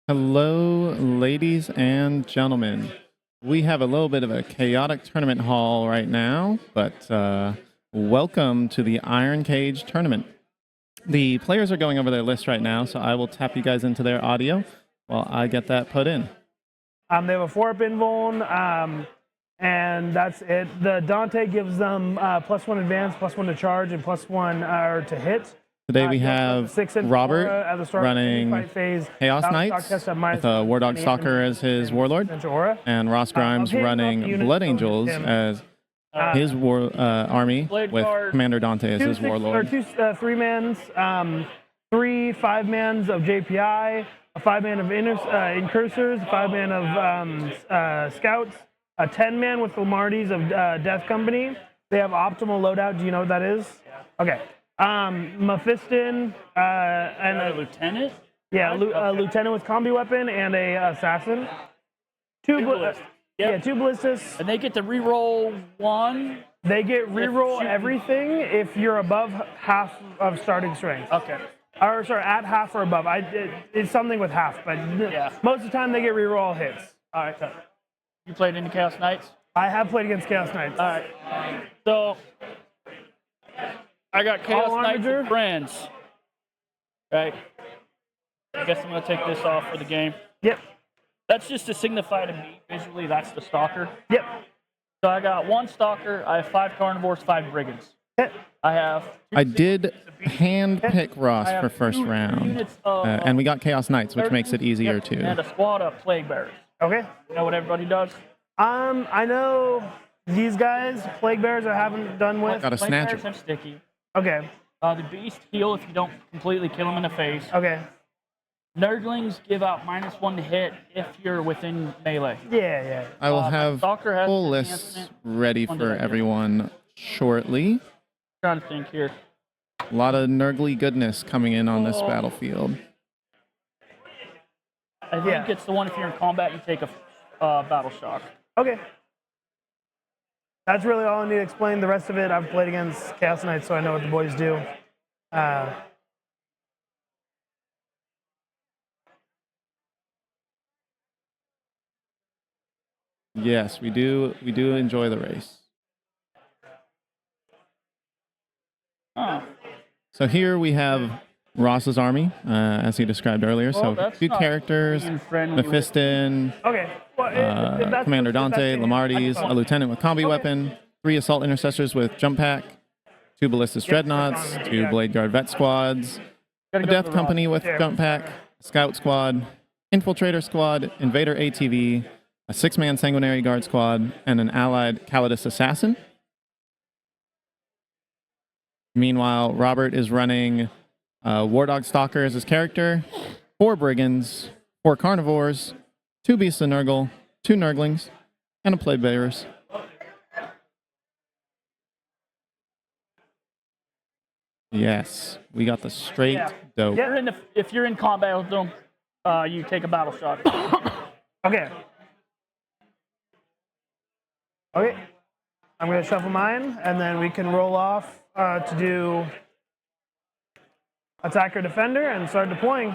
Hello, ladies and gentlemen. We have a little bit of a chaotic tournament hall right now, but welcome to the Iron Cage tournament. The players are going over their list right now, so I will tap you guys into their audio while I get that put in. They have a 4-up invuln, and that's it. The Dante gives them +1 advance, +1 to charge, and +1 to hit. Today we have Robert running Chaos Knights with a War Dog Stalker as his Warlord, and Ross Grimes running Blood Angels as his army with Commander Dante as his Warlord. 2 3-mans, 3 5-mans of JPI, a 5-man of Incursors, a 5-man of Scouts, a 10-man with the Martys of Death Company. They have optimal loadout. Do you know what that is? Okay. Mephiston and a lieutenant. Yeah, a lieutenant with combi weapon and a assassin. Two ballistas. And they get to reroll 1. They get reroll everything if you're above half of starting strength. Okay. Or sorry, at half or above. It's something with half, but yeah. Most of the time they get reroll all hits. All right. You played into Chaos Knights? I have played against Chaos Knights. All right. So I got Chaos Knights and friends. Right. I guess I'm going to take this off for the game. Yep. That's just to signify to me, visually, that's the Stalker. Yep. So I got 1 Stalker, I have 5 Carnivores, 5 Brigands. Yep. I did hand pick Ross for first round, and we got Chaos Knights, which makes it easier too. And a squad of Plague Bearers. Okay. You know what everybody does? I know these guys, Plague Bearers, I haven't done with. Got a Snatcher. Plague Bearers have sticky. Okay. The Beast heal if you don't completely kill him in the face. Okay. Nerdlings give out -1 to hit if you're within melee. Yeah. I will have full lists ready for everyone shortly. Trying to think here. A lot of Nurgly goodness coming in on this battlefield. I think it's the one if you're in combat, you take a battle shock. Okay. That's really all I need to explain. The rest of it, I've played against Chaos Knights, so I know what the boys do. Yes, we do enjoy the race. Oh. So here we have Ross's army, as he described earlier. So 2 characters, Mephiston, Commander Dante, Lamarty's, a lieutenant with combi weapon, 3 assault intercessors with jump pack, 2 ballistas dreadnoughts, 2 blade guard vet squads, a death company with jump pack, a scout squad, infiltrator squad, invader ATV, a 6-man sanguinary guard squad, and an allied Calidus assassin. Meanwhile, Robert is running War Dog Stalker as his character, 4 Brigands, 4 Carnivores, 2 Beasts of Nurgle, 2 Nurglings, and a Plague Bearers. Yes, we got the straight dope. If you're in combat with them, you take a battle shot. Okay. Okay. I'm going to shuffle mine, and then we can roll off to do attacker defender and start deploying.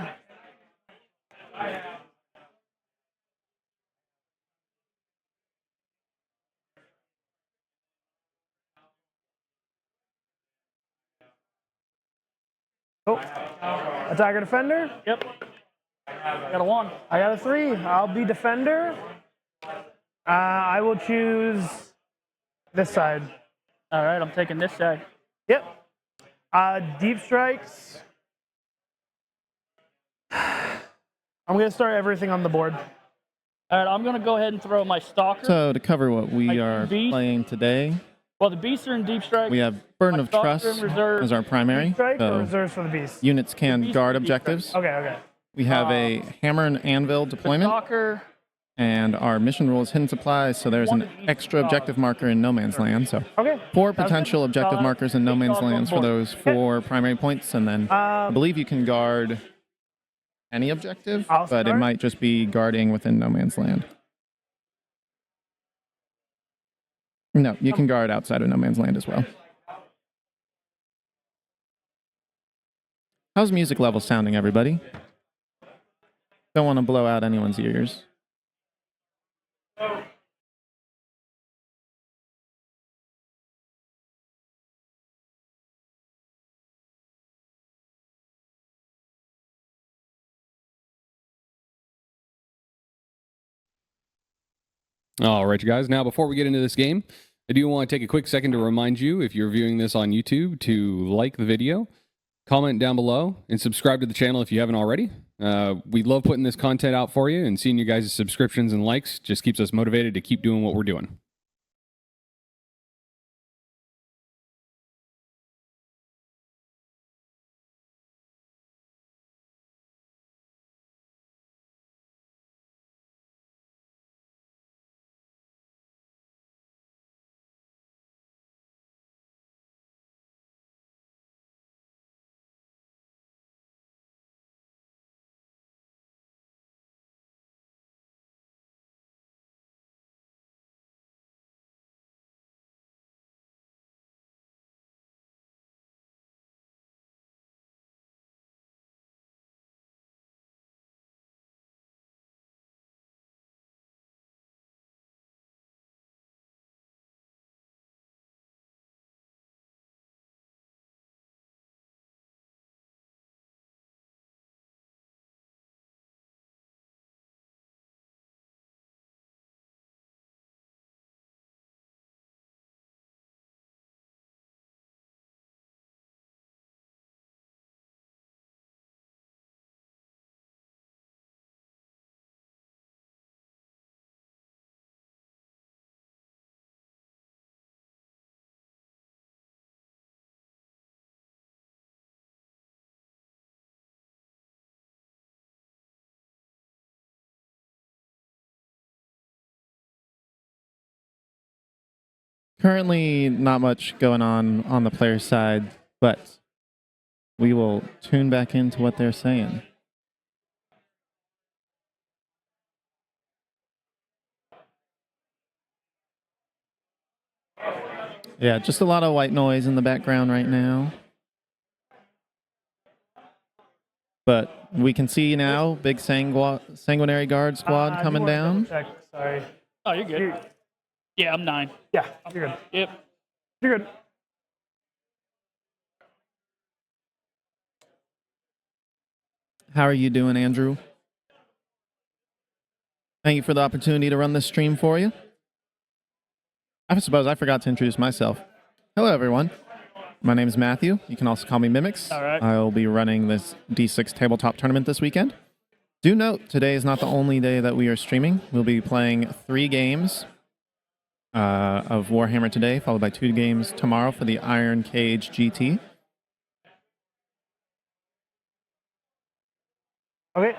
Oh, attacker defender. Yep. I got a 1. I got a 3. I'll be defender. I will choose this side. All right, I'm taking this side. Yep. Deep strikes. I'm going to start everything on the board. All right, I'm going to go ahead and throw my Stalker. So to cover what we are playing today, well, the Beasts are in Deep Strike. we have Burden of Trust as our primary. Deep strike or reserves for the Beast? Units can guard objectives. Okay. We have a Hammer and Anvil deployment. Stalker. And our mission rule is hidden supplies, so there's an extra objective marker in No Man's Land. So 4 potential objective markers in No Man's Lands for those 4 primary points, and then I believe you can guard any objective, but it might just be guarding within No Man's Land. No, you can guard outside of No Man's Land as well. How's music level sounding, everybody? Don't want to blow out anyone's ears. All right, you guys. Now, before we get into this game, I do want to take a quick second to remind you, if you're viewing this on YouTube, to like the video, comment down below, and subscribe to the channel if you haven't already. We love putting this content out for you, and seeing you guys' subscriptions and likes just keeps us motivated to keep doing what we're doing. Currently, not much going on the player side, but we will tune back into what they're saying. Yeah, just a lot of white noise in the background right now. But we can see now, big Sanguinary Guard squad coming down. Sorry. Oh, you're good. Yeah, I'm 9. Yeah, you're good. Yep. You're good. How are you doing, Andrew? Thank you for the opportunity to run this stream for you. I suppose I forgot to introduce myself. Hello, everyone. My name is Matthew. You can also call me Mimics. All right. I'll be running this D6 tabletop tournament this weekend. Do note, today is not the only day that we are streaming. We'll be playing 3 games of Warhammer today, followed by 2 games tomorrow for the Iron Cage GT. Okay.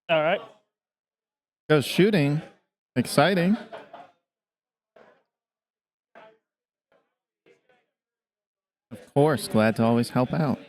All right. Goes shooting. Exciting. Of course, glad to always help out.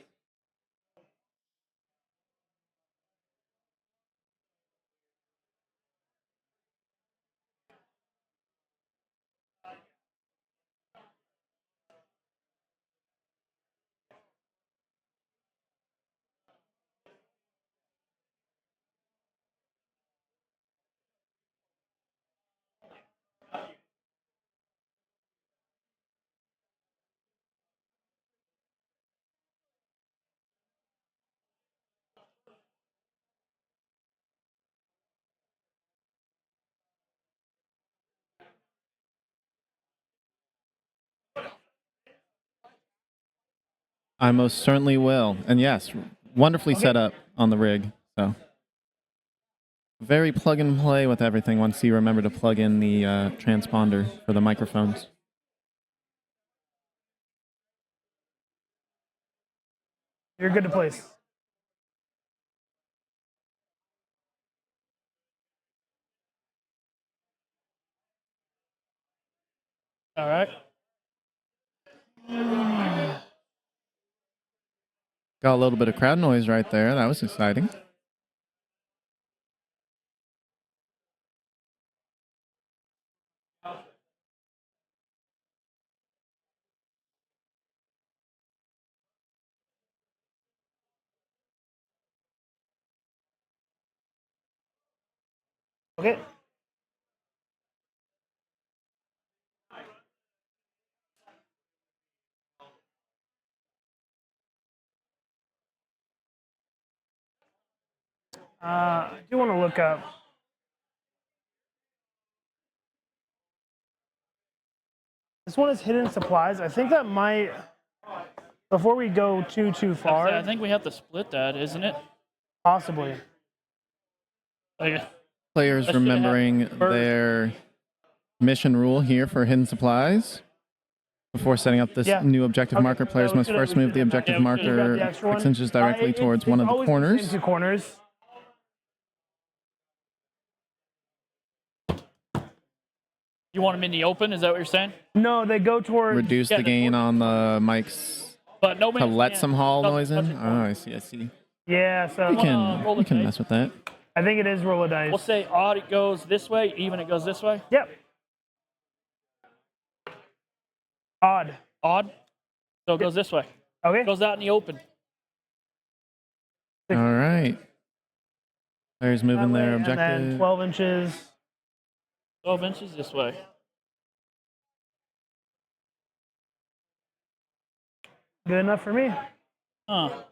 I most certainly will. And yes, wonderfully set up on the rig. So very plug and play with everything once you remember to plug in the transponder for the microphones. You're good to place. All right. Got a little bit of crowd noise right there. That was exciting. Okay. I do want to look up. This one is hidden supplies. I think that might, before we go too far. I think we have to split that, isn't it? Possibly. Like, Players remembering their mission rule here for hidden supplies. Before setting up this new objective marker, players must first move the objective marker 6 inches directly towards one of the corners. Two corners. you want them in the open? Is that what you're saying? No, they go towards. Reduce the gain on the mics but nobody to let some hall noise in. Oh, I see. I see. Yeah, so We can mess with that. I think it is roll a dice. We'll say odd it goes this way, even it goes this way. Yep. Odd. Odd. So it goes this way. Okay. It goes out in the open. All right. Players moving their And then objective. 12 inches. 12 inches this way. Good enough for me. Huh.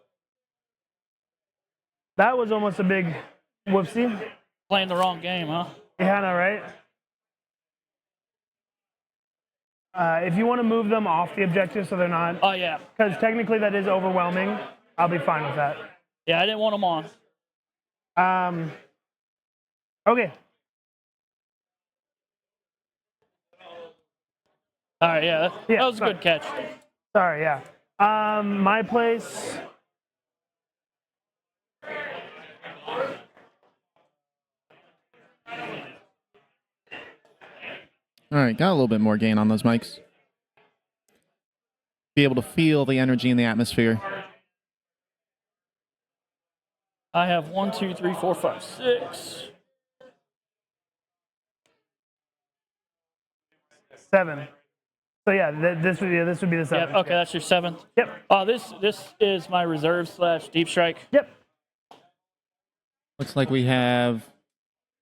That was almost a big whoopsie. Playing the wrong game, huh? Yeah, I know, right? If you want to move them off the objective so they're not, Oh, yeah. because technically that is overwhelming, I'll be fine with that. Yeah, I didn't want them on. Okay. All right, yeah. That was a good catch. Sorry, yeah. My place. All right, got a little bit more gain on those mics. Be able to feel the energy in the atmosphere. I have 1, 2, 3, 4, 5, 6. 7. So yeah, this would be the 7. Yep. Okay, that's your 7th. Yep. This is my reserve / deep strike. Yep. Looks like we have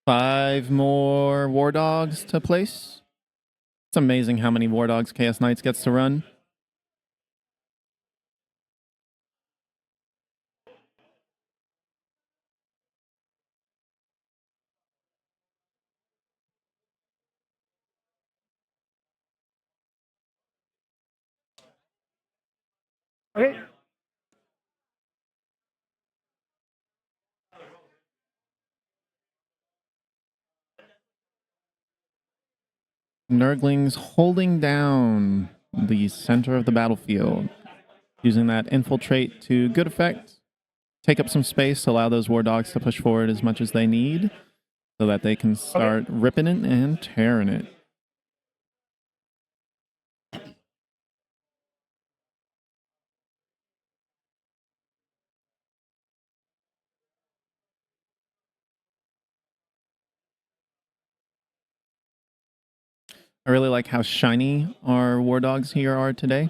5 more War Dogs to place. It's amazing how many War Dogs Chaos Knights gets to run. Okay. Nurglings holding down the center of the battlefield. Using that infiltrate to good effect. Take up some space to allow those War Dogs to push forward as much as they need so that they can start ripping it and tearing it. I really like how shiny our War Dogs here are today.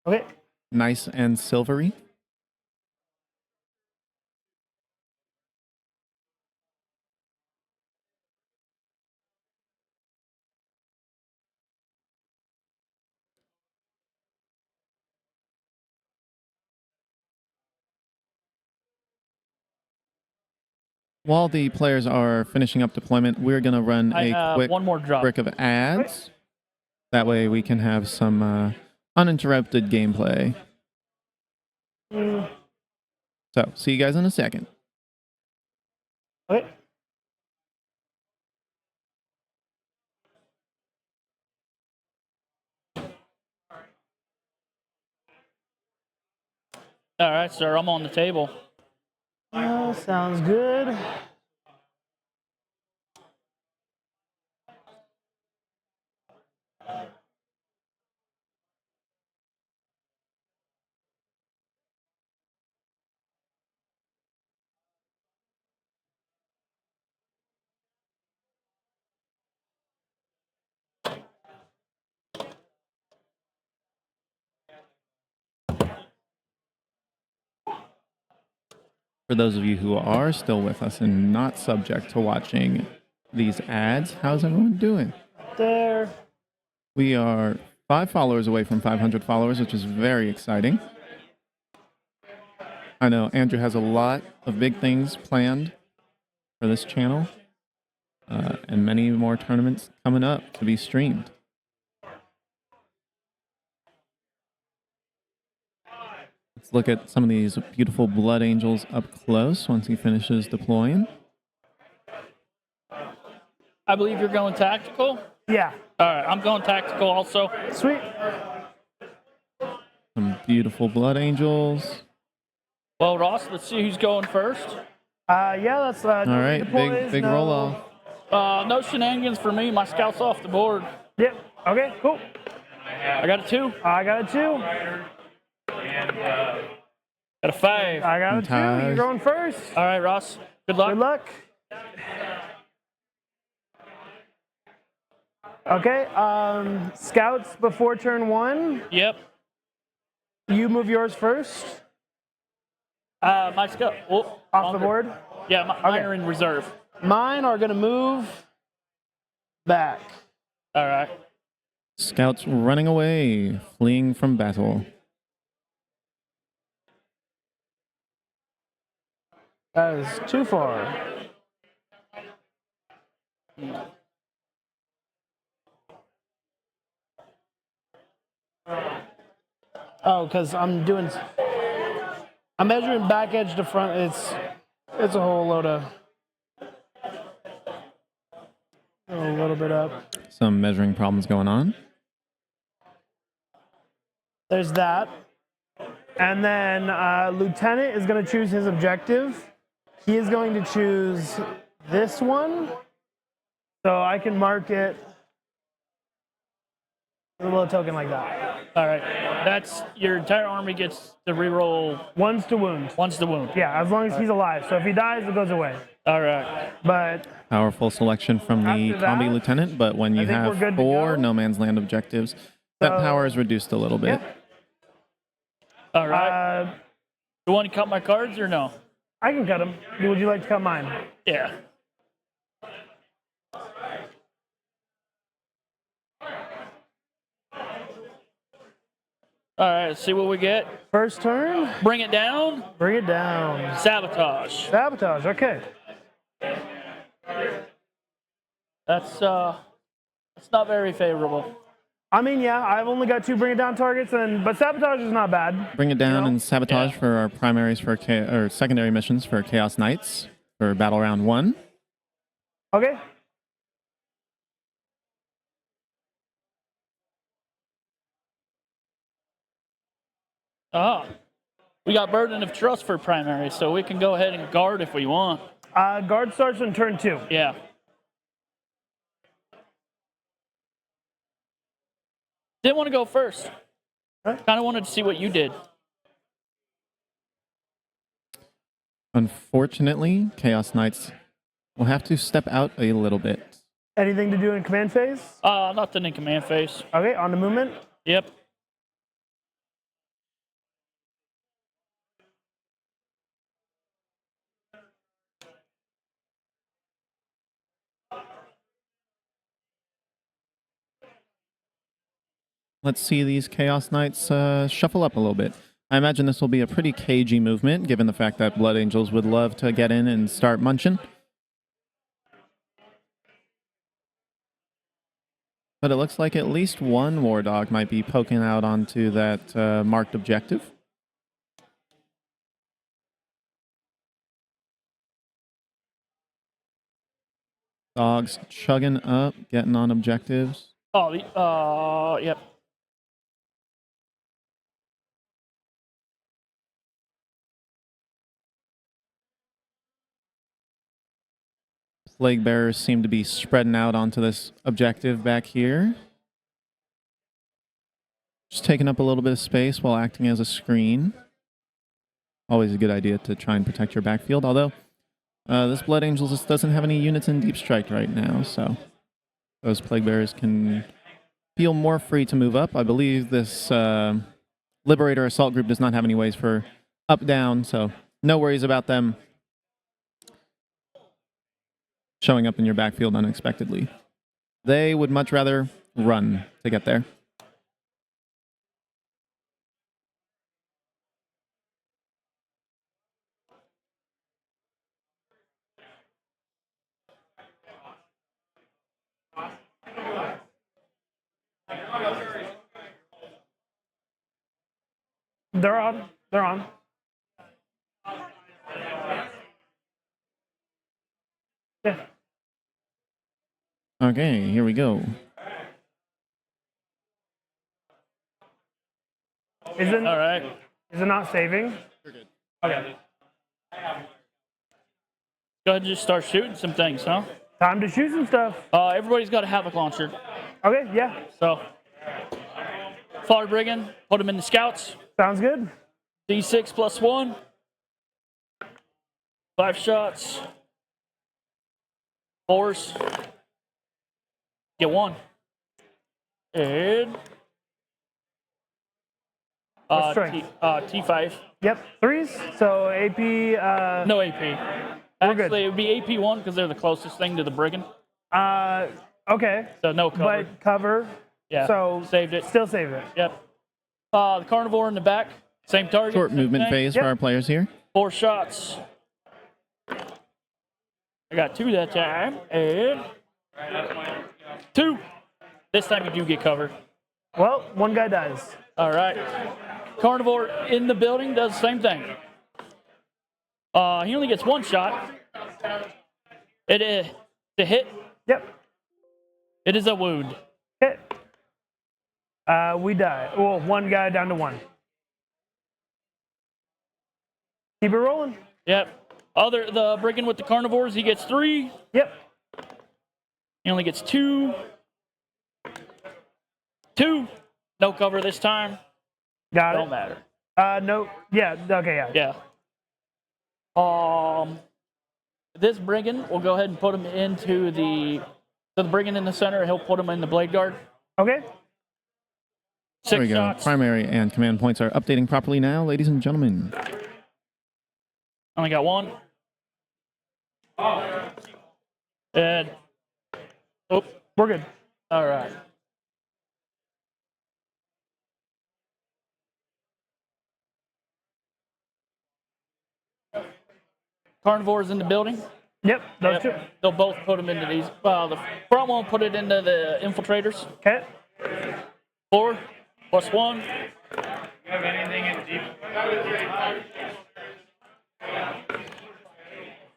Okay. Nice and silvery. While the players are finishing up deployment, we're going to run a quick one more drop. brick of ads. That way we can have some uninterrupted gameplay. So, see you guys in a second. Okay. All right, sir. I'm on the table. Sounds good. For those of you who are still with us and not subject to watching these ads, how's everyone doing? There. We are 5 followers away from 500 followers, which is very exciting. I know Andrew has a lot of big things planned for this channel, and many more tournaments coming up to be streamed. Let's look at some of these beautiful Blood Angels up close once he finishes deploying. I believe you're going tactical. Yeah. All right, I'm going tactical also. Sweet. Some beautiful Blood Angels. Well, Ross, let's see who's going first. Yeah, that's All right, big roll off. No shenanigans for me. My scout's off the board. Yep. Okay, cool. I got a 2. I got a 2. Got a 5. I got a 2. You're going first. All right, Ross. Good luck. Good luck. Okay, scouts before turn 1. Yep. You move yours first. My scout. Oh, Off the board. Yeah, mine are in reserve. Mine are going to move back. All right. Scouts running away, fleeing from battle. That is too far. Oh, because I'm measuring back edge to front. It's a whole load of a little bit up. Some measuring problems going on. There's that. And then Lieutenant is going to choose his objective. He is going to choose this one. So I can mark it with a little token like that. All right. That's your entire army gets to reroll One's to wound. once the wound. Yeah, as long as he's alive. So if he dies, it goes away. All right. But Powerful selection from the After that, combi lieutenant, but when you I think we're have good to 4 go. no man's land objectives, that So- power is reduced a little bit. Yep. All right. You want to cut my cards or no? I can cut him. Would you like to cut mine? Yeah. All right, let's see what we get. First turn, Bring it down. bring it down. Sabotage. Sabotage, okay. That's not very favorable. I mean, yeah, I've only got 2 bring it down targets, but sabotage is not bad. Bring it down and sabotage Yeah. for our primaries for or secondary missions for Chaos Knights for battle round 1. Okay. Ah, we got Burden of Trust for primary, so we can go ahead and guard if we want. Guard starts on turn 2. Yeah. Didn't want to go first. Huh? Kind of wanted to see what you did. Unfortunately, Chaos Knights will have to step out a little bit. Anything to do in command phase? Nothing in command phase. Okay, on the movement. Yep. Let's see these Chaos Knights shuffle up a little bit. I imagine this will be a pretty cagey movement, given the fact that Blood Angels would love to get in and start munching. But it looks like at least one War Dog might be poking out onto that marked objective. Dogs chugging up, getting on objectives. Yep. Plague Bearers seem to be spreading out onto this objective back here. Just taking up a little bit of space while acting as a screen. Always a good idea to try and protect your backfield, although this Blood Angels just doesn't have any units in Deep Strike right now, so those Plague Bearers can feel more free to move up. I believe this Liberator assault group does not have any ways for up-down, so no worries about them showing up in your backfield unexpectedly. They would much rather run to get there. They're on. They're on. Yeah. Okay, here we go. All right. Is it not saving? Okay. Go ahead and just start shooting some things, huh? Time to shoot some stuff. Everybody's got a Havoc launcher. Okay, yeah. So, Fire Brigand, put them in the scouts. Sounds good. D6 plus 1. 5 shots. 4s. Get 1. And What's strength? T5. Yep, 3s. So AP. No AP. We're good. Actually, it would be AP 1 because they're the closest thing to the Brigand. Okay. So no cover. But cover. Yeah. So saved it. Still saved it. Yep. The Carnivore in the back. Same target. Short same movement thing. phase Yep. for our players here. 4 shots. I got 2 that time. And 2. This time you do get covered. Well, one guy dies. All right. Carnivore in the building does the same thing. He only gets 1 shot. It is the hit. Yep. It is a wound. Hit. We die. Well, one guy down to 1. Keep it rolling. Yep. The Brigand with the Carnivores, he gets 3. Yep. He only gets 2. 2. No cover this time. Got Don't it. matter. No. Yeah. Okay. Yeah. Yeah. This Brigand, we'll go ahead and put him into the Brigand in the center. He'll put him in the Blade Guard. Okay. 6 There we go. shots. Primary and command points are updating properly now, ladies and gentlemen. Only got 1. And We're good. all right. Carnivores in the building. Yep. Those two. They'll both put them into these. Well, the front one put it into the infiltrators. Okay. 4 plus 1.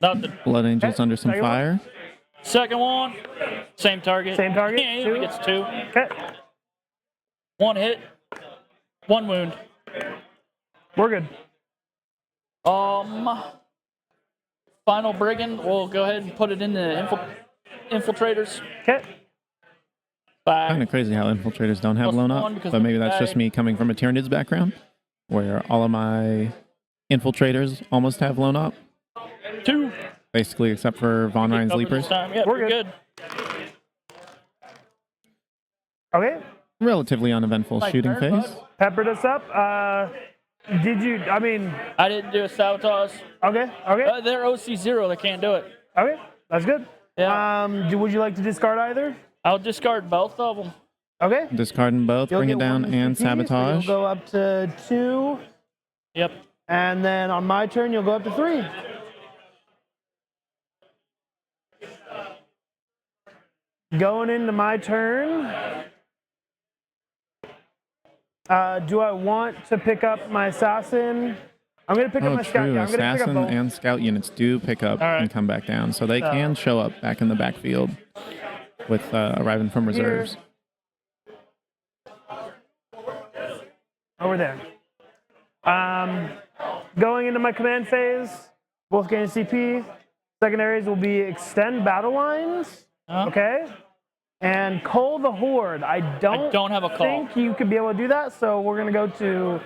Nothing. Blood Angels under some Second one. fire. Second one, same target. Same target, Yeah, he 2. gets 2. Okay. 1 hit, 1 wound. We're good. Final Brigand, we'll go ahead and put it in the infiltrators. Okay. 5. Kind of crazy how infiltrators don't have Plus blown 1 up, because but maybe that's they just died. me coming from a Tyranids background, where all of my infiltrators almost have blown up, 2. basically except for Von Ryan's Cover this Leapers. time. Yep, We're we're good. good. Okay. Relatively uneventful My shooting turn, phase. bud. Peppered us up. Did you? I mean. I didn't do a sabotage. Okay. Okay. They're OC0, they can't do it. Okay. That's good. Yeah. Would you like to discard either? I'll discard both of them. Okay. Discarding both, You'll bring get it down, 1 and CP, so sabotage. you'll go up to 2, Yep. and then on my turn you'll go up to 3. Going into my turn. Do I want to pick up my assassin? I'm going to pick up Oh, my scout. true. Yeah, I'm going to pick up Assassin both. and scout units do pick up All right. and come back down, so they can show up back in the backfield with arriving from reserves. Over there. Going into my command phase, both gain CP. Secondaries will be extend battle lines. Okay. And Cull the Horde. I don't have a call. think you could be able to do that, so we're going to go to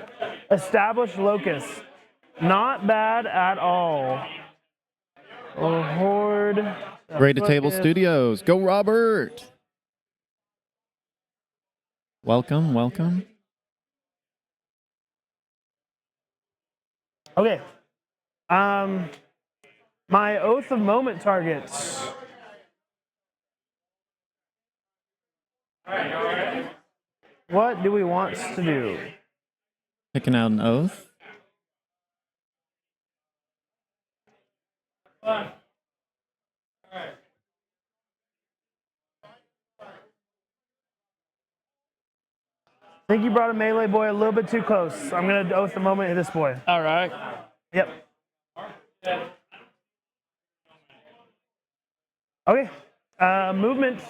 establish locus. Not bad at all. Horde. Great to Table Locus. Studios. Go, Robert! Welcome, welcome. Okay. My Oath of Moment targets. What do we want to do? Picking out an oath. I think you brought a melee boy a little bit too close. I'm going to Oath the Moment at this boy. All right. Yep. Okay. Movement.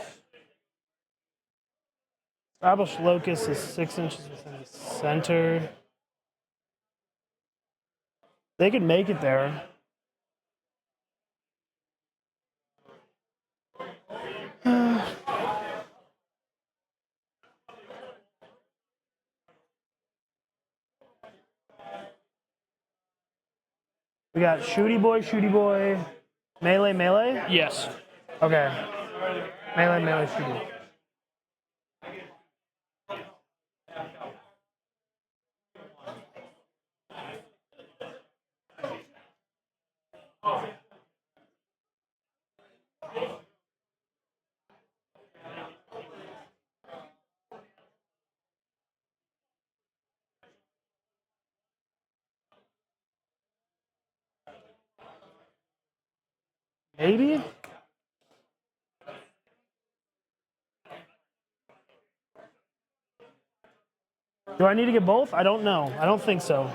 Establish locus is 6 inches within the center. They could make it there. We got shooty boy, melee. Yes. Okay. Melee, shooty. Maybe? Do I need to get both? I don't know. I don't think so.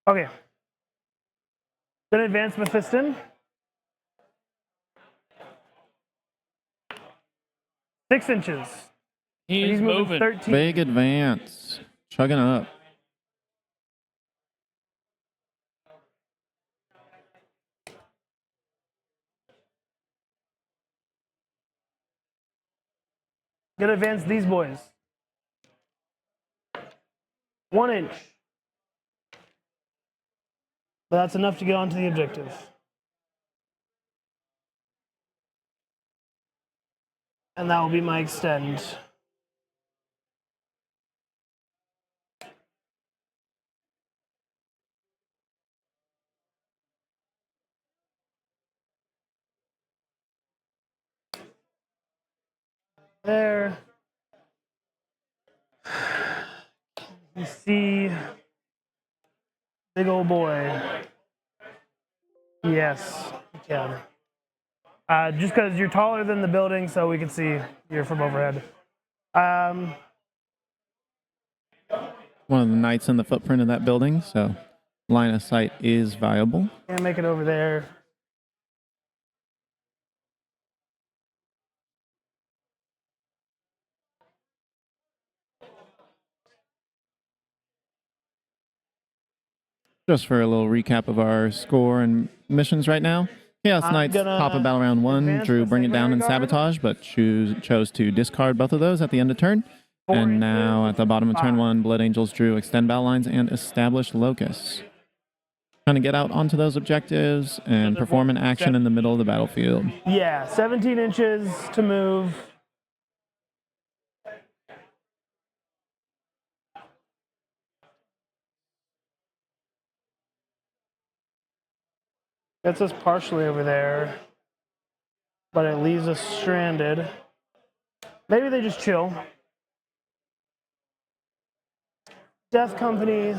Okay. Gonna advance Mephiston. 6 inches. He's moving. 13. Big advance. Chugging up. Gonna advance these boys. 1 inch. But that's enough to get onto the objective. And that will be my extend. There. You see, big old boy. Yes, you can. Just because you're taller than the building, so we can see you're from overhead. One of the knights in the footprint of that building, so line of sight is viable. Can't make it over there. Just for a little recap of our score and missions right now. Chaos Knights top of battle round 1 drew Bring It Down and Sabotage, but chose to discard both of those at the end of turn. And now at the bottom of turn 1, Blood Angels drew Extend Battle Lines and Establish Locus. Trying to get out onto those objectives and perform an action in the middle of the battlefield. Yeah, 17 inches to move. Gets us partially over there, but it leaves us stranded. Maybe they just chill. Death Company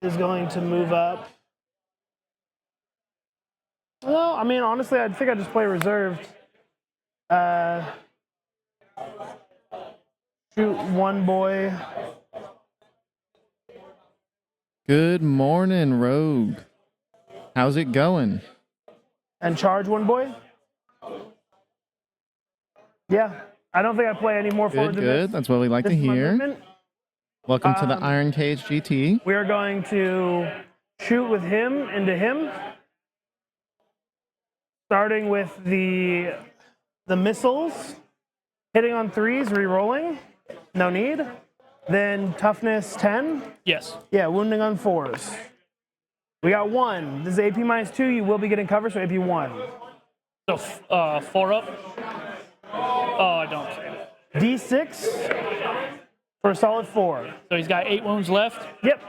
is going to move up. Well, I mean, honestly, I think I just play reserved. Shoot one boy. Good morning, Rogue. How's it going? And charge one boy? Yeah. I don't think I play any more forward than this. Good. That's what we like to This is my hear. movement. Welcome to the Iron Cage GT. We are going to shoot with him into him. Starting with the missiles. Hitting on 3s, re-rolling. No need. Then toughness 10. Yes. Yeah, wounding on 4s. We got 1. This is AP -2. You will be getting cover, so AP 1. So 4 up. Oh, I don't see it. D6 for a solid 4. So he's got 8 wounds left. Yep.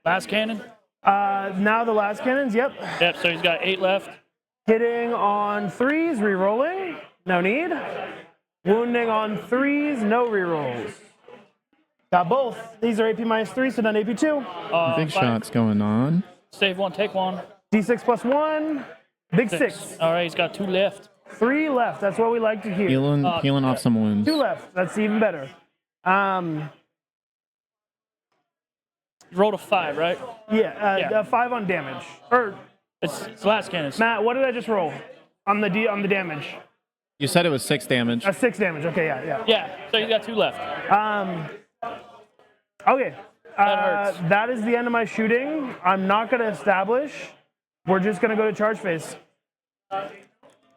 Last cannon. Now the last cannons, yep. Yep, so he's got 8 left. Hitting on 3s, rerolling. No need. Wounding on 3s, no rerolls. Got both. These are AP -3, so done AP 2. Big shots going on. Save 1, take 1. D6 plus 1. Big 6. All right, he's got 2 left. 3 left. That's what we like to hear. Peeling off some wounds. 2 left. That's even better. You rolled a 5, right? Yeah, 5 on damage. Or It's last cannon. Matt, what did I just roll on the damage? You said it was 6 damage. 6 damage. Okay, yeah. Yeah, so he's got 2 left. Okay. That hurts. That is the end of my shooting. I'm not going to establish. We're just going to go to charge phase.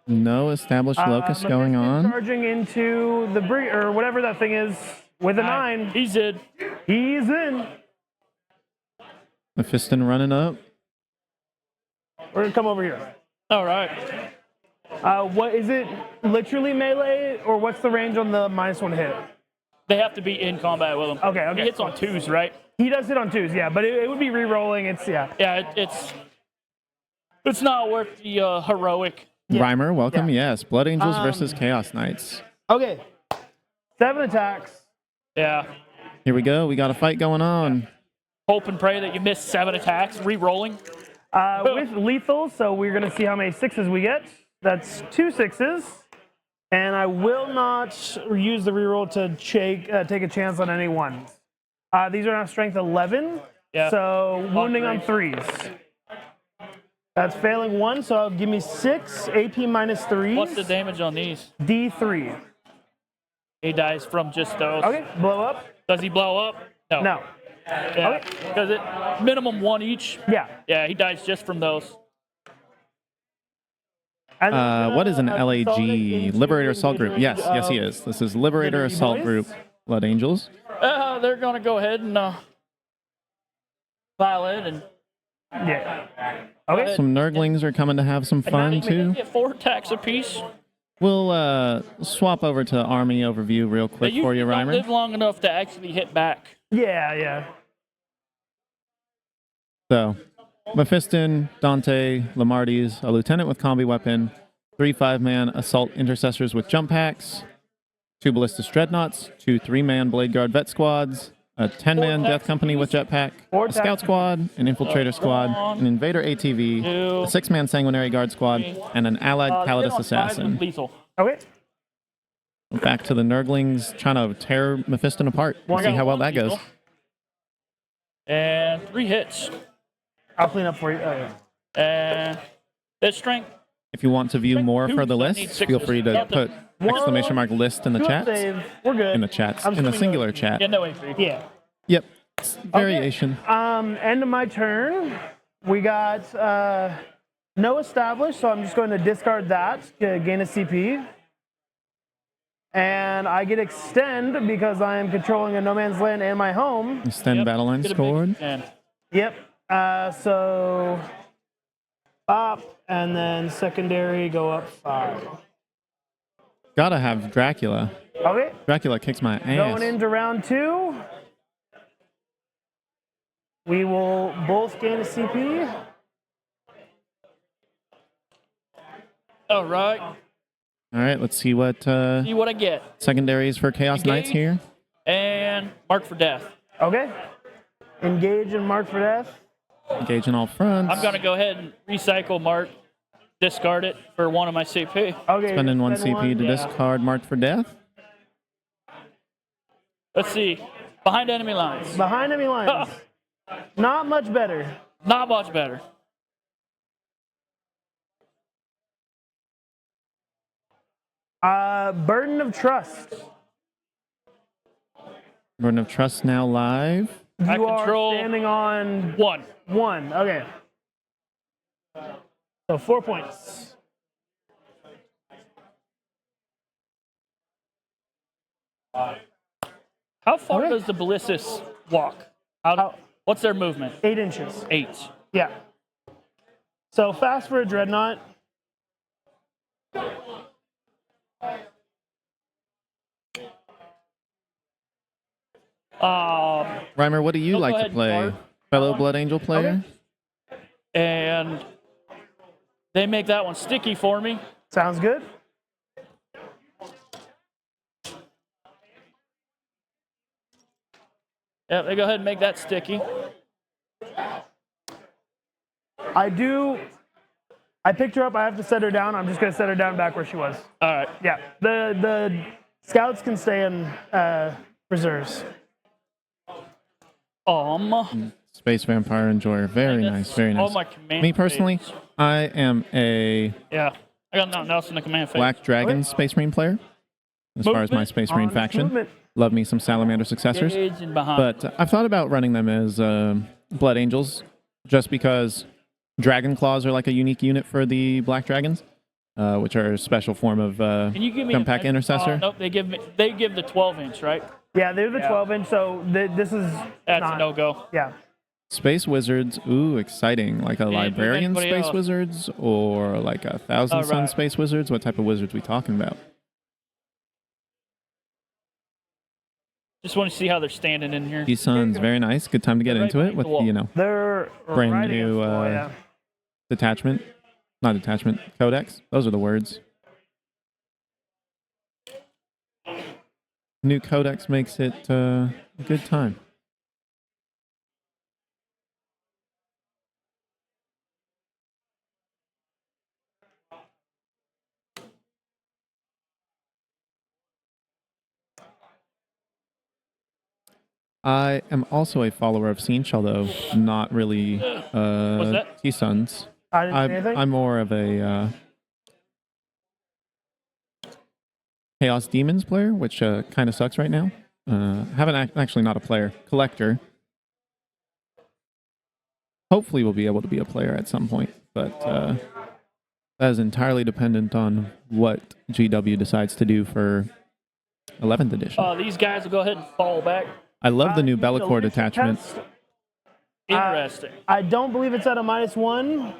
No established locus going on. Charging into the or whatever that thing is with a 9. He's in. He's in. Mephiston running up. We're going to come over here. All right. What is it? Literally melee, or what's the range on the -1 hit? They have to be in combat with him. Okay. He hits on 2s, right? He does hit on 2s, yeah, but it would be re-rolling. Yeah, it's not worth the heroic. Yeah. Reimer, welcome. Yeah. Yes. Blood Angels versus Chaos Knights. Okay. 7 attacks. Yeah. Here we go. We got a fight going on. Hope and pray that you miss 7 attacks, re-rolling. With lethal, so we're going to see how many 6s we get. That's 2 6s. And I will not use the reroll to take a chance on any ones. These are now strength 11. Yeah. So wounding on 3s. That's failing 1, so give me 6 AP -3. What's the damage on these? D3. He dies from just those. Okay, blow up. Does he blow up? No. No. Yeah. Because it minimum 1 each. Yeah. Yeah, he dies just from those. And What is an consolidate LAG? into Liberator Assault Group. Yes, engagement he of is. This is Liberator Liberty Assault Boys? Group. Blood Angels. They're going to go ahead and file it. And Yeah. Okay. Some Nurglings are coming to have some fun too. Get 4 attacks apiece. We'll swap over to Army overview real quick for you, don't Reimer. live long enough to actually hit back. Yeah. So, Mephiston, Dante, Lamardes, a lieutenant with combi weapon, 3 5-man assault intercessors with jump packs, 2 ballistic dreadnoughts, 2 3-man blade guard vet squads, a 10-man death company with jetpack, a scout squad, an infiltrator squad, an invader ATV, a 6-man sanguinary guard squad, and an allied Calidus assassin. Lethal. Okay. Back to the Nurglings trying to tear Mephiston apart. We'll see how well that goes. And 3 hits. I'll clean up for you. And hit strength. If you want to view more for the I need list, feel 6s. free to put exclamation mark list in the Good chats. save. We're good. In the chats. I'm In the assuming singular chat. Yeah, no AP. Yeah. Yep. It's variation. End of my turn. We got no established, so I'm just going to discard that to gain a CP. And I get extend because I am controlling a no man's land and my home. Extend battle line Get a big scored. extend. Yep. So up and then secondary go up 5. Gotta have Dracula. Okay. Dracula kicks my ass. Going into round 2. We will both gain a CP. All right. All right, let's see what See what I get. secondaries for Chaos Knights here. And mark for death. Okay. Engage and mark for death. Engage in all fronts. I'm going to go ahead and recycle mark, discard it for 1 of my CP. Okay. Spending 1 spend CP to yeah. discard marked for death. Let's see. Behind enemy lines. Behind enemy lines. Not much better. Not much better. Burden of Trust. Burden of Trust now live. You I are control standing on 1. 1. Okay. So 4 points. How far Okay. does the ballistus walk? What's their movement? 8 inches. 8. Yeah. So fast for a dreadnought. Reimer, what do you I'll go like ahead to and play? guard. Fellow Blood Angel player? And they make that one sticky for me. Sounds good. Yeah, they go ahead and make that sticky. I picked her up. I have to set her down. I'm just going to set her down back where she was. All right. Yeah. The scouts can stay in reserves. Space Vampire Enjoyer. Very nice, very nice. All my command Me personally, phase. I am a Yeah. I got nothing else in the command phase. Black Dragon Space Marine player. As far as my Movement. Space Marine Honest faction. movement. Love me some Salamander successors. Engage and behind. But I've thought about running them as Blood Angels just because Dragon Claws are like a unique unit for the Black Dragons, which are a special form of Can you give me Gun Pack Intercessor. Nope, they give the 12-inch, right? Yeah, they're the 12-inch, so this is That's not, a no-go. Yeah. Space Wizards, ooh, exciting. Like a move Librarian anybody Space else. Wizards or like a Thousand Sun right. Space Wizards? What type of wizards we talking about? Just want to see how they're standing in here. These Suns, very nice. Good time to get Right into behind it with the wall. the, you know, They're Brand right new, against the wall, yeah. detachment. Not detachment, codex. Those are the words. New codex makes it a good time. I am also a follower of Siege, although not really that? T-Suns. I didn't say anything. I'm more of a Chaos Demons player, which kind of sucks right now. Actually not a player, collector. Hopefully we'll be able to be a player at some point, but that is entirely dependent on what GW decides to do for 11th edition. These guys will go ahead and fall back. I love the new You need a Bellicor leadership detachment. test. Interesting. I don't believe it's at a -1,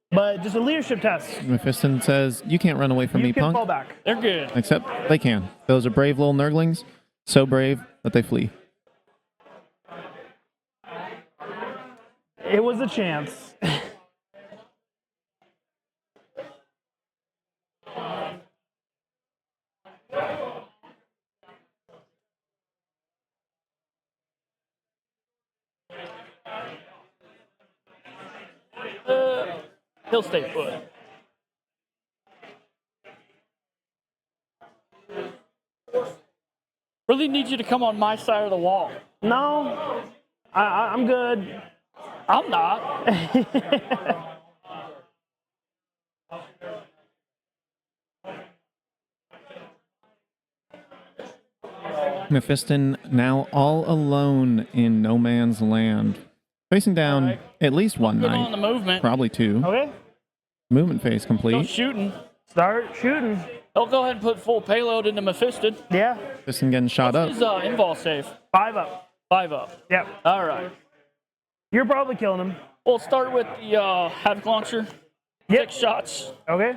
but just a leadership test. Mephiston says, you can't run away from You me, can punk. fall back. They're good. Except they can. Those are brave little nurglings. So brave that they flee. It was a chance. He'll stay put. Really need you to come on my side of the wall. No, I'm good. I'm not. Mephiston now all alone in no man's land. Facing down Alright. at least one Good on the knight. movement. Probably two. Okay, Movement phase Go complete. shooting. start shooting. He'll go ahead and put full payload into Mephiston. Yeah, Mephiston getting shot up. His invol save. 5 up. 5 up. Yep, All right. you're probably killing him. We'll start with the Havoc Launcher. Yep. 6 shots. Okay.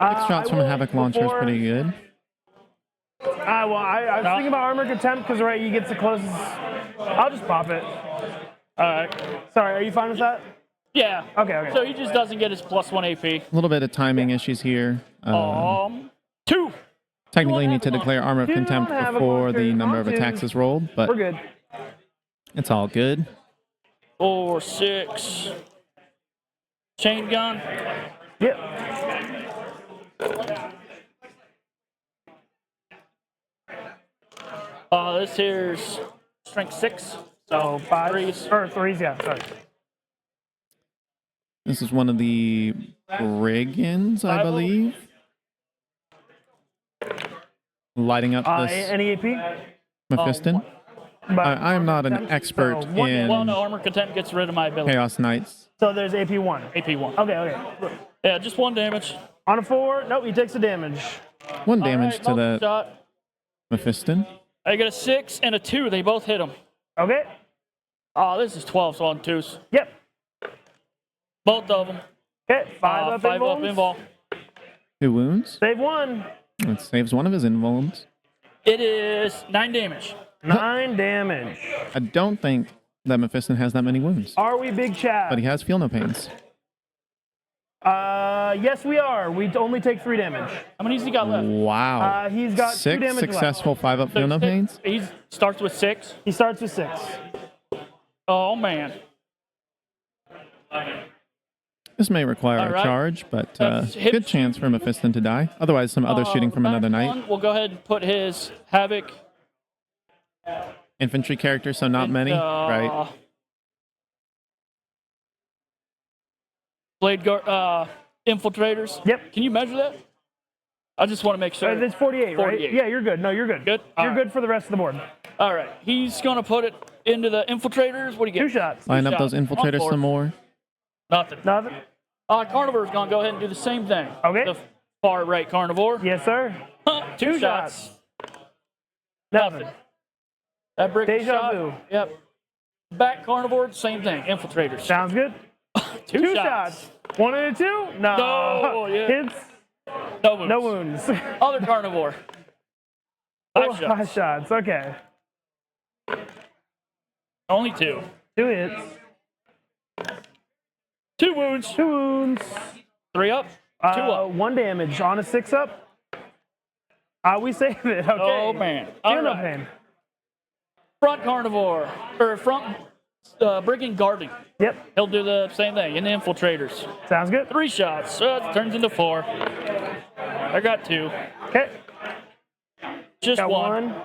6 shots from a Havoc launcher is pretty good. I was thinking about armor contempt because right, you get the closest. I'll just pop it. All right. Sorry, are you fine with that? Yeah. Okay. So he just doesn't get his +1 AP. A little bit of timing issues here. 2. Technically, you need to declare armor of Two contempt Havoc before the launchers number on of twos. attacks is rolled, but We're good. it's all good. 4, 6. Chain gun. Yep. This here's strength 6. So 5 threes. or 3s. Yeah. Sorry. This is one of the brigands, I 5-0. believe. Lighting up this Any AP? Mephiston. But I am not an contempt, expert so one- in Well, no, armor contempt gets rid of my ability. Chaos Knights. So there's AP 1. AP 1. Okay. Yeah, just 1 damage. On a 4, nope, he takes the damage. 1 damage All to right, the shot. Mephiston. I get a 6 and a 2. They both hit him. Okay. Oh, this is 12, so on 2s. Yep. Both of them. Okay. 5 up. 5 up invulns. invol. 2 wounds. Save 1. It saves one of his invulns. It is 9 damage. 9 damage. I don't think that Mephiston has that many wounds, Are we Big Chad? but he has feel no pains. Yes, we are. We only take 3 damage. How many has he got left? Wow. He's got 2 6 damage successful 5-up feel no pains. He starts with 6. left. He starts with 6. Oh, man. This may require All a right. charge, but That's hit. good chance for Mephiston to die. Otherwise, some other shooting from another back knight. one, we'll go ahead and put his Havoc. Infantry character, so not many, right? Blade guard, infiltrators. Yep. Can you measure that? I just want to make sure. It's 48, 48. right? Yeah, you're good. No, you're good. Good? You're All good for the rest of the board. All right. He's going to put it into the infiltrators. What do you get? 2 shots. Line up shots. those infiltrators On some more. Nothing. Nothing. Carnivore's going to go ahead and do the same thing. Okay. The far right Carnivore. Yes, sir. 2 shots. Nothing. That brick Deja shot. vu. Yep. Back Carnivore, same thing. Infiltrators. Sounds good. 2 shots. 1 and a 2? No. No, yeah. Hits. No wounds. No wounds. Other Carnivore. 5 shots. 5 shots. Okay. Only 2. 2 hits. 2 wounds. 2 wounds. 3 up. 2 up. 1 damage on a 6 up. We save it. Okay. Oh, man. Feel All no right. pain. Front Carnivore. Or front Brigand Guarding. Yep. He'll do the same thing in the infiltrators. Sounds good. 3 shots. It turns into 4. I got 2. Okay. Just Got 1.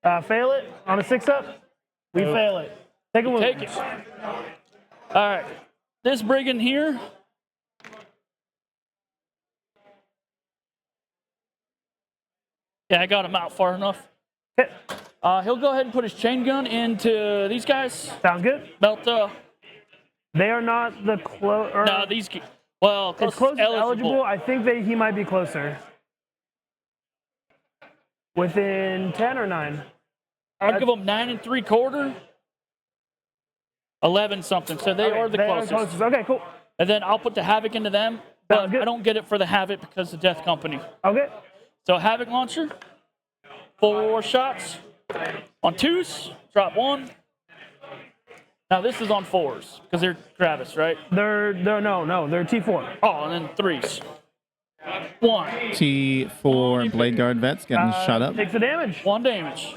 1. Fail it on a 6 up. We Nope. fail it. Take a wound. Take it. All right. This Brigand here. Yeah, I got him out far enough. Okay. He'll go ahead and put his chain gun into these guys. Sounds good. Melta. They are not the close. No, these. Well, It's close eligible. I think he might be closer. Within 10 or 9? I'll give them 9 3/4. 11 something. So they are the closest. Okay, cool. And then I'll put the Havoc into them. Sounds But good. I don't get it for the Havoc because of Death Company. Okay. So Havoc launcher. 4 shots. On 2s. Drop 1. Now this is on 4s because they're Travis, right? They're T4. Oh, and then 3s. 1. T4 Blade Guard vets getting shot up. Takes the damage. 1 damage.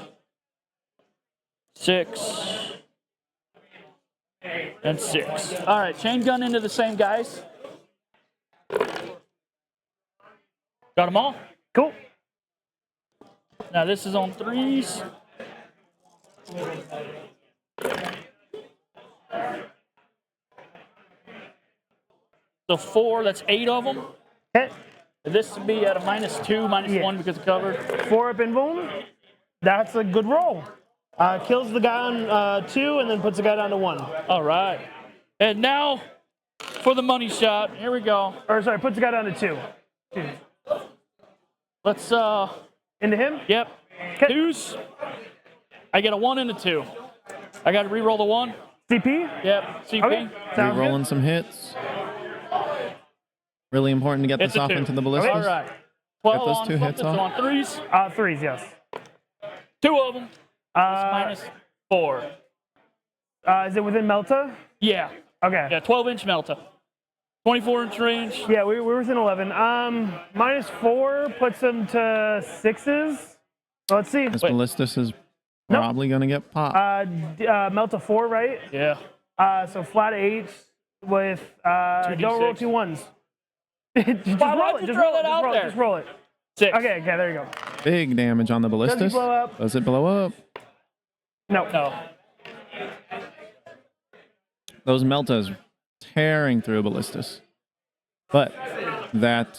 6. And 6. All right, chain gun into the same guys. Got them all. Cool. Now this is on 3s. So 4, that's 8 of them. Okay. This would be at a -2, -1 because of cover. 4 up invuln. That's a good roll. Kills the guy on 2 and then puts the guy down to 1. All right. And now for the money shot. Here we go. Or sorry, puts the guy down to 2. Let's, Into him? yep. 2s. I get a 1 and a 2. I got to re-roll the 1. CP? Yep, CP. Okay. Sounds Rolling good. some hits. Really important to get It's this a off 2. into the ballistas. All right. 12 those on 2 hits something, so off. on 3s. 3s, yes. 2 of them. -4. Is it within Melta? Yeah. Okay. Yeah, 12-inch Melta. 24-inch range. Yeah, we're within 11. -4 puts them to 6s. Let's see. This Wait. ballistas is Nope. probably going to get popped. Melta 4, right? Yeah. So flat 8 with don't roll 2d6. 2 1s. Just Why roll would it. you Just throw roll it. that out Just roll it. there? Just roll it. 6. Okay, there you go. Big damage on the Does ballistas. it blow up? Does it blow up? No. No. Those meltas tearing through ballistas. But that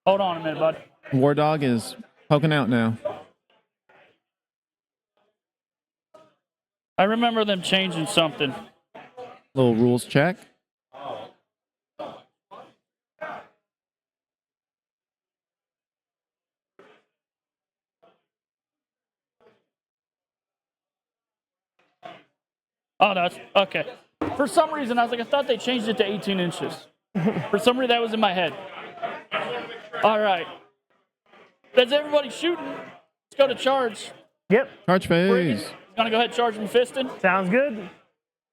Hold on a minute, bud. war dog is poking out now. I remember them changing something. Little rules check. Oh, no. Okay. For some reason, I was like, I thought they changed it to 18 inches. For some reason, that was in my head. All right. That's everybody shooting. Let's go to charge. Yep. Charge phase. He's gonna go ahead and charge Mephiston. Sounds good.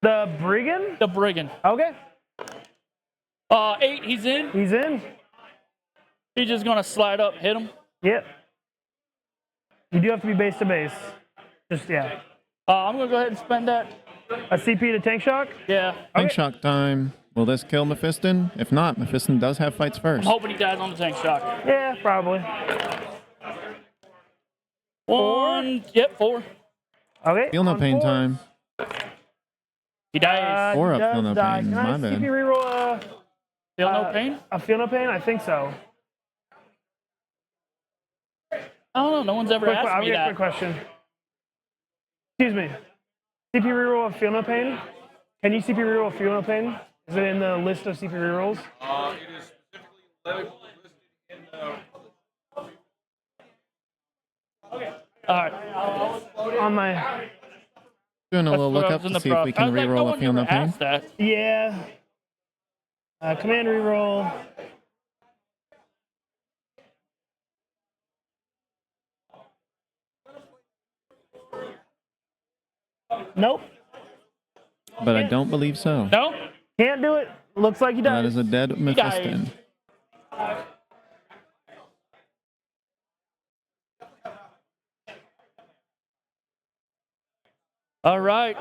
The Brigand? The Brigand. Okay. 8, he's in. He's in. He's just gonna slide up, hit him. Yep. You do have to be base to base. Just, yeah. I'm gonna go ahead and spend that. A CP to tank shock? Yeah. Tank shock time. Will this kill Mephiston? If not, Mephiston does have fights I'm first. hoping he dies on the tank shock. Yeah, probably. 1. Yep, 4. Okay. Feel no on pain 4. time. He dies. 4 he up, feel does no die. pain. Can I My bad. CP reroll Feel no pain? a feel no pain? I think so. I don't know. No one's ever Quick, asked I'll me get a that. quick question. Excuse me. CP reroll of feel no pain? Can you CP reroll feel no pain? Is it in the list of CP rerolls? It is specifically listed in the. All right. On my... Doing a little That's what I lookup was in to the see if we process. I can was like, reroll a one feel no ever pain. asked that. Yeah. Command reroll. Nope. But I don't believe so. No? Can't do it. Looks like he does. That is a dead Mephiston. All right.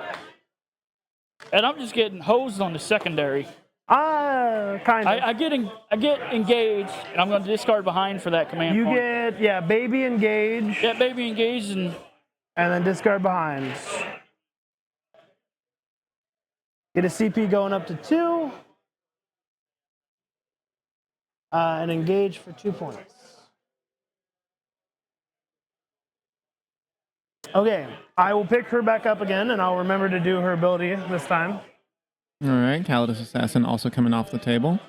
And I'm just getting hosed on the secondary. Kind of. I get engaged, and I'm going to discard behind for that command You point. get, yeah, baby engage, Get baby engaged, and and then discard behind. Get a CP going up to 2. And engage for 2 points. Okay, I will pick her back up again, and I'll remember to do her ability this time. All right, Calidus Assassin also coming off the table.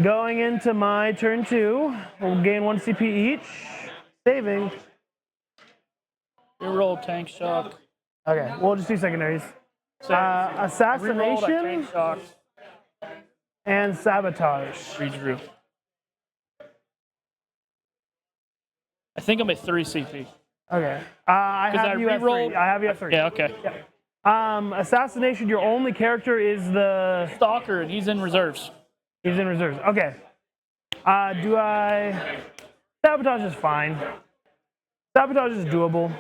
Going into my turn 2, we'll gain 1 CP each. Saving. reroll tank shock. Okay, we'll just do secondaries. Reroll that Assassination tank shock. and sabotage. Redrew. I think I'm at 3 CP. Okay. I 'Cause I have you at 3. rerolled- I have you at 3. Yeah, okay. Assassination, your only character is the... Stalker, and he's in reserves. He's in reserves. Okay. Do I... Sabotage is fine. Sabotage is doable.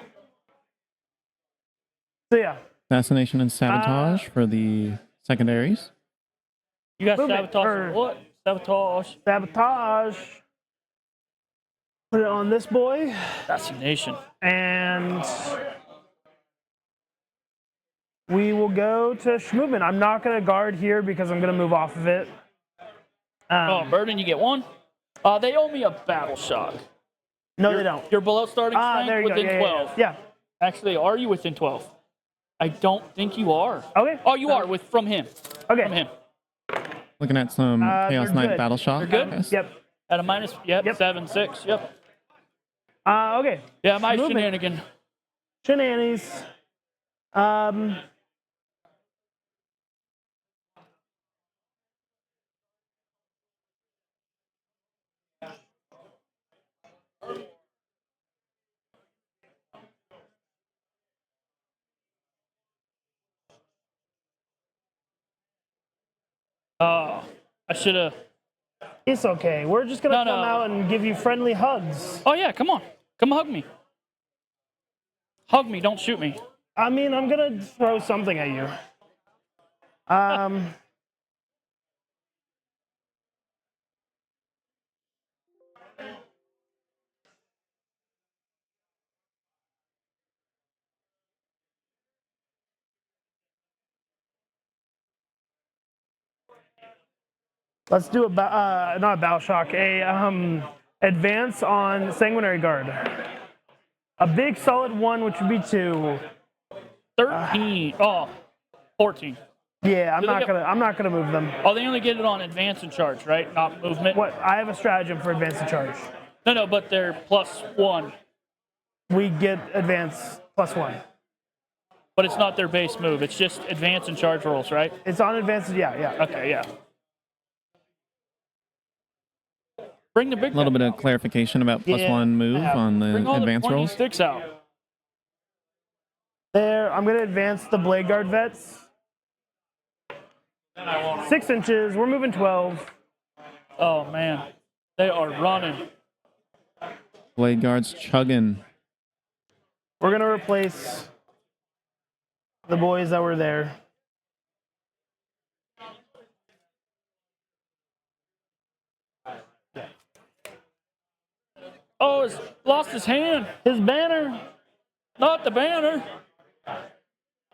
So yeah. Assassination and sabotage for the secondaries. You got Movement, sabotage. or- What? Sabotage. Sabotage. Put it on this boy. Assassination. And... we will go to movement. I'm not going to guard here because I'm going to move off of it. Burden, you get 1. They owe me a battle shock. No, they don't. You're below starting strength There you within go. Yeah, 12. Yeah. Actually, are you within 12? I don't think you are. Okay. Oh, you are from him. Okay. From him. Looking at some Chaos they're Knight good. Battle Shock. They're good? Yes. Yep. At a minus, yep. 7, 6, yep. Okay. Yeah, my Movement. shenanigan. Shenanigans. I should have. It's okay. We're just going to No, come no. out and give you friendly hugs. Oh, yeah, come on. Come hug me. Hug me, don't shoot me. I mean, I'm going to throw something at you. Let's do not a battle shock, advance on Sanguinary Guard. A big solid 1, which would be 2. 13. 14. Yeah, I'm Do they not get- gonna move them. Oh, they only get it on advance and charge, right? Not movement. What? I have a stratagem for advance and charge. No, but they're +1. We get advance +1. But it's not their base move. It's just advance and charge rolls, right? It's on advance. Yeah. Okay, yeah. Bring the big A little bit of clarification about +1 move on the Bring all advance the rolls. sticks out. There, I'm gonna advance the Blade Guard vets. 6 inches, we're moving 12. Oh, man. They are running. Blade Guard's chugging. We're gonna replace the boys that were there. Oh, he's lost his hand. His banner. Not the banner.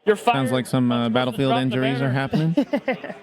You're fired. Sounds like some battlefield Drop the injuries are banner. happening.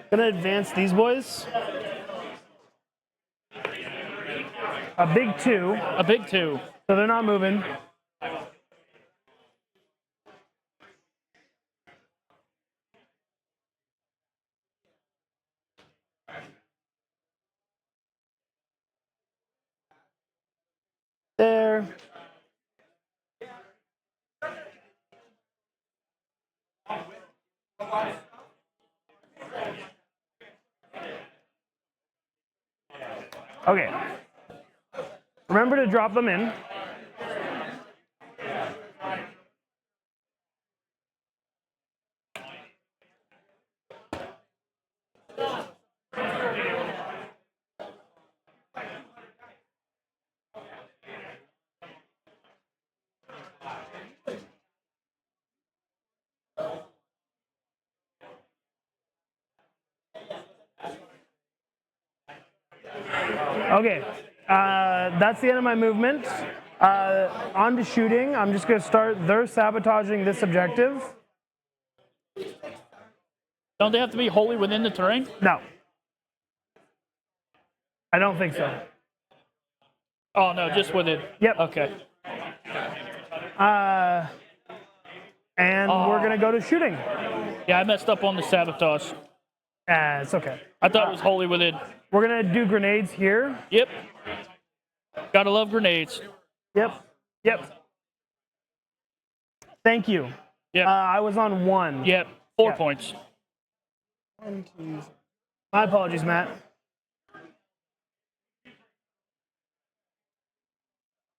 Gonna advance these boys. A big 2, A big 2. so they're not moving. There. Okay. Remember to drop them in. Okay, that's the end of my movement. On to shooting. I'm just going to start. They're sabotaging this objective. Don't they have to be wholly within the terrain? No. I don't think so. Oh, no, just within. Yep. Okay. And we're going to go to shooting. Yeah, I messed up on the sabotage. It's okay. I thought it was wholly within. We're going to do grenades here. Yep. Gotta love grenades. Yep. Thank you. Yep. I was on 1. Yep. 4 Yeah. points. 1, 2. My apologies, Matt.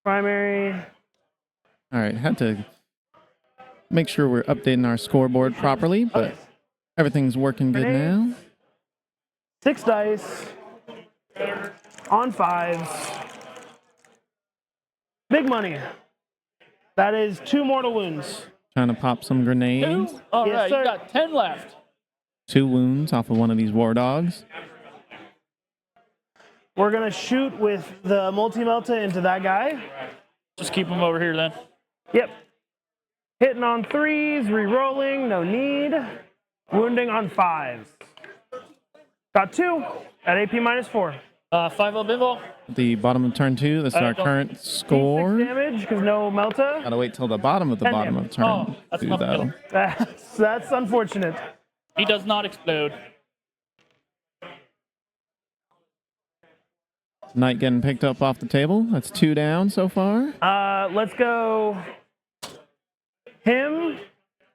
Primary. All right, had to make sure we're updating our scoreboard properly, but everything's working good now. 6 dice. On 5s. Big money. That is 2 mortal wounds. Trying to pop some grenades. 2? All Yes, right, sir. you got 10 left. 2 wounds off of one of these war dogs. We're going to shoot with the multi-melta into that guy. Just keep them over here then. Yep. Hitting on 3s, re-rolling, no need. Wounding on 5s. Got 2 at AP -4. 5-0 bimbo. At the bottom of turn 2, this is our don't- current 6 score. damage because no melta. Gotta wait till the bottom of the 10 bottom of damage. turn Oh, that's 2, not though. good. That's unfortunate. He does not explode. Knight getting picked up off the table. That's 2 down so far. Let's go him,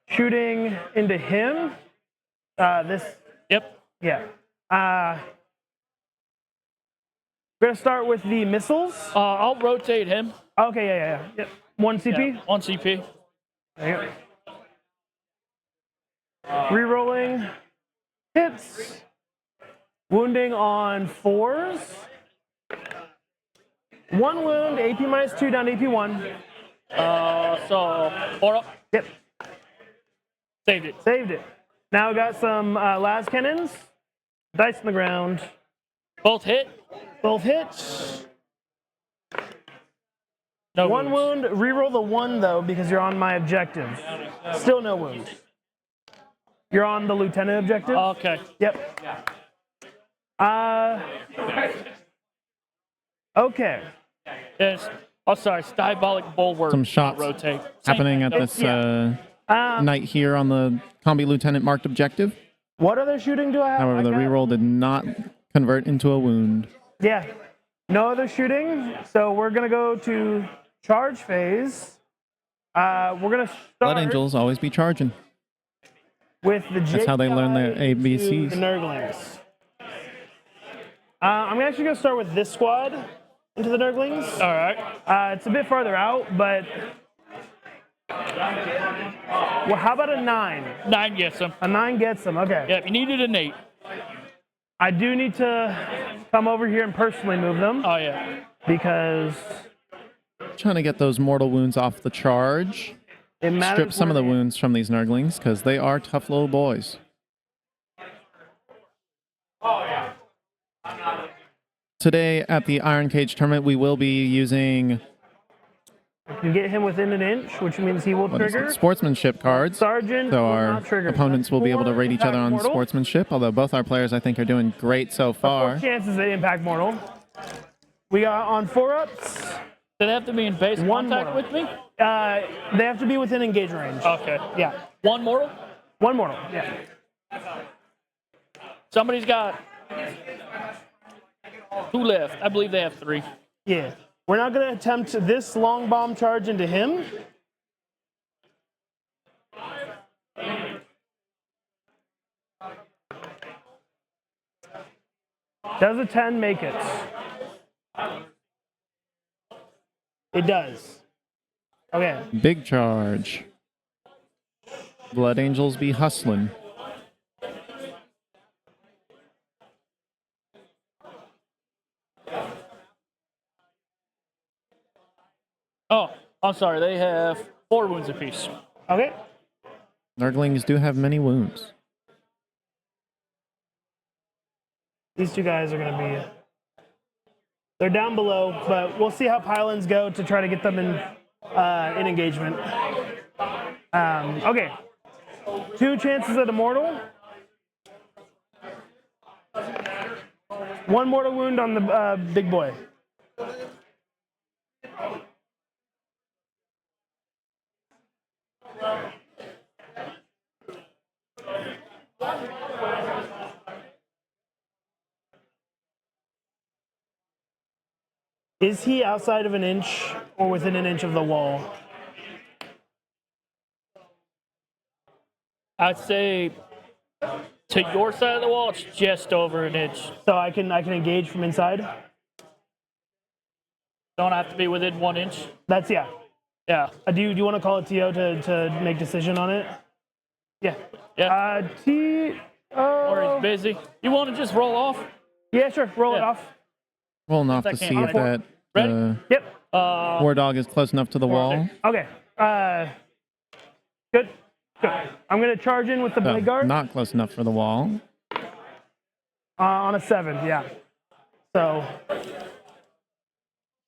shooting into him. This, Yep. yeah. We're going to start with the missiles. I'll rotate him. Okay, yeah. Yep. 1 CP. Yeah, 1 CP. There you go. Rerolling. Hits. Wounding on 4s. 1 wound, AP -2 down to AP 1. So 4 up. Yep. Saved it. Saved it. Now we got some las cannons. Dice on the ground. Both hit. Both hits. No One wounds. wound. Reroll the 1 though because you're on my objective. Still no wound. You're on the lieutenant objective. Okay. Yep. Okay. Yes. Oh, sorry. It's diabolic bulwark. Some shots rotate. happening at this night here on the Combi Lieutenant marked objective. What other shooting do I have? However, the reroll did not convert into a wound. Yeah. No other shooting. So we're gonna go to charge phase. We're gonna Blood start Angels always be charging. with the That's how they learn their JPI ABCs. to The Nurglings. I'm actually gonna start with this squad into the Nurglings. All right. It's a bit farther out, but well, how about a 9? 9 gets him. A 9 gets them. Okay. Yep. You needed an 8. I do need to come over here and personally move them Oh yeah. because Trying to get those mortal wounds off the charge. it matters. Strip some of where the they- wounds from these Nurglings because they are tough little boys. Today at the Iron Cage tournament, we will be using You can get him within an inch, which means he will what is trigger. it, sportsmanship cards. Sergeant So will our not trigger. opponents will be able to rate each other on Impact mortal. sportsmanship, although both our players, I think, are doing great so far. Chances at impact mortal. We got on 4-ups. Do they have to be in base One contact more. with me? They have to be within engage range. Okay. Yeah. 1 mortal? 1 mortal. Yeah. Somebody's got 2 left. I believe they have 3. Yeah. We're not going to attempt this long bomb charge into him. Does a 10 make it? It does. Okay. Big charge. Blood Angels be hustling. Oh, I'm sorry. They have 4 wounds apiece. Okay. Nurglings do have many wounds. These two guys are going to be... They're down below, but we'll see how pylons go to try to get them in engagement. Okay. 2 chances at a mortal. 1 mortal wound on the big boy. Is he outside of an inch or within an inch of the wall? I'd say to your side of the wall, it's just over an inch. So I can engage from inside? Don't have to be within 1 inch. That's, yeah. Yeah. Do you want to call a TO to make decision on it? Yeah. Yeah. T. Or he's busy. You want to just roll off? Yeah, sure. Roll it Yeah. Rolling off. off to Second. see if that Ready? Yep. war dog is close enough to the wall. Okay. Good. Good. I'm gonna charge in with the So, blade guard not close enough for the wall. on a 7. Yeah. So.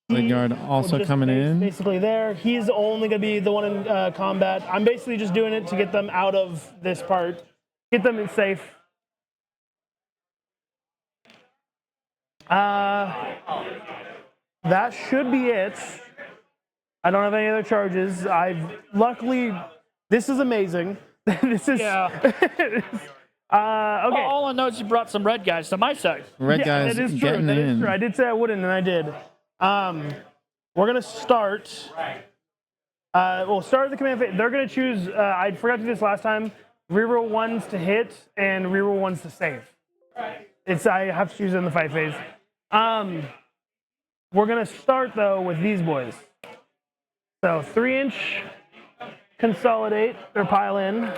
Blade guard will also just coming in. Basically there. He's only gonna be the one in combat. I'm basically just doing it to get them out of this part, get them in safe. That should be it. I don't have any other charges. Luckily, this is amazing. This is Yeah. okay. All I know is you brought some red guys to my side. Red Yeah, guys that is true. getting That is in. true. I did say I wouldn't, and I did. We're gonna start. We'll start the command phase. They're gonna choose. I forgot to do this last time. Reroll 1s to hit and reroll 1s to save. I have to choose it in the fight phase. We're gonna start though with these boys. So 3-inch consolidate or pile in.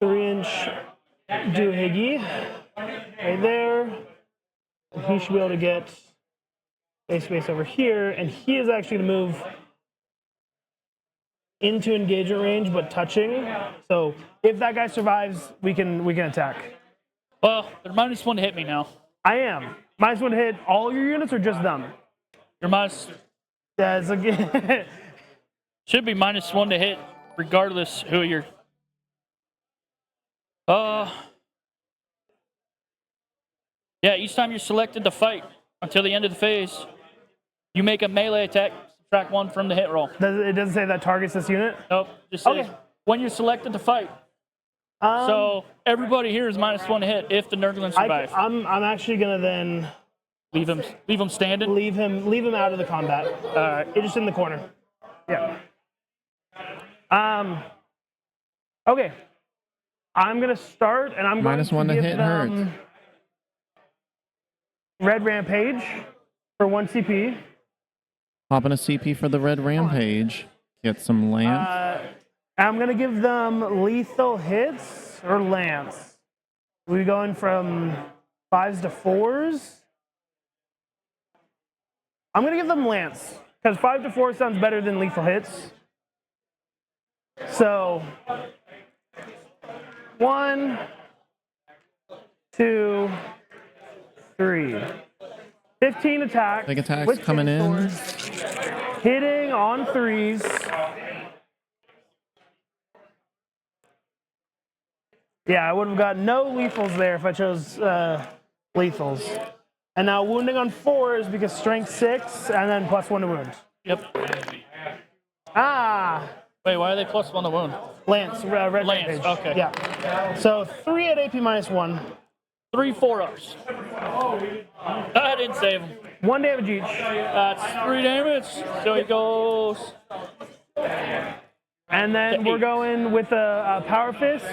3-inch doohickey right there. And he should be able to get base space over here, and he is actually going to move into engagement range, but touching. So if that guy survives, we can attack. Well, they're -1 to hit me now. I am. -1 to hit all your units or just them? You're minus. That's again. Should be -1 to hit, regardless who you're. Yeah, each time you're selected to fight until the end of the phase, you make a melee attack, subtract 1 from the hit roll. It doesn't say that targets this unit? Nope, just says Okay. when you're selected to fight. So everybody here is -1 to hit if the Nurglings survive. I'm actually gonna then Leave him standing. leave him out of the combat. You're just in the corner. Yeah. Okay. I'm gonna start, and I'm going -1 to give hit them hurts. Red Rampage for 1 CP. Popping a CP for the Red Rampage. Get some lance. I'm gonna give them lethal hits or lance. We going from 5s to 4s. I'm gonna give them lance because 5 to 4 sounds better than lethal hits. So 1, 2, 3. 15 attacks. Big attacks with coming in. swords, hitting on 3s. Yeah, I would have got no lethals there if I chose lethals. And now wounding on 4s because strength 6 and then +1 to wound. Yep. Wait, why are they +1 to wound? Lance, red Lance, Rampage. okay. Yeah. So 3 at AP -1. 3 4-ups. I didn't save him. 1 damage each. That's 3 damage. So he goes. And then we're going with a Power Fist.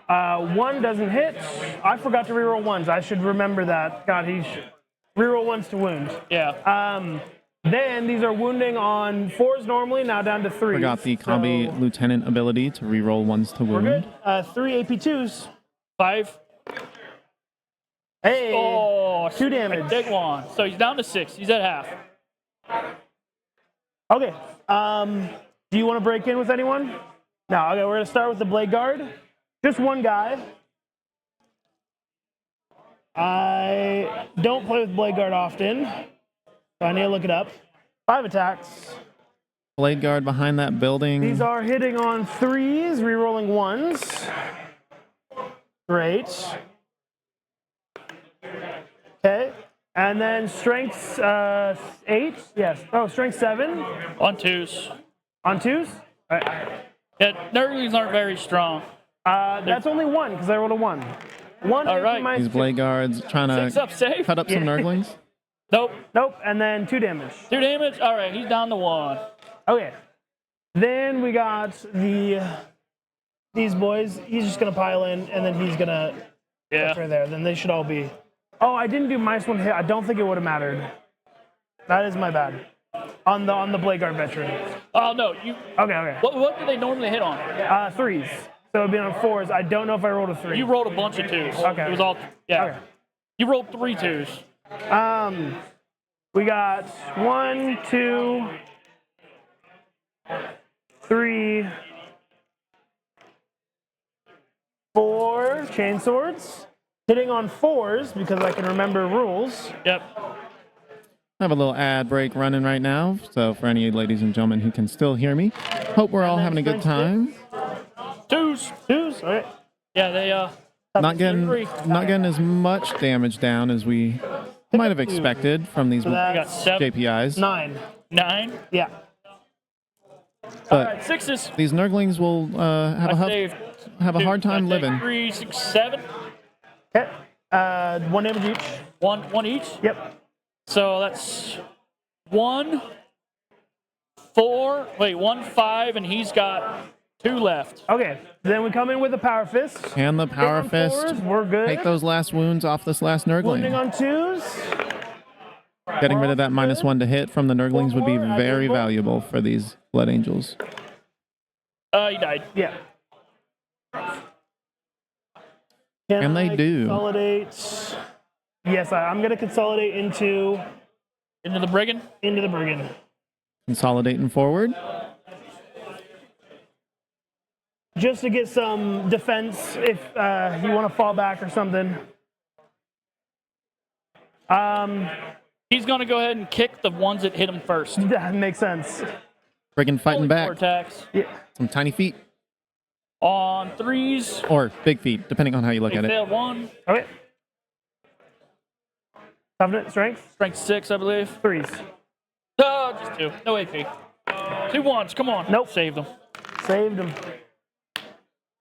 1 doesn't hit. I forgot to reroll 1s. I should remember that. God, reroll 1s to wound. Yeah. Then these are wounding on 4s normally, now down to 3s. Forgot the Combi Lieutenant ability to reroll 1s to We're wound. good. 3 AP2s. 5. Hey. Oh, 2 damage. Big one. So he's down to 6. He's at half. Okay. Do you want to break in with anyone? No. Okay, we're going to start with the Blade Guard. Just one guy. I don't play with Blade Guard often, so I need to look it up. 5 attacks. Blade Guard behind that building. These are hitting on 3s, rerolling 1s. Great. Okay. And then strength 8. Yes. Oh, strength 7. On 2s. On 2s? All right. Yeah, Nurglings aren't very strong. That's only 1 because I rolled a 1. 1 All right. These Blade Guards trying 6 to up safe. cut up some Nurglings. Nope. Nope. And then 2 damage. 2 damage. All right, he's down to 1. Okay. Then we got these boys. He's just gonna pile in, and then he's gonna Yeah. right there. Then they should all be. Oh, I didn't do -1 hit. I don't think it would have mattered. That is my bad. On the Blade Guard veteran. Oh no, you. Okay. What do they normally hit on? 3s. So it'd be on 4s. I don't know if I rolled a 3. You rolled a bunch of 2s. Okay. It was all. Yeah. Okay. You rolled 3 2s. We got 1, 2, 3, 4 chain swords. Hitting on 4s because I can remember rules. Yep. I have a little ad break running right now, so for any ladies and gentlemen who can still hear me, hope we're all having a good time. 2s. 2s. All right. Yeah, they Not getting as much damage down as we might have expected from these So We got that's 7, JPIs. 9. 9. Yeah. But 6s. these Nurglings will I saved have a 2. hard time I take living. 3, 6, 7. Okay. 1 damage each. 1 each. Yep. So that's 1, 4. Wait, 1, 5, and he's got 2 left. Okay. Then we come in with a Power Fist. And the Power Hitting on Fist 4s, we're good. take those last wounds off this last Wounding Nurgling. on 2s. Getting rid of that -1 to hit from the Nurglings would be very valuable for these Blood Angels. He died. Yeah. And they do. Consolidate. Yes, I'm going to consolidate into Into the brigand. the brigand. Consolidating forward. just to get some defense if you want to fall back or something. He's going to go ahead and kick the ones that hit him first. That makes sense. Friggin' fighting Only 4 back. attacks. Yeah. Some tiny feet. On 3s. Or big feet, depending on how you look He at it. failed 1. Okay. Covenant strength. Strength 6, I believe. 3s. No, just 2. No AP. 2 1s. Come on. Nope. Saved them. Saved him.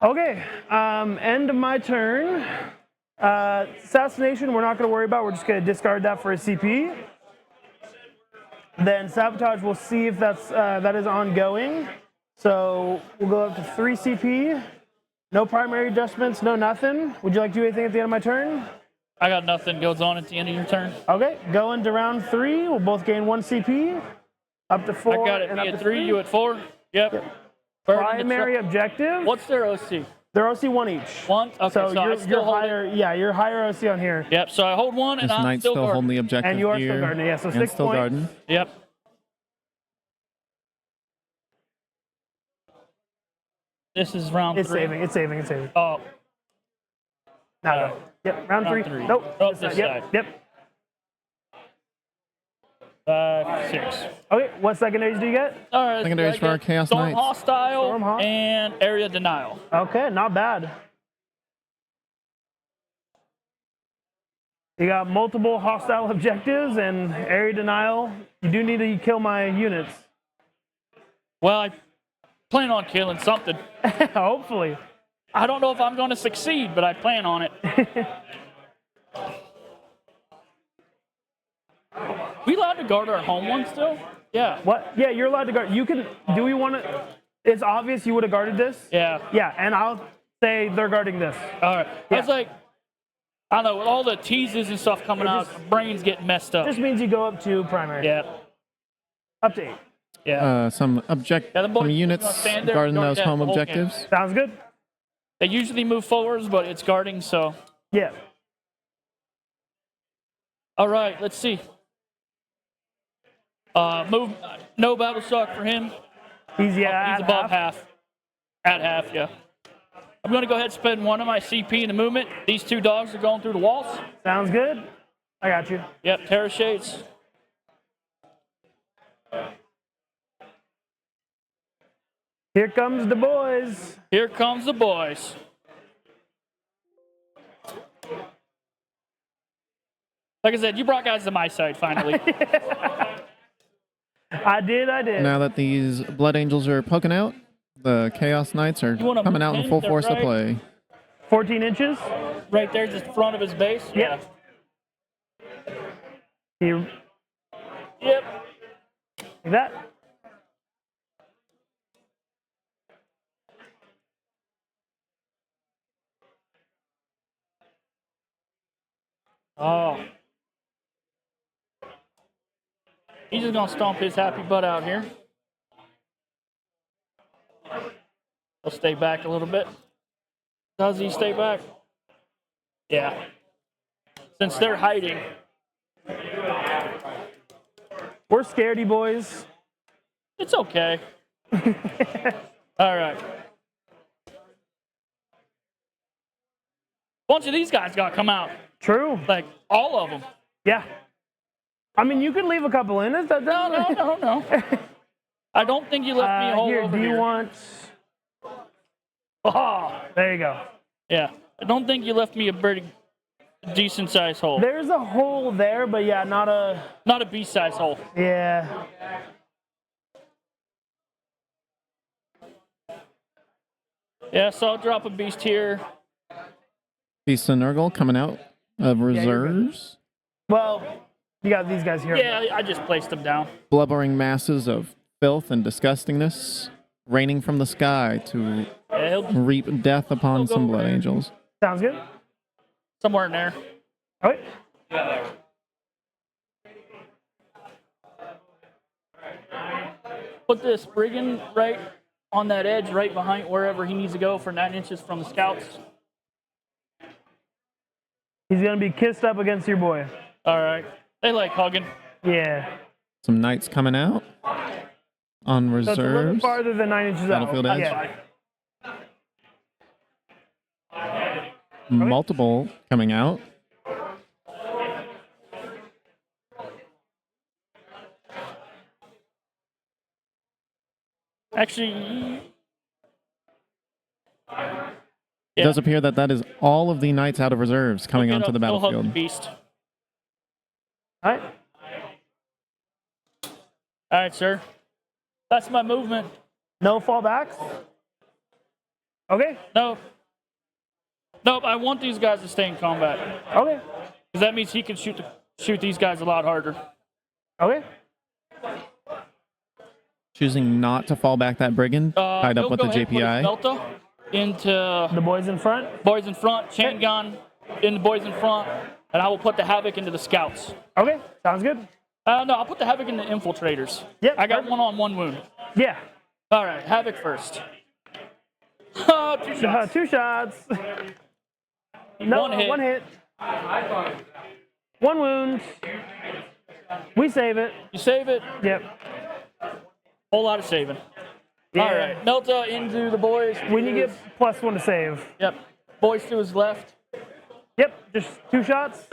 Okay. End of my turn. Assassination, we're not going to worry about. We're just going to discard that for a CP. Then sabotage, we'll see if that is ongoing. So we'll go up to 3 CP. No primary adjustments, no nothing. Would you like to do anything at the end of my turn? I got nothing goes on at the end of your turn. Okay, go into round 3. We'll both gain 1 CP. Up to 4. I got it. and Me up at to 3, you at 4. Yep. Burn the Primary objective. What's their OC? They're OC 1 each. 1? Okay, so I you're still hold higher. it. Yeah, you're higher OC on here. Yep, so I hold 1 and This I'm knight's still still guarding. holding the objective And you are still here. guarding it, yeah, so And 6 still points. guarding. Yep. This is round It's 3. saving. It's saving. It's saving. Oh, Now go. Yep. Round round 3. 3. Nope. Oh, This this side. side. Yep. Yep. 5, 6. Okay. What secondaries do you get? All right. Secondaries I for our get Chaos Storm Knights. Hostile Storm Ho- and Area Denial. Okay, not bad. You got multiple hostile objectives and area denial. You do need to kill my units. Well, I plan on killing something. Hopefully. I don't know if I'm going to succeed, but I plan on it. We allowed to guard our home one still? Yeah. What? Yeah, you're allowed to guard. You can. Do we want to? It's obvious you would have guarded this. Yeah. Yeah, and I'll say they're guarding this. All right. I was Yeah. like, I don't know, with all the teases and stuff coming out, just- my brain's getting messed up. This means you go up to primary. Yeah. Update. Yeah. Some Yeah, the boys some are units gonna stand there guarding guard those that home the whole game. objectives. Sounds good. They usually move forwards, but it's guarding, so. Yeah. All right, let's see. Move. No battle shock for him. He's He's above half. At half, yeah. I'm going to go ahead and spend one of my CP in the movement. These 2 dogs are going through the walls. Sounds good. I got you. Yep, Terror Shades. Here comes the boys. Here comes the boys. Like I said, you brought guys to my side finally. I did. Now that these Blood Angels are poking out, the Chaos Knights are You wanna coming out in move full in to force to right? play. 14 inches. Right there, just front of his base. Yeah. Here, Yep. like that. Oh. He's just gonna stomp his happy butt out here. He'll stay back a little bit. Does he stay back? Yeah. Since they're hiding. We're scaredy boys. It's okay. All right. Bunch of these guys got to come out. True. Like, all of them. Yeah. I mean, you can leave a couple in. That No. I don't think you left me a hole here, over do you here. want? Oh, There you go. yeah. I don't think you left me a pretty decent sized hole. There's a hole there, but yeah, not a. Not a B-size hole. Yeah. Yeah, so I'll drop a beast here. Beast and Nurgle coming out of you're good. reserves. Well, you got these guys here. Yeah, I just placed them down. Blubbering masses of filth and disgustingness raining from the sky to Yeah, he'll reap death upon He'll go some over Blood there. Angels. Sounds good. somewhere in there. All right. Put this brigand right on that edge, right behind wherever he needs to go for 9 inches from the scouts. He's gonna be kissed up against your boy. All right. They like hugging. Yeah. Some knights coming out on So it's a little reserves. farther than 9 inches out. Battlefield edge. Yeah. multiple coming out. Actually, It does appear that that is all of the knights out of reserves coming onto the He'll hug the battlefield. beast. All right. All right, sir. That's my movement. No fallbacks. Okay. Nope. Nope. I want these guys to stay in combat Okay. because that means he can shoot these guys a lot harder. Okay. Choosing not to fall back that brigand, tied up He'll with go the ahead and put his JPI. Delta into The boys in front. boys in front, chain gun in the boys in front, and I will put the Havoc into the scouts. Okay. Sounds good. No, I'll put the Havoc in the infiltrators. Yep, I got perfect. one-on-one wound. Yeah. All right, Havoc first. 2 shots. 2 shots. No, One hit. 1 hit. 1 wound. We save it. You save it. Yep. Whole lot of saving. Yeah. All right, Melta into the boys. When you get +1 to save. Yep. Boys to his left. Yep. Just 2 shots.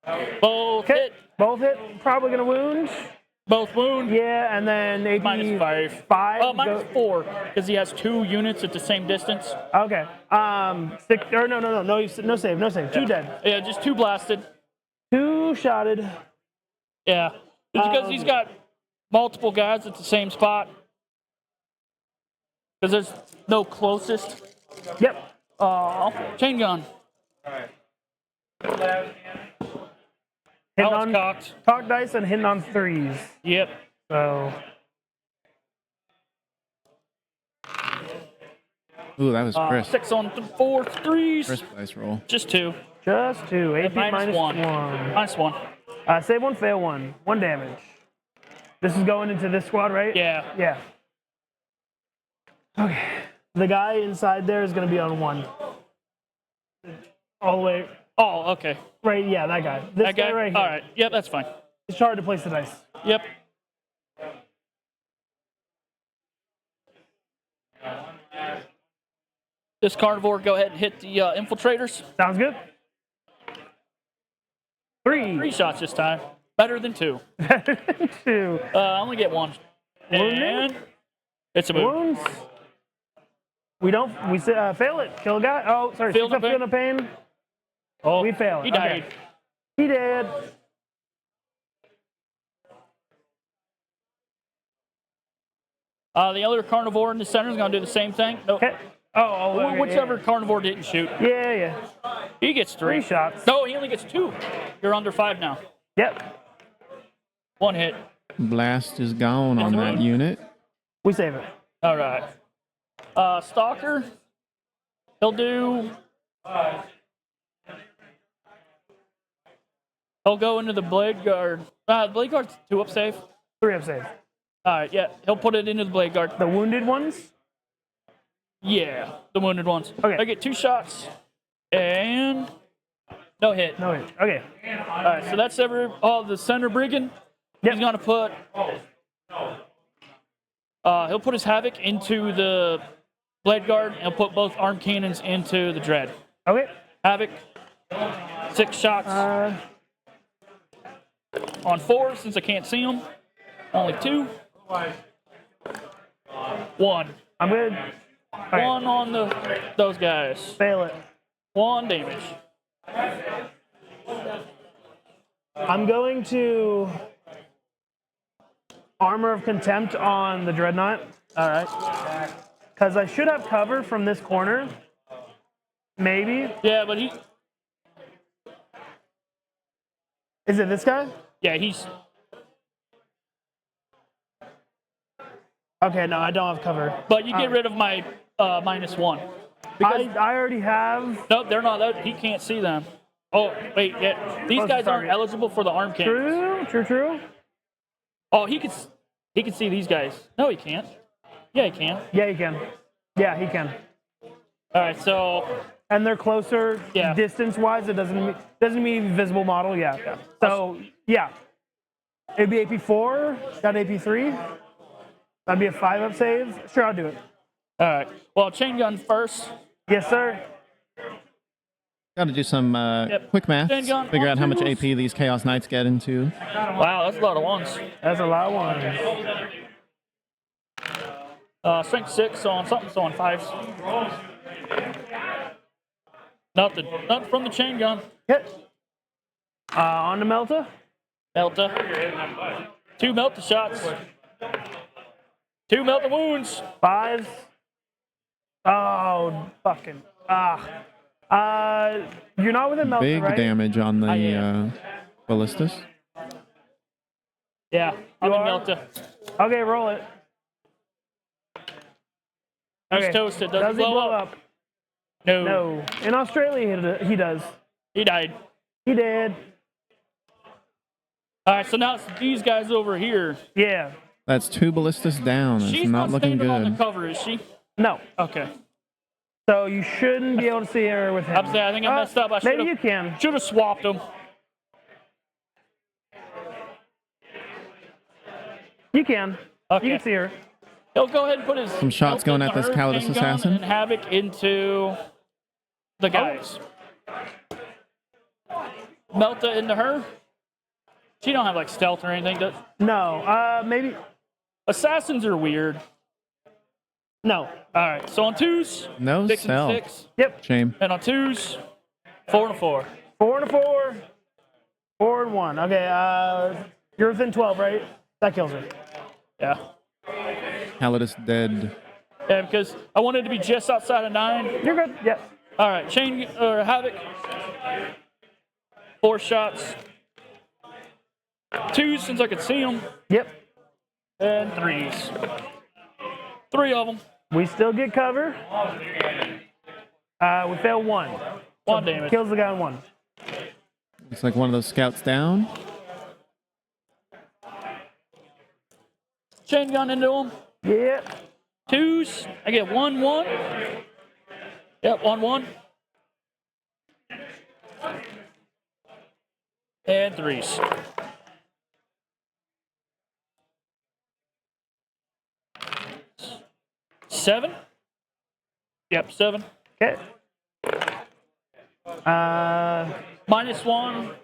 Both Okay. hit. Both hit. Probably gonna wound. Both wound. Yeah, and then AP -5. 5. Oh, -4 because he has 2 units at the same distance. Okay. 6. Or no save. 2 dead. Yeah, just 2 blasted. 2 shotted. Yeah, it's because he's got multiple guys at the same spot. Because there's no closest. Yep. Chain gun. Hitting That was on cocked. cock dice and hitting on 3s. Yep. So Ooh, that was crisp. 6 on 4 threes. Crisp dice roll. Just 2. just 2. AP minus -1. -1. Save 1, fail 1. 1 damage. This is going into this squad, right? Yeah. Yeah. Okay. The guy inside there is going to be on 1. All the way. Oh, okay. Right, yeah, that guy. This That guy? right here. All right. Yep, that's fine. It's hard to place the dice. Yep. This carnivore, go ahead and hit the infiltrators. Sounds good. 3. 3 shots this time. Better than 2. 2. I only get 1. Wounded? And it's a move. Wounds. We fail it. Kill a guy. Oh, sorry. Feel no Feel no pain. Oh, We fail it. He died. Okay. He did. The other carnivore in the center is going to do the same thing. Nope. Okay. Oh, okay, Whichever carnivore didn't shoot. Yeah. He gets 3. 3 shots. No, he only gets 2. You're under 5 now. Yep. 1 hit. Blast is gone on that unit. We save it. All right. Stalker. He'll do. He'll go into the blade guard. Blade guard's 2 up save. 3 up save. All right, yeah. He'll put it into the blade guard. The wounded ones? Yeah, the wounded ones. Okay. I get 2 shots and no hit. No hit. Okay. All right, so that's the center brigand. Yep. He's gonna put. He'll put his Havoc into the blade guard. And he'll put both arm cannons into the dread. Okay. Havoc. 6 shots on 4 since I can't see them. Only 2. 1. I'm good. Okay. 1 on those guys. Fail it. 1 damage. I'm going to Armor of Contempt on the Dreadnought. All right. Because I should have cover from this corner. Maybe. Yeah, but he. Is it this guy? Yeah, he's. Okay, no, I don't have cover. But you get rid of my -1. I already have. Nope, they're not. He can't see them. Oh, wait, yeah. These Close guys to aren't target. eligible for the arm cannon. True. Oh, he can see these guys. No, he can't. Yeah, he can. Yeah, he can. Yeah, he can. All right, so And they're closer Yeah. distance-wise. It doesn't mean visible model. Yeah. So yeah, it'd be AP4. Got AP3. That'd be a 5 up save. Sure, I'll do it. all right. Well, chain gun first. Yes, sir. Got to do some quick math. Chain gun Figure out how much on AP twos. these Chaos Knights get into. Wow, that's a lot of ones. That's a lot of ones. Strength 6 on something, so on 5s. Nothing from the chain gun. Hit. On the Melta. Melta. 2 Melta shots. 2 Melta wounds. 5s. Oh, fucking. You're not within Melta, Big right? damage on I the am. ballistas. Yeah, I'm in are? Melta. Okay, roll it. He's toasted. Does Does he blow up? No. No. In Australia, he does. He died. He did. All right, so now it's these guys over here. Yeah. That's 2 ballistas down. It's She's not looking standing on the good. cover, is she? No. Okay. So you shouldn't be able to see her with him. I think I messed up. Maybe you can. Should have swapped them. You can. Okay. You can see her. He'll go ahead and put his Some shots going at this Calidus chain gun assassin. and Havoc into the guys. Melta into her. She don't have like stealth or anything. Does No. Maybe. assassins are weird. No. All right. So on 2s, No 6 and stealth. 6, Yep. Shame. and on 2s, 4 and 4. 4 and 4. 4 and 1. Okay. You're within 12, right? That kills her. Yeah. Calidus dead. Yeah, because I wanted to be just outside of 9. You're good. Yep. All right, chain or Havoc. 4 shots. 2s since I could see them, Yep. and 3s. 3 of them. We still get cover. We fail 1. 1 damage. Kills the guy on 1. Looks like one of those scouts down. Chain gun into him. Yep. 2s. I get 1-1. Yep, 1-1. And 3s. Seven. Yep, 7. Okay. -1.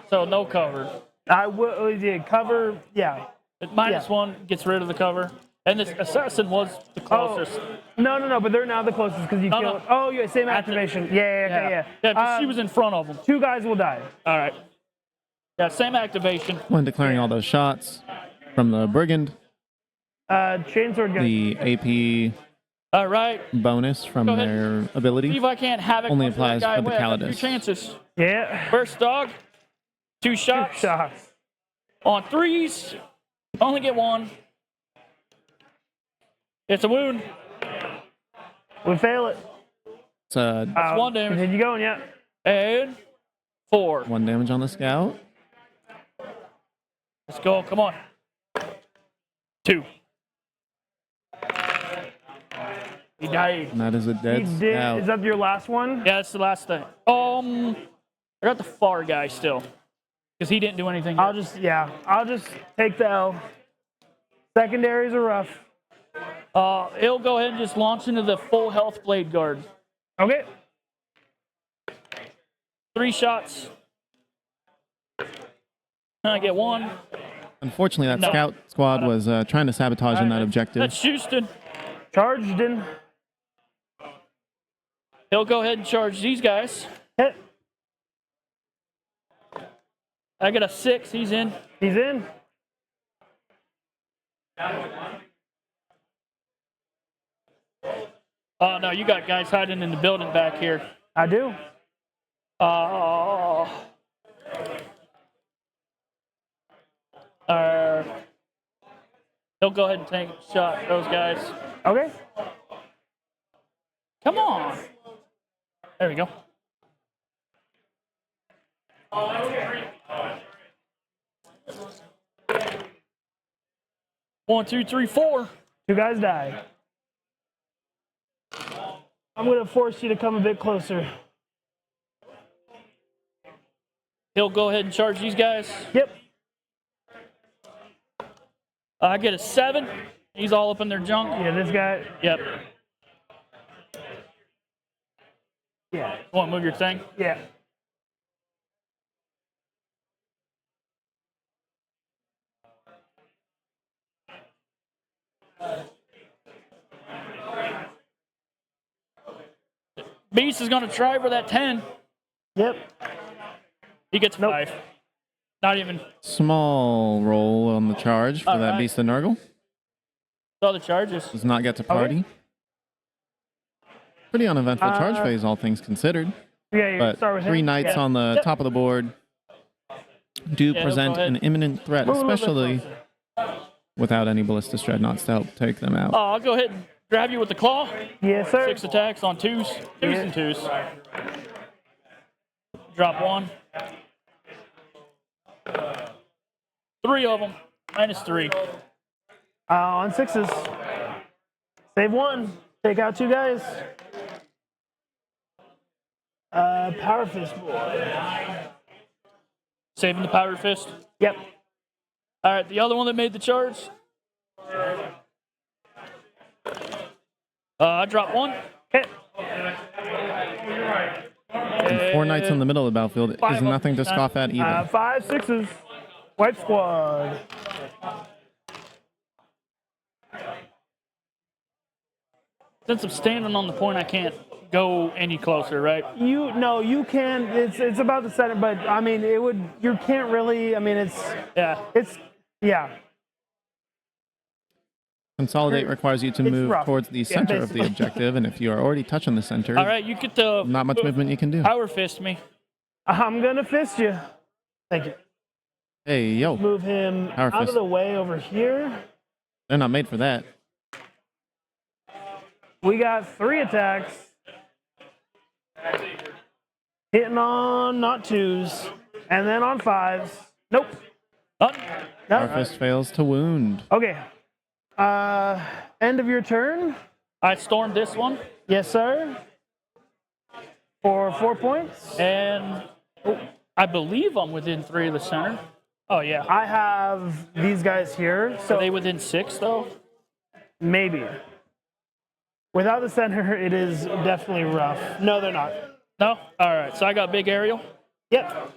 So no cover. I will. Yeah, cover. Yeah. -1 gets rid of the cover. And this assassin was the closest. No. But they're now the closest because you No, killed. no. Oh, yeah. Same activation. Yeah. Yeah, but she was in front of them. 2 guys will die. All right. Yeah, same activation. When declaring all those shots from the brigand, Chainsword gun. the AP All right. bonus from Go ahead. their See ability if I can't havoc only most of that applies guy for the away. I got 2 Calidus. chances. Yeah. First dog. 2 shots. Shots. On 3s. Only get 1. It's a wound. We fail it. It's 1 damage. Continue going. Yeah. And 4. 1 damage on the scout. Let's go. Come on. 2. He died. And that is a He dead did. scout. Is that your last one? Yeah, that's the last thing. I got the far guy still. Because he didn't do anything. I'll just take the L. Secondaries are rough. He'll go ahead and just launch into the full health blade guard. Okay. 3 shots. And I get 1. Unfortunately, that No. scout squad was trying to sabotage on that objective. That's Houston. Charged in. He'll go ahead and charge these guys. Hit. I get a 6. He's in. He's in. Oh, no, you got guys hiding in the building back here. I do. He'll go ahead and take a shot at those guys. Okay. Come on. There we go. One, two, three, 4. 2 guys die. I'm going to force you to come a bit closer. He'll go ahead and charge these guys. Yep. I get a 7. He's all up in their junk. Yeah, this guy. Yep. Yeah. Want to move your thing? Yeah. Beast is going to try for that 10. Yep. He gets 5. Not even. Small roll on the charge for that right. Beast of Nurgle. Saw the charges. Does not get to party. Pretty uneventful charge phase, all things considered. Yeah, you But start with 3 him. knights on the top of the board do present go ahead. an imminent threat, Move a little bit especially closer. without any ballistic dreadnoughts to help take them out. I'll go ahead and grab you with the claw. Yes, sir. 6 attacks on 2s. 2s and 2s. Drop 1. 3 of them. -3. On 6s. Save 1. Take out 2 guys. Power Fist boy. Saving the Powder Fist. Yep. All right, the other one that made the charge. I dropped 1. Okay. And 4 knights in the middle of the battlefield is nothing to scoff at either. 5 6s. White squad. Since I'm standing on the point, I can't go any closer, right? You can. It's about the center, but I mean, it would. You can't really. I mean, Yeah. yeah. Consolidate requires you to It's move rough. towards the center of the basically. objective, and if you are already touching the center, All right, you get the not much movement you can do. Power Fist me. I'm gonna fist you. Thank you. Hey, yo, Move him Power out fist. of the way over here. they're not made for that. We got 3 attacks. Hitting on not 2s, and then on 5s. Nope. Oh, Our No. fist fails to wound. Okay. End of your turn. I stormed this one, Yes, sir. For 4 points. and I believe I'm within 3 of the center. Oh, yeah. I have these guys here, Are so they within 6, though? maybe. Without the center, it is definitely rough. No, they're not. No? All right, so I got big aerial. Yep.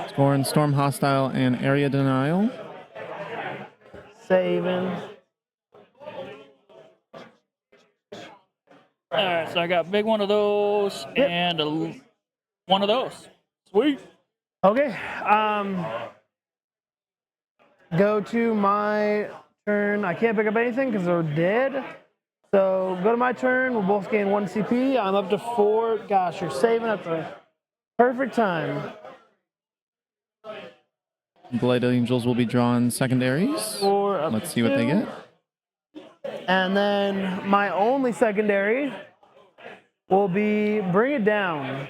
Scoring Storm Hostile and Area Denial. Saving. All right, so I got big one of those Yep. and one of those. Sweet. Okay. Go to my turn. I can't pick up anything because they're dead. So go to my turn. We'll both gain 1 CP. I'm up to 4. Gosh, you're saving at the perfect time. Blade Angels will be drawn secondaries. 4 up Let's to see what they 2. get. And then my only secondary will be Bring It Down.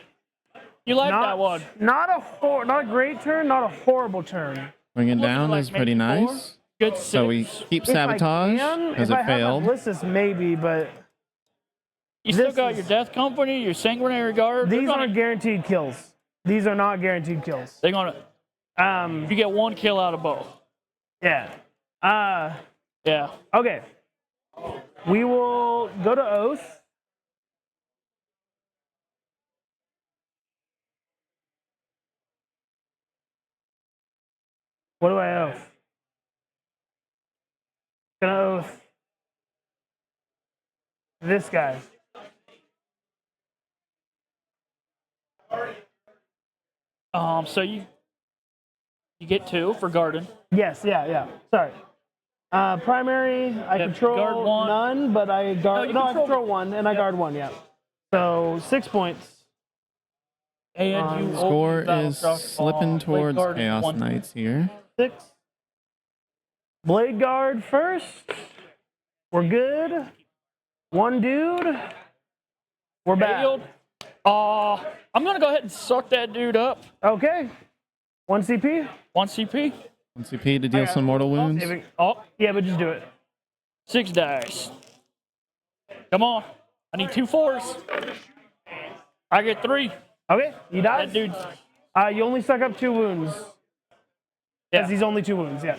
You like that one? Not a great turn, not a horrible turn. Bring it Looking down like is pretty maybe 4. nice. Good So we 6. keep If I Sabotage can, because if I it have my failed. Ballistus, maybe, but You still this got is- your Death Company, your Sanguinary Guard. these aren't guaranteed kills. These are not guaranteed kills. They're gonna. You get 1 kill out of both. Yeah. Yeah. Okay. We will go to Oath. What do I oath? Gonna oath this guy. So you get 2 for Garden. Yes, yeah. Sorry. Primary, I Yeah, control guard 1. none, but I guard. you No, I control- control 1, and I guard 1. Yeah. So 6 points. And you Score open battle is truck slipping on towards Blade Guard Chaos 1. Knights here. 6. Blade guard first. We're good. 1 dude. We're back. Failed. I'm gonna go ahead and suck that dude up. Okay. 1 CP. 1 CP. 1 CP to deal some mortal wounds. Yeah, but just do it. 6 dice. Come on. I need 2 4s. I get 3. Okay, he dies. That dude. You only suck up 2 wounds. Yeah. Because he's only 2 wounds, yeah.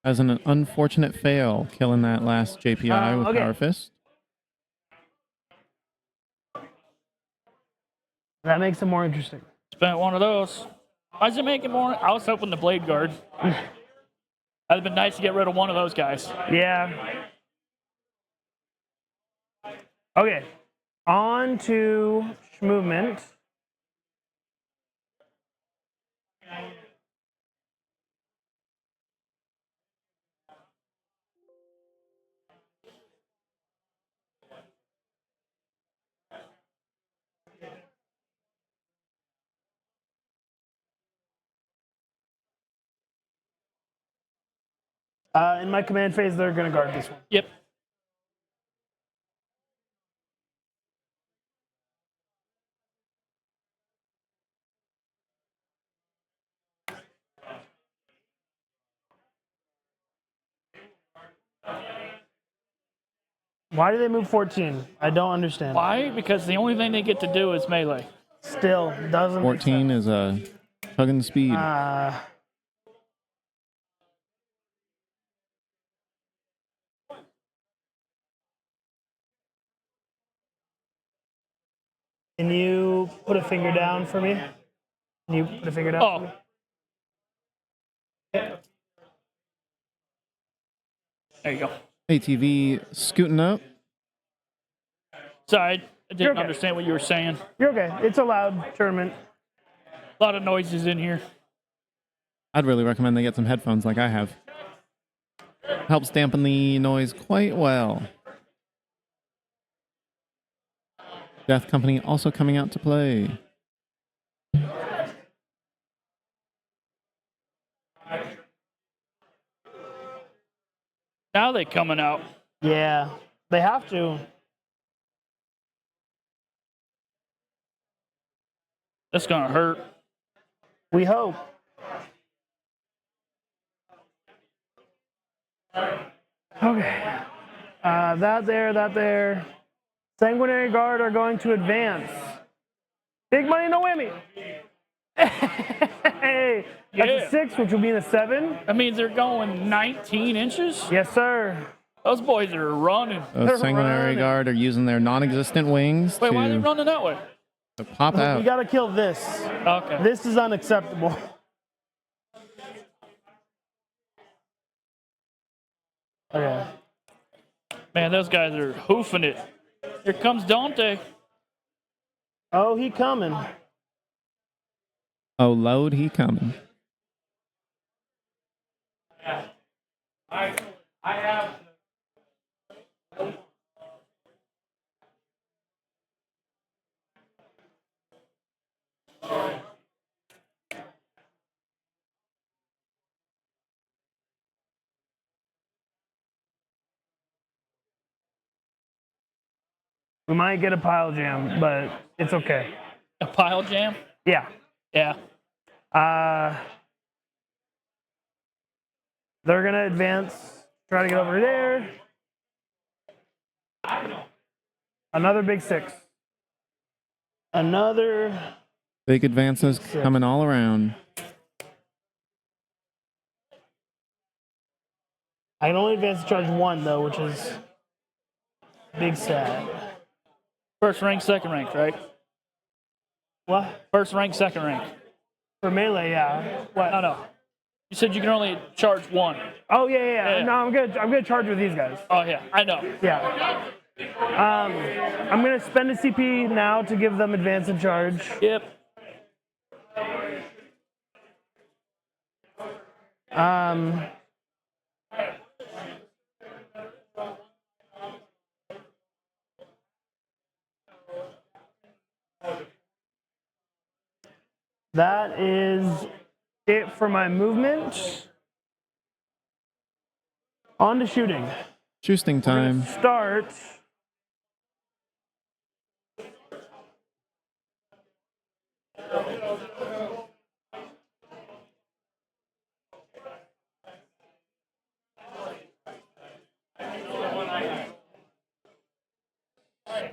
As an unfortunate fail, killing that last JPI with okay. Power Fist. That makes it more interesting. Spent one of those. Why does it make it more? I was hoping the Blade Guard. That'd have been nice to get rid of one of those guys. Yeah. Okay. On to movement. In my command phase, they're going to guard this one. Yep. Why do they move 14? I don't understand. Why? Because the only thing they get to do is melee. Still doesn't. 14 is a chugging speed. Can you put a finger down for me? Can you put a finger down for me? There you go. ATV scooting up. Sorry, I didn't okay. understand what you were saying. You're okay. It's a loud tournament. A lot of noises in here. I'd really recommend they get some headphones like I have. Helps dampen the noise quite well. Death Company also coming out to play. Now they coming out. Yeah, they have to. That's gonna hurt. We hope. Okay. That there. Sanguinary Guard are going to advance. Big money, no whammy. Hey, that's Yeah. a 6, which will be in a 7. That means they're going 19 inches? Yes, sir. Those boys are running. Those Sanguinary Guard are using their non-existent wings Wait, why are they to running that way? pop We out. gotta kill this. Okay. This is unacceptable. Okay. Man, those guys are hoofing it. Here comes Dante. Oh, he coming. Oh, load, he coming. I have. We might get a pile jam, but it's okay. A pile jam? Yeah. Yeah. They're gonna advance, try to get over there. Another big 6. Another. Big advances coming all around. I can only advance to charge 1 though, which is big sad. First rank, second rank, right? What? First rank, second rank. For melee, yeah. What? No. You said you can only charge 1. Oh yeah. Yeah. No, I'm gonna charge with these guys. Oh, yeah, I know. Yeah. I'm gonna spend a CP now to give them advance and charge. Yep. That is it for my movement. On to shooting. Shooting time. Start.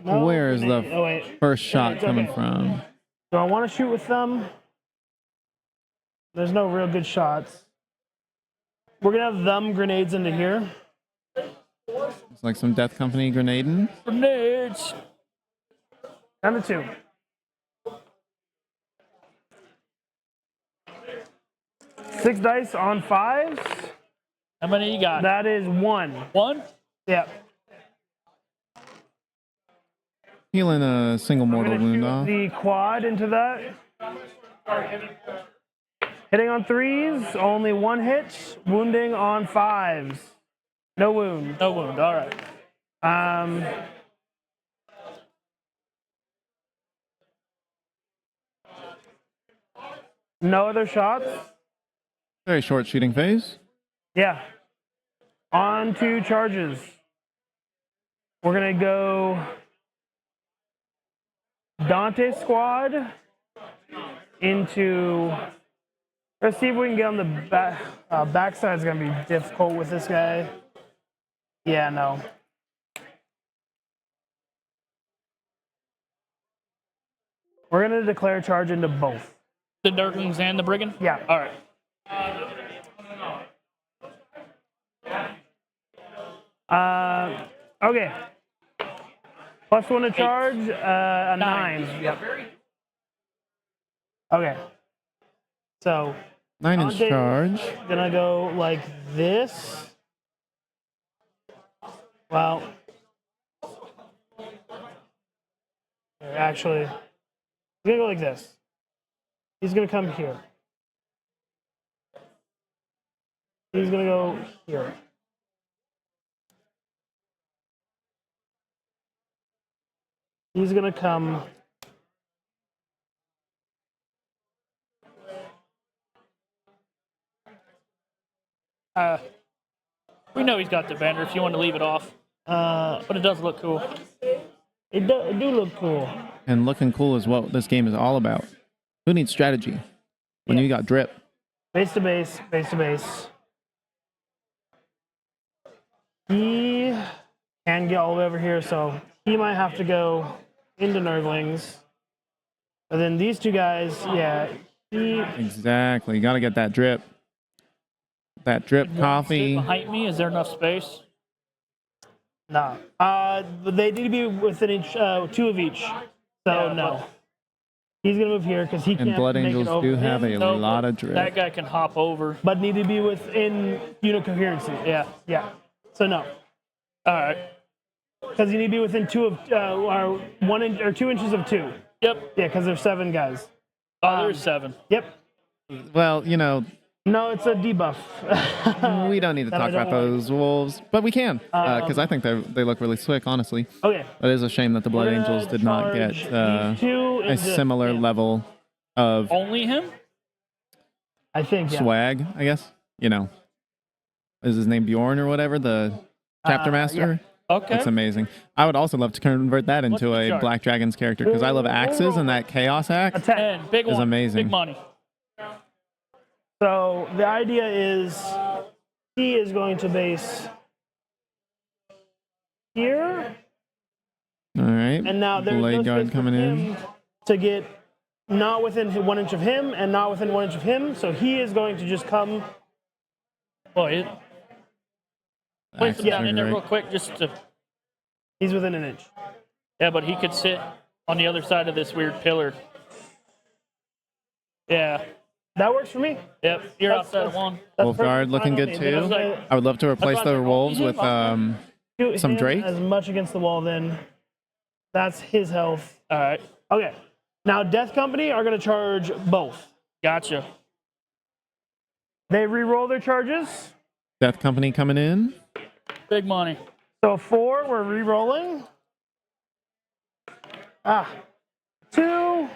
No, Where is the oh, wait. first shot It's coming okay. from? Do I want to shoot with them? There's no real good shots. we're gonna have them grenades into here. It's like some Death Company grenading. Grenades. Down to 2. Six dice on 5s. How many you got? That is 1. 1? Yeah. Healing a single I'm mortal gonna wound shoot off. the quad into that. Hitting on 3s, only 1 hit. Wounding on 5s. No wound. No wound. All right. No other shots. Very short shooting phase. Yeah. On 2 charges. We're gonna go Dante squad into. Let's see if we can get on the back. Backside's gonna be difficult with this guy. Yeah, no. We're gonna declare charge into both. The Nurglings and the Brigand? Yeah. All right. Okay. +1 to charge, a 9. Yep. Okay. So 9-inch Dante- charge. gonna go like this. Well, actually, he's gonna go like this. He's gonna come here. He's gonna go here. He's gonna come. We know he's got the banner if you want to leave it off. But it does look cool. It do look cool. And looking cool is what this game is all about. Who needs strategy when Yeah. you got drip? Base to base, base to base. He can get all the way over here, so he might have to go into Nurglings. But then these 2 guys, yeah, he. Exactly. You got to get that drip. That drip coffee. Behind me, is there enough space? Nah. But they need to be within each, 2 of each. So Yeah, no. He's gonna move here because he And can't Blood make Angels it over do have a him, No, lot but of drip. That guy can hop over. but need to be within unit coherency. Yeah. Yeah. So no, All right. because you need to be within 2 of or 1 inch or 2 inches of 2. Yep. Yeah, because there's 7 guys. Oh, there's 7. Yep. Well, you know, No, it's a debuff. we don't need to That I talk about don't like. those wolves, but we can because I think they look really slick, honestly. Okay. But it is a shame that the Blood We're gonna Angels did not get charge these 2 a into similar him. level of Only him? I think. Yeah. swag, I guess. You know, is his name Bjorn or whatever, the chapter master? Okay. That's amazing. I would also love to convert that into the a charge? Black Dragons character because I love axes, and that chaos A axe 10. And big is one. amazing. Big money. So the idea is he is going to base here, All right. and now there's no Blade space guard for coming in. him to get not within 1 inch of him and not within 1 inch of him. So he is going to just come. Boy, place Axes him down are in there great. real quick just to. He's within 1 inch. Yeah, but he could sit on the other side of this weird pillar. Yeah. That works for me. Yep. You're That's- outside of one. That's Wolf guard perfectly looking fine good with me. too. Then I would love to replace fine. the wolves with shoot some him Drake. as much against the wall. Then that's his health. All right. Okay. Now Death Company are going to charge both. Gotcha. They re-roll their charges. Death Company coming in. Big money. So 4, we're re-rolling. 2,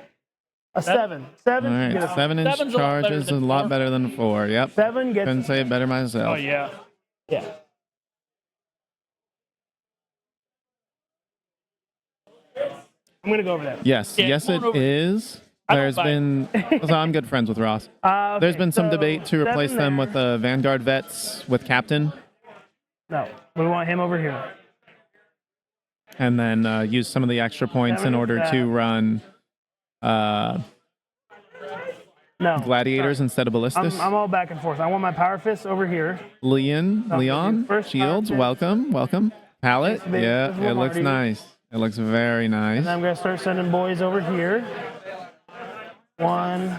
a 7. 7. All right, Get a 7-inch Seven's a lot charge better is a than lot 4. better than 4. Yep. 7 gets. Couldn't say it better myself. Oh, yeah. Yeah. I'm gonna go over that. Yes, Yeah, yes, come it on over. is. I don't There's buy it. been. So I'm good friends with Ross. Okay, There's been some so debate to replace 7 them there. with the Vanguard vets with Captain, No, we want him over here. and then use some of the extra points in 7 order is to that. run No. Gladiators sorry. instead of ballistas. I'm all back and forth. I want my power fist over here. Leon, first shields, power fist. welcome. Palette, This yeah, is it looks Lamarty. nice. It looks very nice. And then I'm going to start sending boys over here. 1,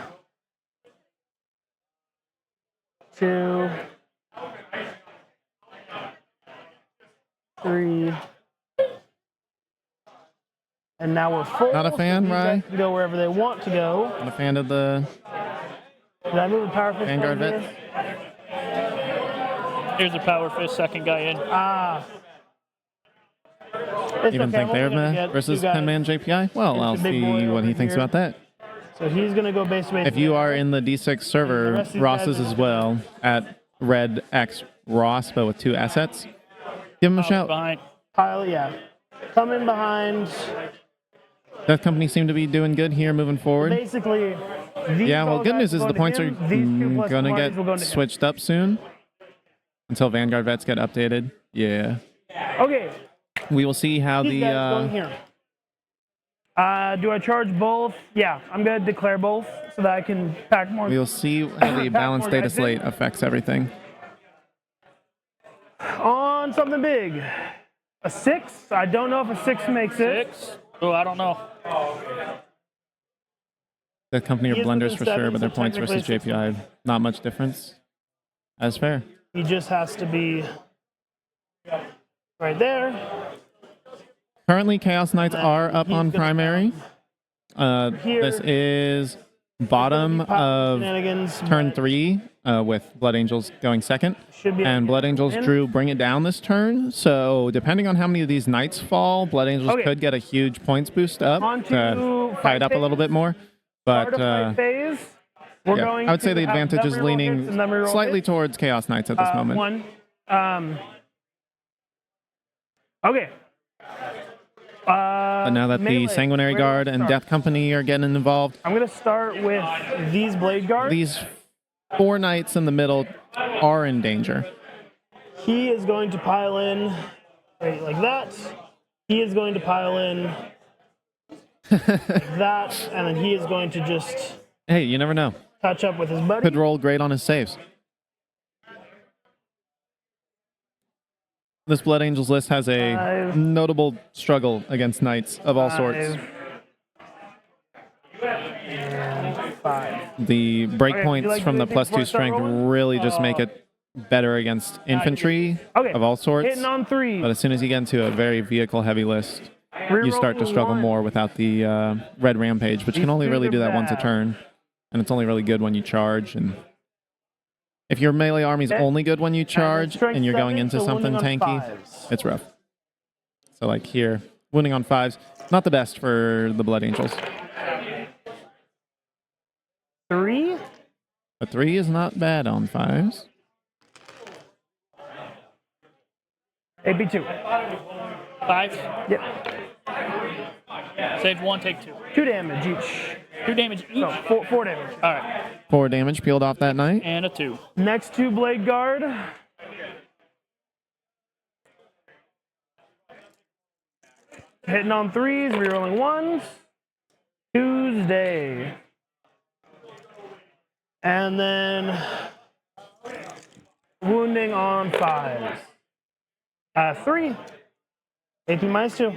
2, 3. And now we're full. Not a fan, so these Rye? guys can go wherever they want to go. Not a fan of the Did I move the power fist? Vanguard down vets? here? Here's a power fist, second guy in. Ah. It's even okay, think I'm they're only gonna meh get versus two guys. 10-man JPI? Well, Here's I'll the big see boy what he over thinks here. about that. So he's going to go base. If you are in the D6 The server, rest of these Ross's guys are- as well, at Red X Ross, but with 2 assets, give him a shout. Behind. Pile, yeah. Come in behind. Death Company seem to be doing good here moving forward. Basically, these Yeah, well, all good guys news is go the to points are him. These 2 plus going to Marties will go get to him. switched up soon until Vanguard vets get updated. Yeah. Okay, We will see how these guys going the here. Do I charge both? Yeah, I'm going to declare both so that I can pack more. we'll see how the balanced data guys in. slate affects everything. On something big. A 6? I don't know if a 6 makes it. 6. Oh, I don't know. Death Company are He is blenders within for 7, sure, but their so points versus technically JPI, not much difference. That's fair. He just has to be right there. Currently, Chaos Knights are up he's on gonna primary. Here. This is bottom of Shenanigans, turn but 3 with Blood Angels going second. Should be And Blood Angels in. drew Bring It Down this turn. So depending on how many of these knights fall, Blood Angels Okay. could get a huge points boost up On to to tie it up a little bit more. But Start of fight phase. We're yeah, going I would say to the have advantage is dummy roll hits leaning and dummy roll slightly hits. towards Chaos Knights at this moment. 1. Okay. But now that the melee. Sanguinary Where do I Guard and start? Death Company are getting involved, I'm going to start with these blade guards. these 4 knights in the middle are in danger. He is going to pile in right like that. He is going to pile in like that, and then he is going to just Hey, you never know. touch up with his buddy. Could roll great on his saves. This Blood Angels list has a 5. notable struggle against knights of all sorts. 5. And 5. The breakpoints like from the doing things before I +2 start strength rolling? really just make it better against infantry Okay. of all sorts. Hitting on 3. But as soon as you get into a very vehicle-heavy list, you start to struggle more without the Red Rampage, which can only really do that once a turn. And it's only really good when you charge. And if your melee army is only good when you charge and you're going into something tanky, it's rough. So like here, wounding on 5s, not the best for the Blood Angels. 3. A 3 is not bad on 5s. AP2. 5. Yep. Save 1, take 2. 2 damage each. 2 damage each. So 4 damage. All right. 4 damage peeled off that knight. And a 2. Next 2 blade guard. Hitting on 3s, rerolling 1s. Tuesday. And then wounding on 5s. 3. AP -2.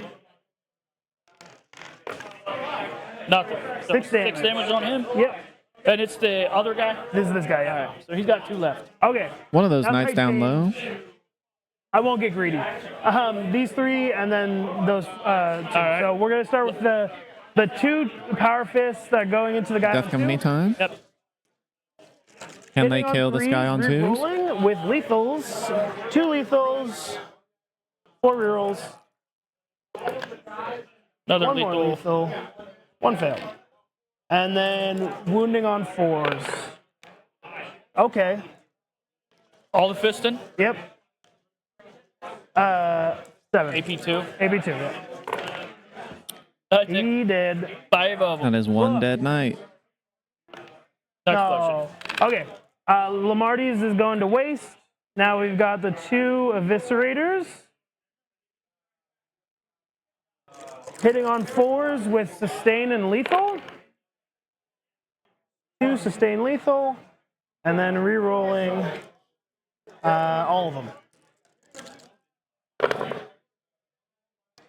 Nothing. So 6 damage. 6 damage on him. Yep. And it's the other guy. This is this guy, yeah. So he's got 2 left. Okay. One of those That's knights my down low. change. I won't get greedy. These 3 and then those 2. right. So we're gonna start with the 2 power fists that are going into the guy. Death on Company 2. time. Yep. Can they Hitting on kill this 3s, guy on 2s? rerolling with lethals. 2 lethals. 4 rerolls. Another 1 more lethal. lethal. 1 failed. And then wounding on 4s. Okay. All the fisting. Yep. 7. AP2. AP2. Yeah. I take He did. 5 of them. That is 1 dead knight. Next No. question. Okay. Lamarty's is going to waste. Now we've got the 2 eviscerators. Hitting on 4s with sustain and lethal. 2 sustain lethal, and then re-rolling all of them.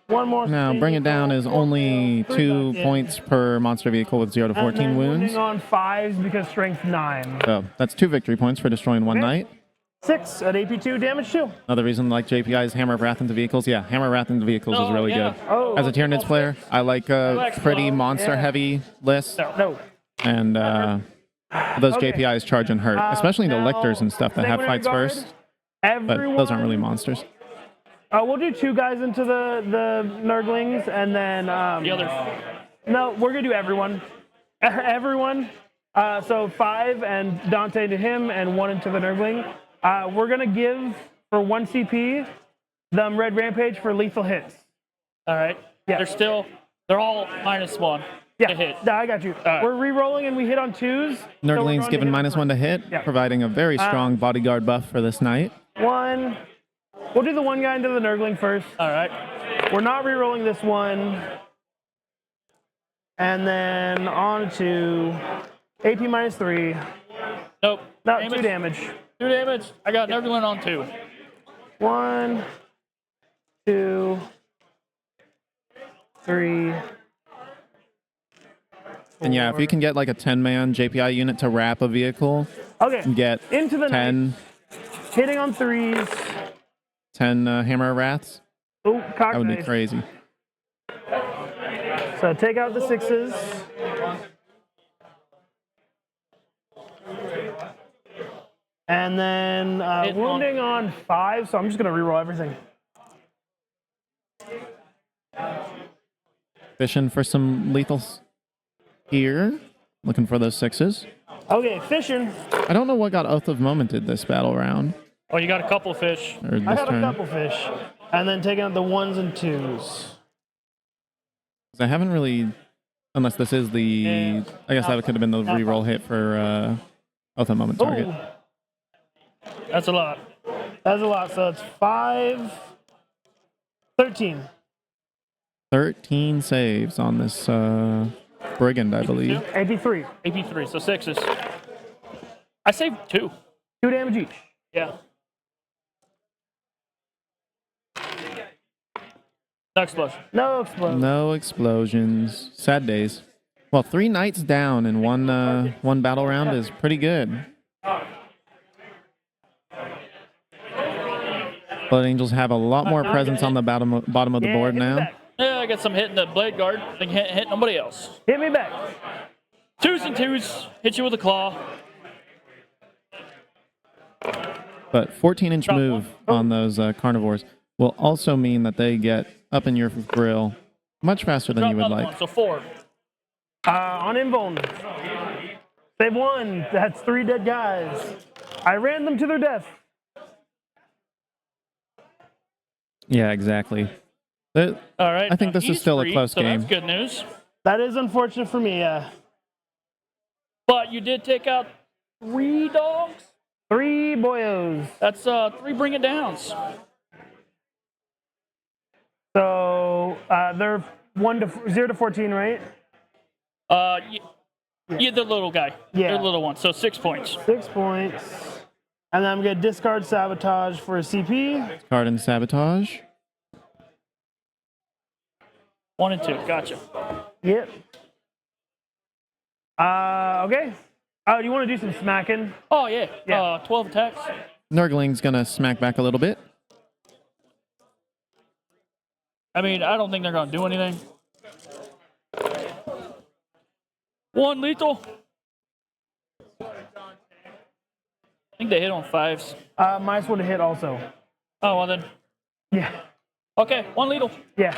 One more. Now, bring it down is only 2 points per monster vehicle with 0 to 14 wounds. On 5s because strength 9. So that's 2 victory points for destroying one knight. 6 at AP2, damage 2. Another reason like JPI is Hammer of Wrath into vehicles. Yeah, Hammer of Wrath into vehicles is really good. Oh. As a Tyranids player, I like a pretty monster-heavy list. No. And those JPIs charge and hurt, especially the lictors and stuff that have fights first. But those aren't really monsters. We'll do 2 guys into the Nurglings, and then The other. no, we're gonna do everyone. Everyone. So 5 and Dante to him, and 1 into the Nurgling. We're gonna give for 1 CP the Red Rampage for lethal hits. All right. Yeah. They're all -1 to hit. I got you. right. We're re-rolling and we hit on 2s. Nurgling's given -1 to hit, Yeah. providing a very strong bodyguard buff for this knight. 1. We'll do the 1 guy into the Nurgling first. All right. We're not re-rolling this one. And then on to AP -3. Nope. No, 2 damage. 2 damage. I got Nurgling on 2. 1, 2, 3. And yeah, if you can get like a 10-man JPI unit to wrap a vehicle, Okay. and get Into the 10, hitting on 3s. 10 Hammer of Wraths, Oh, cock that would be knife. crazy. So take out the 6s. And then wounding on 5, so I'm just going to reroll everything. Fishing for some lethals here. Looking for those 6s. Okay, fishing. I don't know what got Oath of Momented this battle round. Oh, you got a couple fish. Or I this got a turn. couple fish. And then taking out the 1s and 2s. I haven't really, unless this is the, Yeah. I guess that could have been the reroll hit for Oath of Moment target. Ooh, That's a lot. that's a lot. So it's 5, 13. 13 saves on this Brigand, I believe. AP3. AP3, so 6s. I saved 2. 2 damage each. Yeah. No explosion. No explosion. No explosions. Sad days. Well, 3 knights down in one battle round is pretty good. Blood Angels have a lot more presence on the bottom of the board hit me now. back. Yeah, I got some hitting the blade guard. They can't hit nobody else. Hit me back. 2s and 2s. Hit you with a claw. But 14-inch move on those carnivores will also mean that they get up in your grill much faster than Drop you would another like. one, so 4. On Invuln. Save 1. That's 3 dead guys. I ran them to their death. Yeah, exactly. All right. I think now this is he's still a free, close so game. That's good news. That is unfortunate for me. But you did take out 3 dogs. 3 boyos. That's 3 bring it downs. So they're 0 to 14, right? Yeah, the little guy. Yeah. They're little one. So 6 points. 6 points. And then I'm going to discard Sabotage for a CP. Card and Sabotage. 1 and 2. Gotcha. Yep. Okay. Oh, do you want to do some smacking? Oh, yeah. Yeah. 12 attacks. Nurgling's gonna smack back a little bit. I mean, I don't think they're going to do anything. 1 lethal. I think they hit on 5s. Mice would have hit also. Oh, well then. Yeah. Okay, 1 lethal. Yeah.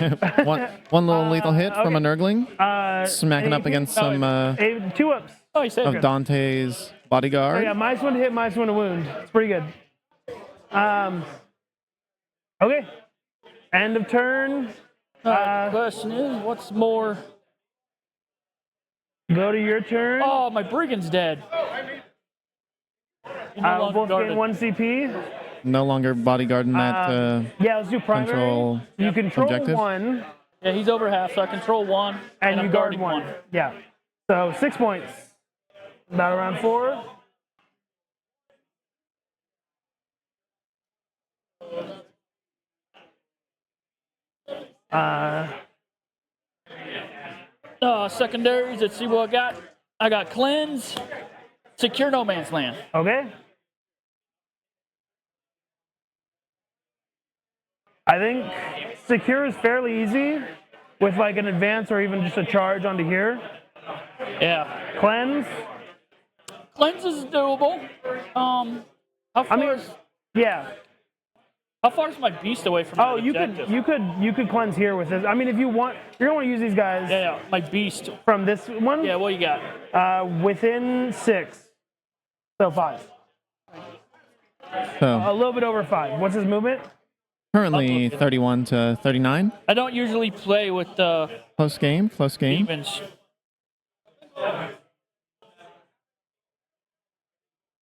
one little lethal hit from a okay. Nurgling. Smacking up against some 2 ups. Oh, you saved of him. Dante's Oh, bodyguard. yeah, mice one hit, mice one a wound. It's pretty good. Okay. End of turn. The question is, what's more? Go to your turn. Oh, my brigand's dead. You're no longer Both guarded. gain 1 CP. No longer bodyguarding that Yeah, let's do primary. control You control objective. 1, Yeah, he's over half, so I control 1. and I'm you guard guarding 1. Yeah. So 6 points. Battle round 4. Secondaries, let's see what I got. I got Cleanse, Secure No Man's Land. Okay. I think secure is fairly easy with like an advance or even just a charge onto here. Yeah. Cleanse. Cleanse is doable. Yeah. How far is my beast away from Oh, the you objective? could cleanse here with this. I mean, if you want, you're gonna want to use these guys. Yeah, my beast. From this one. Yeah, what you got? Within 6, so 5. So A little bit over 5. What's his movement? currently 31 to 39. I don't usually play with Close game. demons.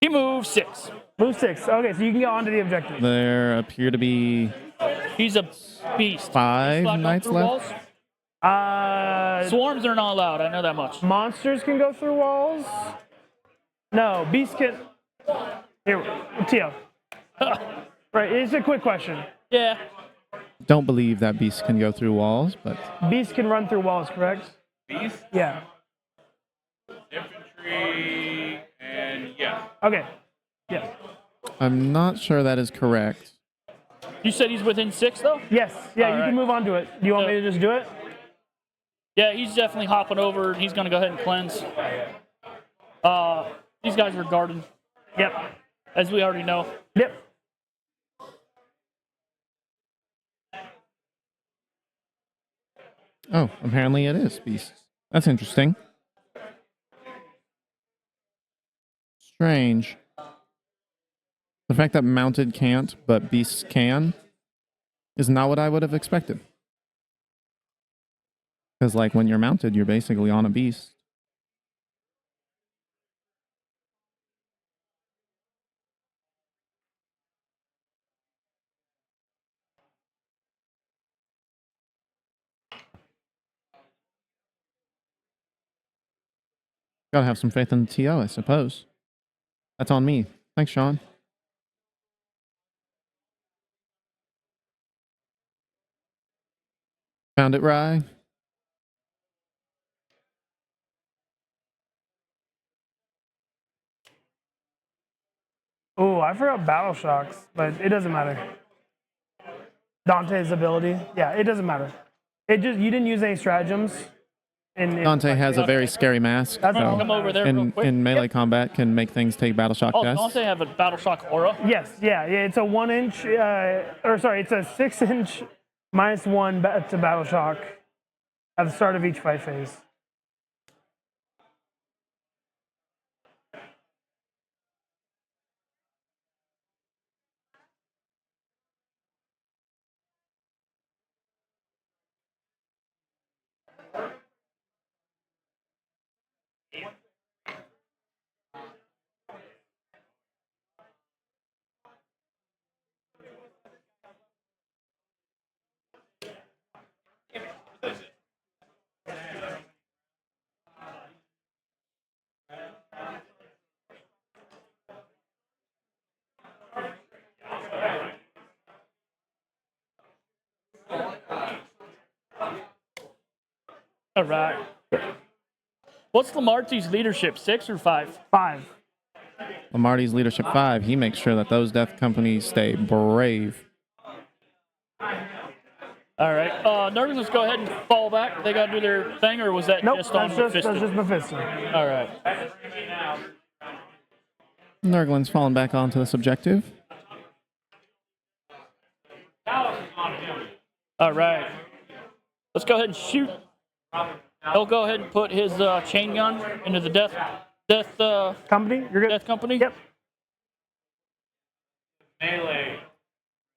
He moves 6. Move 6. Okay, so you can get onto the objective. There appear to be He's a beast. 5 He's not going knights through left. walls. Swarms are not allowed. I know that much. Monsters can go through walls. No, beasts can. Here, Tio. Right, it's a quick question. Yeah. Don't believe that beasts can go through walls, but Beasts can run through walls, correct? Beast, Yeah. infantry, and yeah. Okay. Yeah. I'm not sure that is correct. You said he's within 6 though? Yes. Yeah, All you right. can move on to it. Do you want me to just do it? Yeah, he's definitely hopping over. He's going to go ahead and cleanse. These guys are guarded, Yep. as we already know. Yep. Oh, apparently it is beasts. That's interesting. Strange. The fact that mounted can't, but beasts can, is not what I would have expected. Because, like, when you're mounted, you're basically on a beast. Gotta have some faith in the TO, I suppose. That's on me. Thanks, Sean. Found it, Rye. Oh, I forgot Battle Shocks, but it doesn't matter. Dante's ability. Yeah, it doesn't matter. It just, you didn't use any stratagems. Dante has a very scary mask. That's so Come over there real in, quick. in melee combat can make things take battle shock Oh, tests. don't they have a battle shock aura? Yes, yeah. It's a 1 inch, or sorry, it's a 6 inch -1 to Battle Shock at the start of each fight phase. All right. What's Lamarty's leadership, 6 or 5? 5. Lamarty's leadership 5. He makes sure that those death companies stay brave. All right. Nervous, let's go ahead and fall back. They got to do their thing, or was that Nope, just on that's Mephisto? just Mephisto. All right. Nurglin's fallen back onto this objective. All right. Let's go ahead and shoot. He'll go ahead and put his chain gun into the death Company, you're good. death company. Yep. Melee.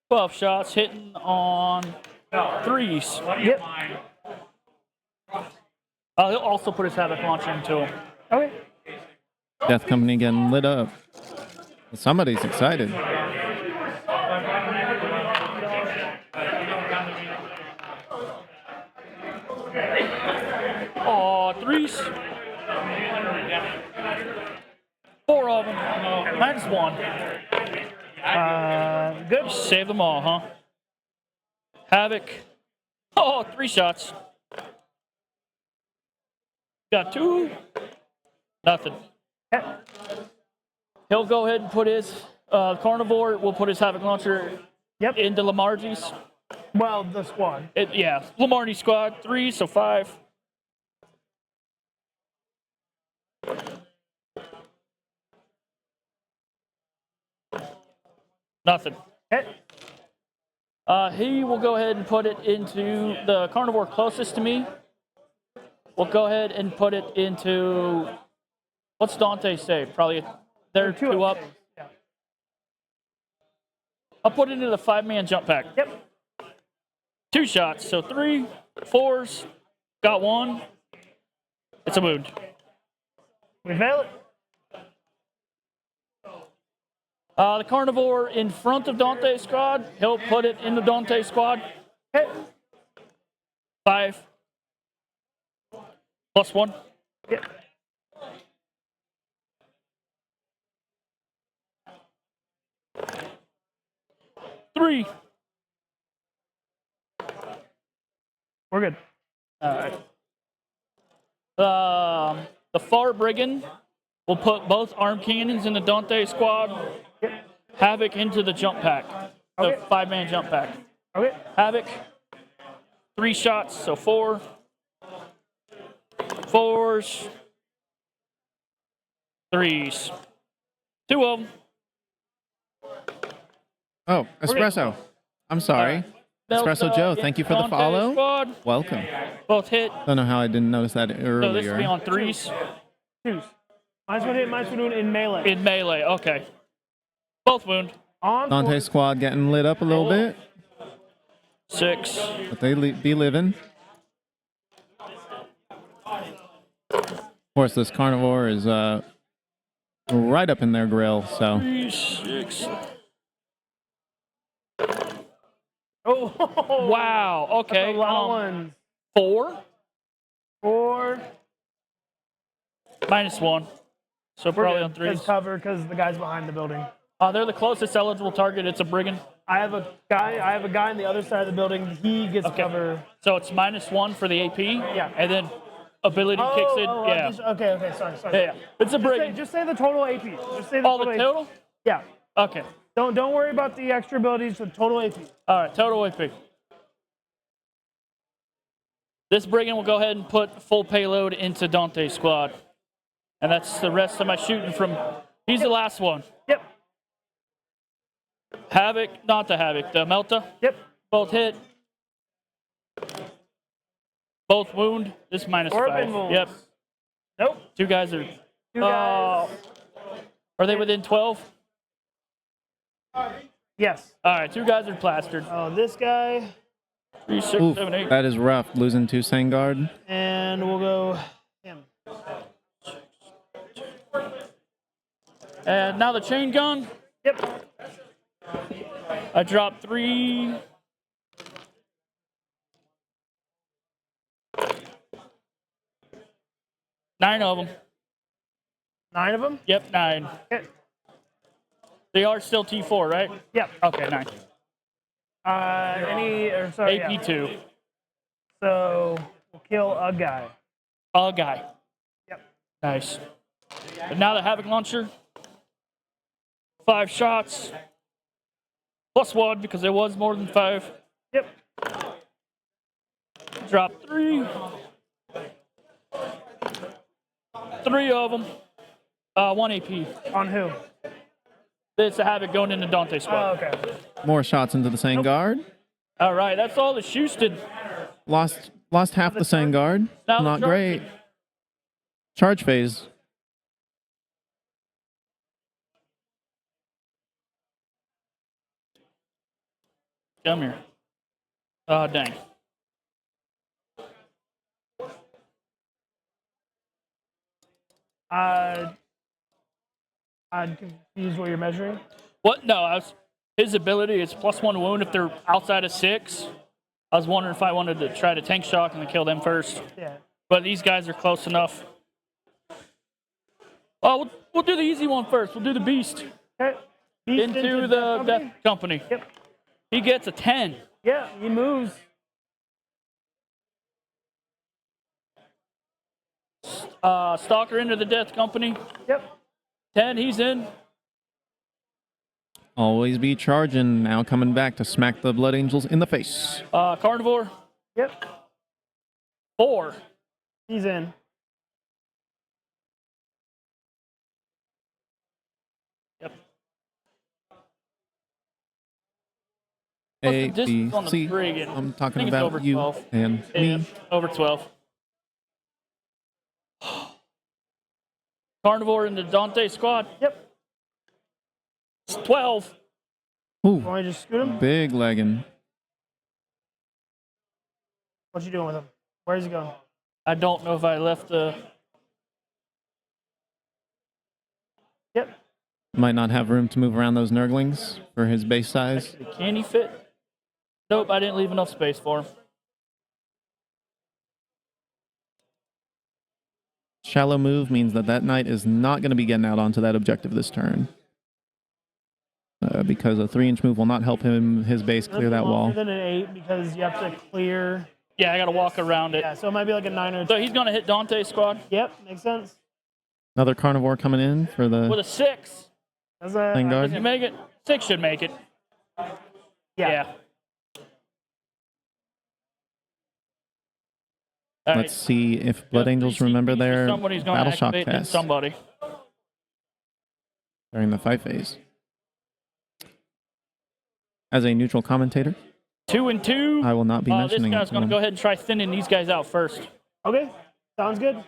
12 shots hitting on 3s. Yep. He'll also put his havoc launcher into him. Okay. Death company getting lit up. Somebody's excited. Oh, 3s. 4 of them. -1. Good. Save them all, huh? Havoc. Oh, 3 shots. Got 2. Nothing. He'll go ahead and put his carnivore. We'll put his Havoc launcher into Lamarty's. Well, the squad. Yeah, Lamarty squad. 3, so 5. Nothing. He will go ahead and put it into the carnivore closest to me. We'll go ahead and put it into, what's Dante say? Probably they're 2 up. Yeah. I'll put it into the 5-man jump pack. Yep. 2 shots, so 3, 4s, got 1. It's a wound. We fail it. The carnivore in front of Dante's squad, he'll put it in the Dante squad. 5. +1. Yep. Three. We're good. All right. The far brigand will put both arm cannons in the Dante squad. Havoc into the jump pack. The 5-man jump pack. Okay. Havoc. 3 shots, so 4. 4s. 3s. 2 of them. Oh, Espresso. I'm sorry. Espresso Joe, thank you for the Dante follow. Squad. Welcome. Both hit. Don't know how I didn't notice that So this will be earlier. on 3s. 2s. -1 hit, -1 in melee. In melee, okay. Both wound. On Dante's squad getting lit up a little bit, 6. but they be living. Of course, this carnivore is right up in their grill, so 3, 6. Oh, Wow. Okay. a lot of ones. 4 4. -1. So probably on 3s. It's cover because the guy's behind the building. They're the closest eligible target. It's a brigand. I have a guy on the other side of the building. He gets cover. So it's -1 for the AP. Yeah. And then ability kicks in. Yeah. Okay. Sorry. Yeah. It's a brigand. Just say the total AP. Just say the All total the AP. total? Yeah. Okay. Don't worry about the extra abilities. The total AP. All right. Total AP. This brigand will go ahead and put full payload into Dante's squad. And that's the rest of my shooting from. He's the last one. Yep. Havoc, not the Havoc, the Melta. Yep. Both hit. Both wound. This -5. Orphan wounds. Yep. Nope. 2 guys are. 2 guys. Are they within 12? Yes. All right. 2 guys are plastered. Oh, this guy. 3, 6, oof, 7, 8. that is rough, losing 2 Sangard. And we'll go him. And now the chain gun. Yep. I dropped 3. Nine of them. 9 of them? Yep, 9. Okay. They are still T4, right? Yep. Okay, 9. Sorry, yeah. AP2. So we'll kill a guy. A guy. Yep. Nice. And now the Havoc launcher. 5 shots. +1 because there was more than 5. Yep. Drop 3. 3 of them. 1 AP. On who? It's a Havoc going into Dante Oh, squad. okay. More shots into the Sangard. All right, that's all the Houston. Lost half the Sangard. Now Not charge great. phase. Charge phase. Come here. Oh, dang. I'm confused what you're measuring. What? No, his ability is +1 wound if they're outside of 6. I was wondering if I wanted to try to tank shock and kill them first. Yeah. But these guys are close enough. Oh, we'll do the easy one first. We'll do the beast. Okay. Beast Into the death company. Yep. He gets a 10. Yeah, he moves. Stalker into the death company. Yep. 10, he's in. Always be charging. Now coming back to smack the Blood Angels in the face. Carnivore. Yep. 4. He's in. Yep. A, What's the B, distance on the C. brig? I'm I talking think it's about over you 12. and Yeah, me. over 12. Carnivore into Dante squad. Yep. It's 12. Ooh, Want to just scoot him? big legging. What you doing with him? Where's he going? I don't know if I left the. Yep. Might not have room to move around those Nurglings for his base size. Can he fit? Nope, I didn't leave enough space for him. Shallow move means that that knight is not going to be getting out onto that objective this turn. Because a 3-inch move will not help him, his base, clear that wall. Than an 8 because you have to clear. Yeah, I got to walk around it. Yeah, so it might be like a 9 or 10. So he's going to hit Dante's squad Yep, makes sense. Another Carnivore coming in for with the a 6. That's a, Vanguard. Does he make it? 6 should make it. Yeah. All Let's right. see if Blood Yeah, Angels 3 remember CPs, their somebody's gonna Battle Shock activate and hit test somebody. during the fight phase. As a neutral commentator, 2 and 2. I will not be This mentioning it guy's to going to them. go ahead and try thinning these guys out first. okay, sounds good.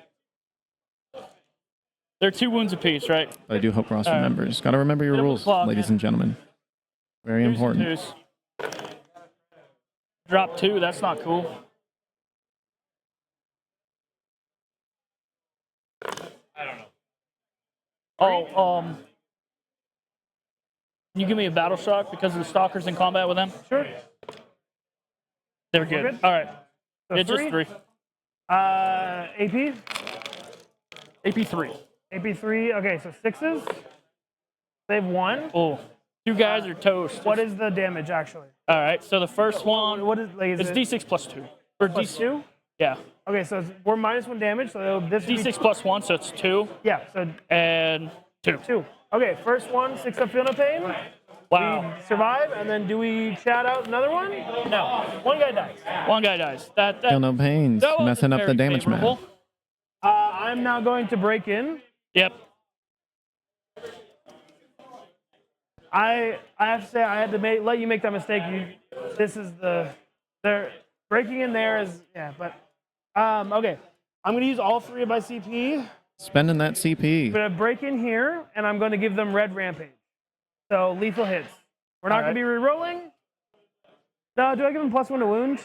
They're 2 wounds apiece, right? I do hope Ross All right. remembers. Got to remember your Hit him with rules, the claw ladies again. and gentlemen. Very 2s and important. 2s. Drop 2. That's not cool. I don't know. Oh, can you give me a battle shock because of the stalkers in combat with them? Sure. They're good. good? All right. So Yeah, just 3. AP? AP 3. AP3. Okay, so 6s. They've 1. Oh, 2 guys are toast. What is the damage actually? All right. So the first one What is like? Is is it D6 plus 2. Or plus 2? Yeah. Okay, so we're -1 damage. So this would be- D6 plus 1, so it's 2 Yeah, so and 2. 2. Okay, first one, 6 of feel no pain. Wow. We survive, and then do we chat out another one? No. One guy dies. One guy dies. That Feel no pains. that wasn't Messing up the very damage favorable. map. I'm now going to break in. Yep. I have to say I had to let you make that mistake. This is they're breaking in there is but okay. I'm gonna use all 3 of my CP. Spending that CP. I'm gonna break in here, and I'm gonna give them red rampage. So lethal hits. We're not gonna be re-rolling. No, do I give them +1 to wound?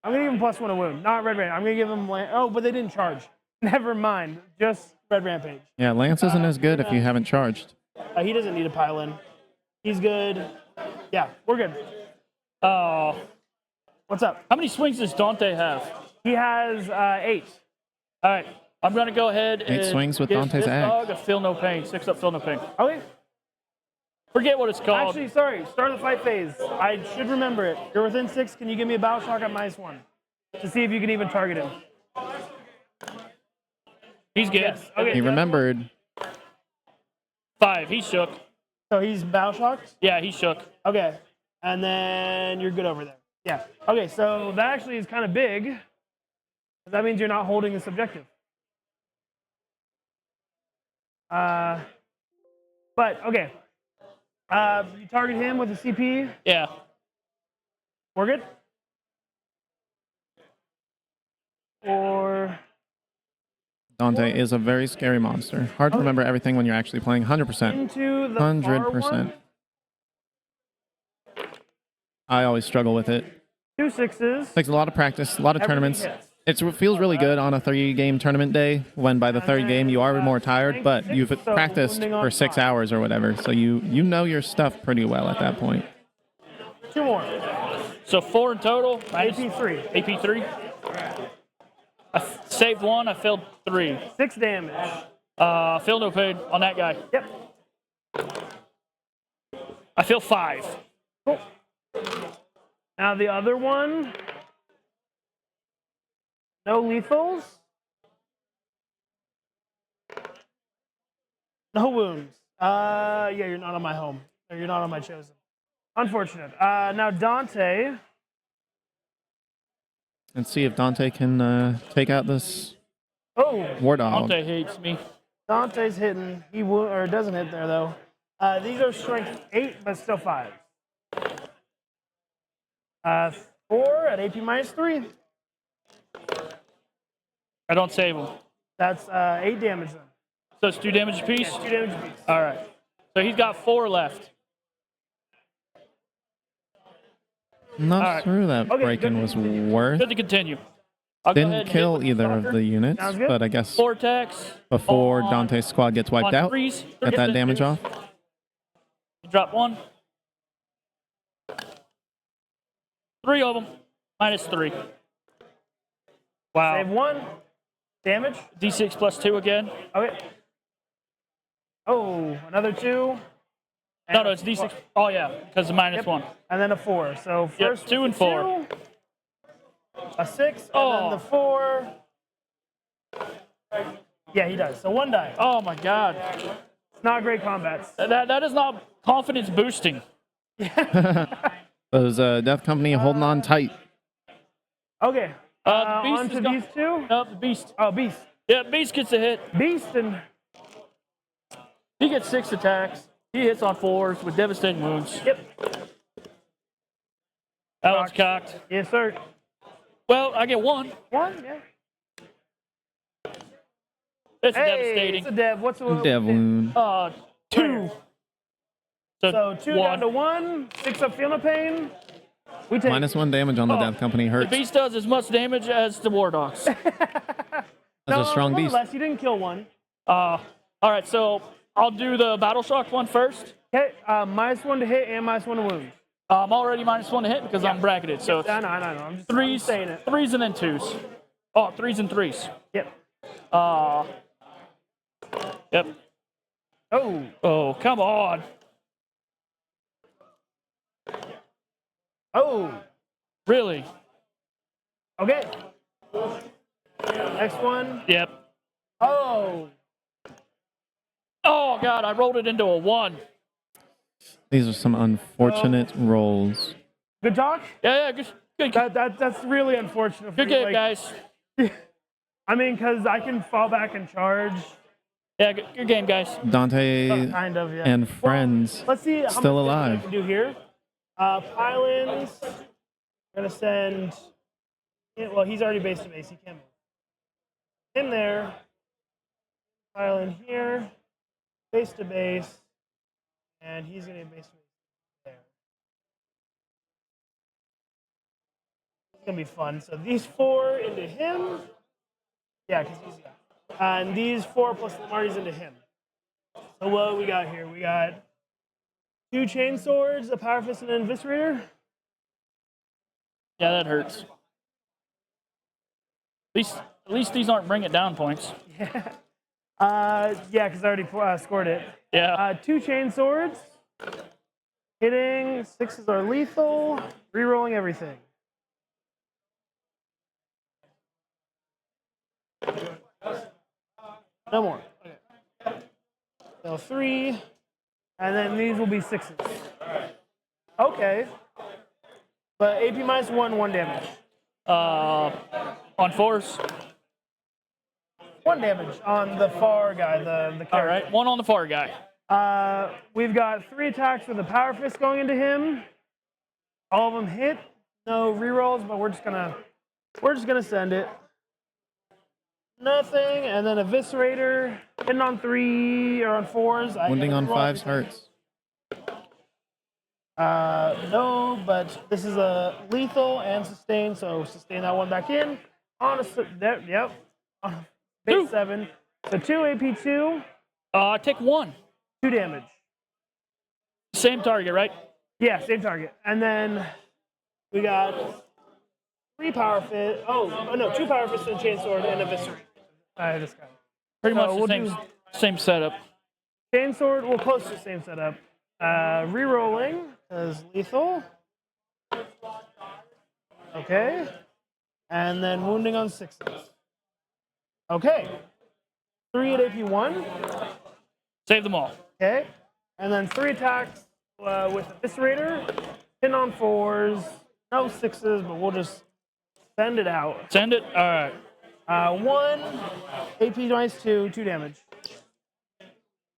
I'm gonna give them +1 to wound, not red rampage. I'm gonna give them oh, but they didn't charge. Never mind, just red rampage. Yeah, Lance isn't as good if you haven't charged. He doesn't need a pile in. He's good. Yeah, we're good. Oh. What's up? How many swings does Dante have? He has 8. All right. I'm going to go ahead 8 and swings with give Dante's this axe. dog a feel no pain. 6 up, feel no pain. Okay. Forget what it's called. Actually, sorry. Start of the fight phase. I should remember it. You're within 6. Can you give me a battle shock at -1 to see if you can even target him? He's good. Yes. Okay. He remembered. 5. He shook. So he's battle shocked. Yeah, he shook. Okay. And then you're good over there. Yeah. Okay. So that actually is kind of big. That means you're not holding this objective. But okay. You target him with a CP. Yeah. We're good. Or Dante is a very scary monster. Hard to remember everything when you're actually playing. 100%. into the far 100%. one. I always struggle with it. 2 6s. Takes a lot of practice, a lot of tournaments. hits. It feels really good on a 3-game tournament day when by the third game you are more tired, but you've practiced for 6 hours or whatever, so you know your stuff pretty well at that point. 2 more. So 4 in total. AP3. AP 3. I saved 1. I failed 3. 6 damage. Feel no pain on that guy. Yep. I feel 5. Cool. Now the other one. No lethals. No wounds. Yeah, you're not on my home. Or you're not on my chosen. Unfortunate. Now Dante. Let's see if Dante can take out this Oh, war dog. Dante hates me. Dante's hitting. He or doesn't hit there though. These are strength 8, but still 5. 4 at AP -3. I don't save him. That's 8 damage then. So it's 2 damage apiece? Yeah, 2 damage apiece. All right. So he's got 4 left. Not All right. sure that Okay, break-in good. was worth. Good to continue. I'll go ahead Didn't and kill hit with either of Stalker. the units, Sounds good. but I guess 4 attacks. before on- Dante's squad gets wiped on out, threes. get that damage off. You drop 1. 3 of them. -3. Wow. Save 1. Damage. D6 plus 2 again. Okay. Oh, another 2. No, it's D6. Oh, yeah, because of -1. And then a 4. So Yep, first 2 and 4. A 6, and Oh. then the 4. Yeah, he does. So 1 die. Oh, my God. It's not great combats. That is not confidence boosting. Those Death Company holding on tight. Okay. The Beast on has to got- these 2. Nope, the Beast. Oh, Beast. Yeah, Beast gets a hit. Beast and He gets 6 attacks. He hits on 4s with devastating wounds. yep. That one's cocked. Yes, sir. Well, I get 1. 1. Yeah. It's Hey, devastating. it's a dev. What's the Dev wound. 2. So 2 1. down to 1. 6 up feeling pain. We take -1 damage on the Oh. Death Company The hurts. Beast does as much damage as the War Dogs. That's a strong beast. Less. You didn't kill 1. All right, so I'll do the Battle Shock one first. Okay. -1 to hit and -1 to wound. I'm already -1 to hit because I'm bracketed. So it's I know. I'm just threes, saying it. 3s and then 2s. Oh, 3s and 3s. Yep. Yep. Oh. Oh, come on. Oh. Really? Okay. Next one. Yep. Oh. Oh, God, I rolled it into a 1. These are some unfortunate rolls. Good talk. Yeah, good That's really unfortunate. For game, you. Like, guys. I mean, because I can fall back and charge. Yeah, good game, guys. Dante Kind of, yeah. and friends Let's see how still much damage alive. I can do here. Pylons. I'm gonna send. Yeah, well, he's already base to base. He can't move. In there. Pylon here. Base to base. And he's gonna base to base there. It's gonna be fun. So these 4 into him. Yeah, because he's got. And these 4 plus Lamarty's into him. So what we got here? We got 2 chain swords, a power fist, and an eviscerator. Yeah, that hurts. At least these aren't bring it down points. Yeah, because I already scored it. Yeah. 2 chain swords. Hitting 6s are lethal. Rerolling everything. No more. Okay. So 3, and then these will be 6s. Okay. But AP -1, 1 damage. On 4s. 1 damage on the far guy, the character. All right, 1 on the far guy. We've got 3 attacks with a power fist going into him. All of them hit. No rerolls, but we're just gonna send it. Nothing, and then eviscerator hitting on 3 or on 4s. Wounding on 5s hurts. No, but this is a lethal and sustain, so sustain that one back in. On a yep. On a base 2. 7. So 2 AP2, Take 1. 2 damage. Same target, right? Yeah, same target. And then we got 3 power fist. Oh no, 2 power fists and a chain sword and a viscera. This guy. Pretty So much we'll the do Same setup. Chainsword, well, close to the same setup. Rerolling as lethal. Okay. And then wounding on 6s. Okay. 3 at AP1. Save them all. Okay. And then 3 attacks with Eviscerator. 10 on 4s. No 6s, but we'll just send it out. Send it. All right. 1 AP minus 2, 2 damage.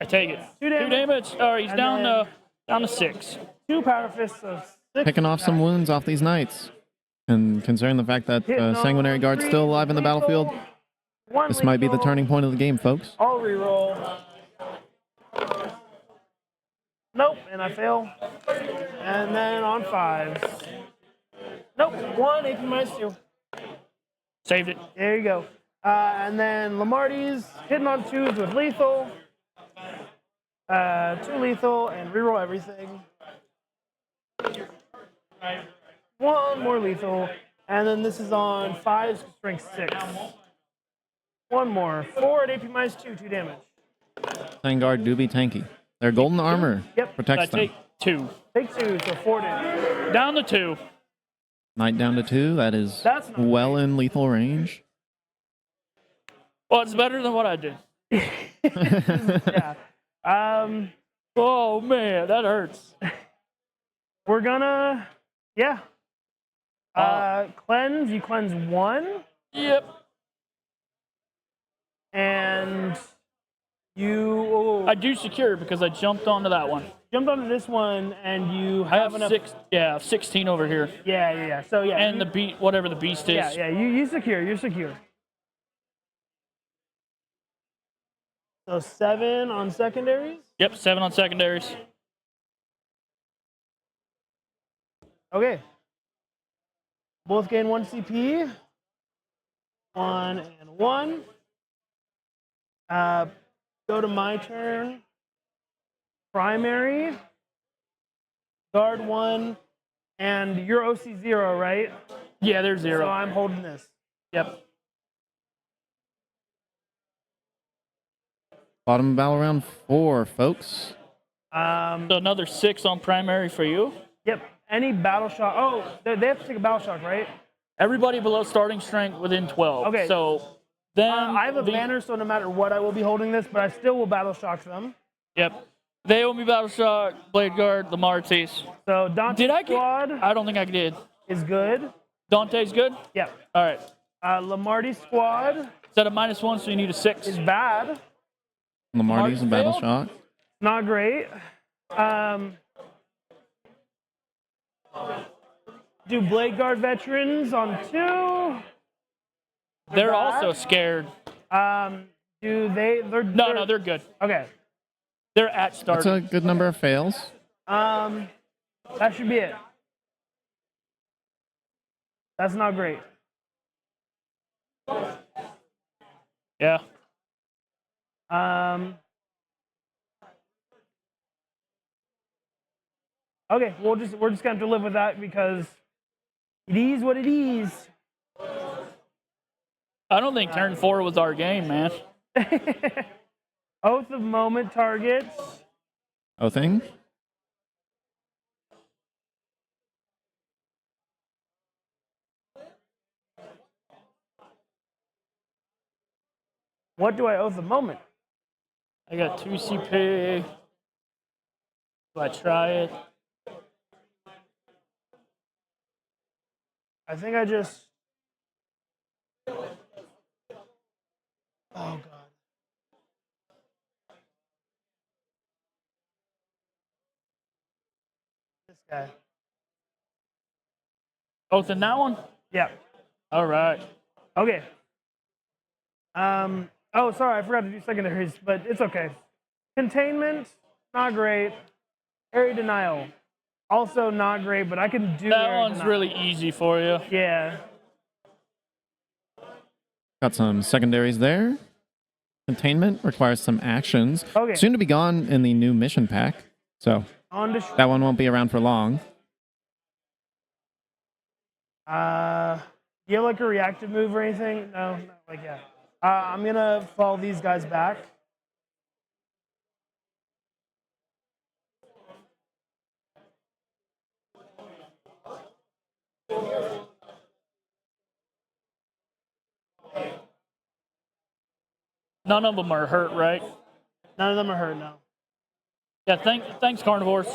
I take it. 2 2 damage. All right, he's And down then- down to 6. 2 power fists, so 6. Picking off some wounds off these knights. And considering the fact that Hitting Sanguinary on Guard's 3 still alive in the lethal, battlefield, 1 this might be the lethal. turning point of the game, folks. I'll reroll. Nope, and I fail. And then on 5s. Nope, 1 AP minus 2. Saved it. There you go. And then Lamarty's hitting on 2s with lethal. 2 lethal and reroll everything. 1 more lethal. And then this is on 5s, strength 6. 1 more. 4 at AP minus 2, 2 damage. Vanguard do be tanky. Their golden armor Yep. I protects them. take 2. Take 2, so 4 damage. Down to 2. Knight down to 2. That is That's not well in lethal range. Well, it's better than what I did. Yeah. Oh, man, that hurts. We're gonna, yeah. Cleanse, you cleanse 1, Yep. and you I do secure because I jumped onto that one. jumped onto this one, and you I have have enough. 6. Yeah, I have 16 over here. Yeah. So yeah, And you, the beat, whatever the beast is. yeah. You secure. You're secure. So 7 on secondaries. Yep, 7 on secondaries. Okay. Both gain 1 CP. 1 and 1. Go to my turn. Primary. Guard 1. And you're OC 0, right? Yeah, there's 0. So I'm holding this. Yep. Bottom of battle round 4, folks. So another 6 on primary for you. Yep. Any battle shock. Oh, they have to take a battle shock, right? Everybody below starting strength within 12. Okay. So then I have a banner, so no matter what, I will be holding this, but I still will battle shock them. Yep. They will be battle shock, blade guard, the Martis. So Dante's Did I get? squad I don't think I did. is good. Dante's good. Yep. All right. Lamarty's squad Is that a -1? So you need a 6. is bad. Lamarty's and battle failed? shock. Not great. Do Blade Guard veterans on 2. They're bad. also scared. Do they? No, they're good. Okay. They're at start. That's a good number of fails. That should be it. That's not great. Yeah. Okay, we're just gonna have to live with that because it is what it is. I don't think turn 4 was our game, man. Oath of Moment targets. Oh, thing? What do I oath of moment? I got 2 CP. Do I try it? I think I just. Oh god. This guy. Oath in that one? Yeah. All right. Okay. Oh, sorry, I forgot to do secondaries, but it's okay. Containment, not great. Area denial, also not great, but I can do. That area one's denial. really easy for you. Yeah. Got some secondaries there. Containment requires some actions. Okay. Soon to be gone in the new mission pack. So On to. that one won't be around for long. You have like a reactive move or anything? No, not like that. I'm gonna follow these guys back. None of them are hurt, right? None of them are hurt now. Yeah, thanks, carnivores.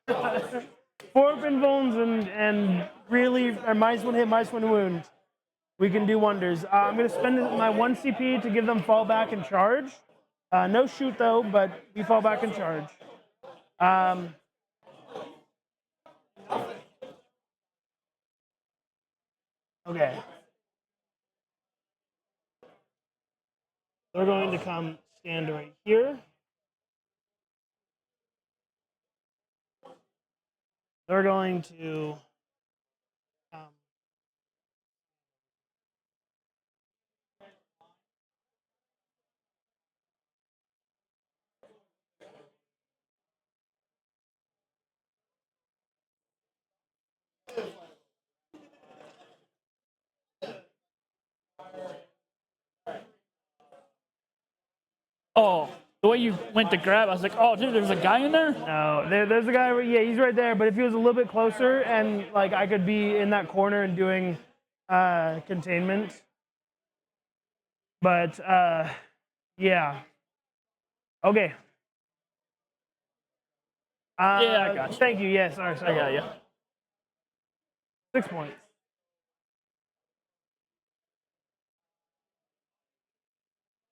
4 pin bones and really, or -1 hit, -1 wound. We can do wonders. I'm going to spend my 1 CP to give them fall back and charge. No shoot though, but we fall back and charge. Okay. They're going to come stand right here. They're going to Oh, the way you went to grab, I was like, oh, dude, there's a guy in there? no, there's a guy. Yeah, he's right there. But if he was a little bit closer, and like I could be in that corner and doing containment. But yeah. Okay. Yeah, I got you. Thank you. Yes, sorry. I got you. 6 points.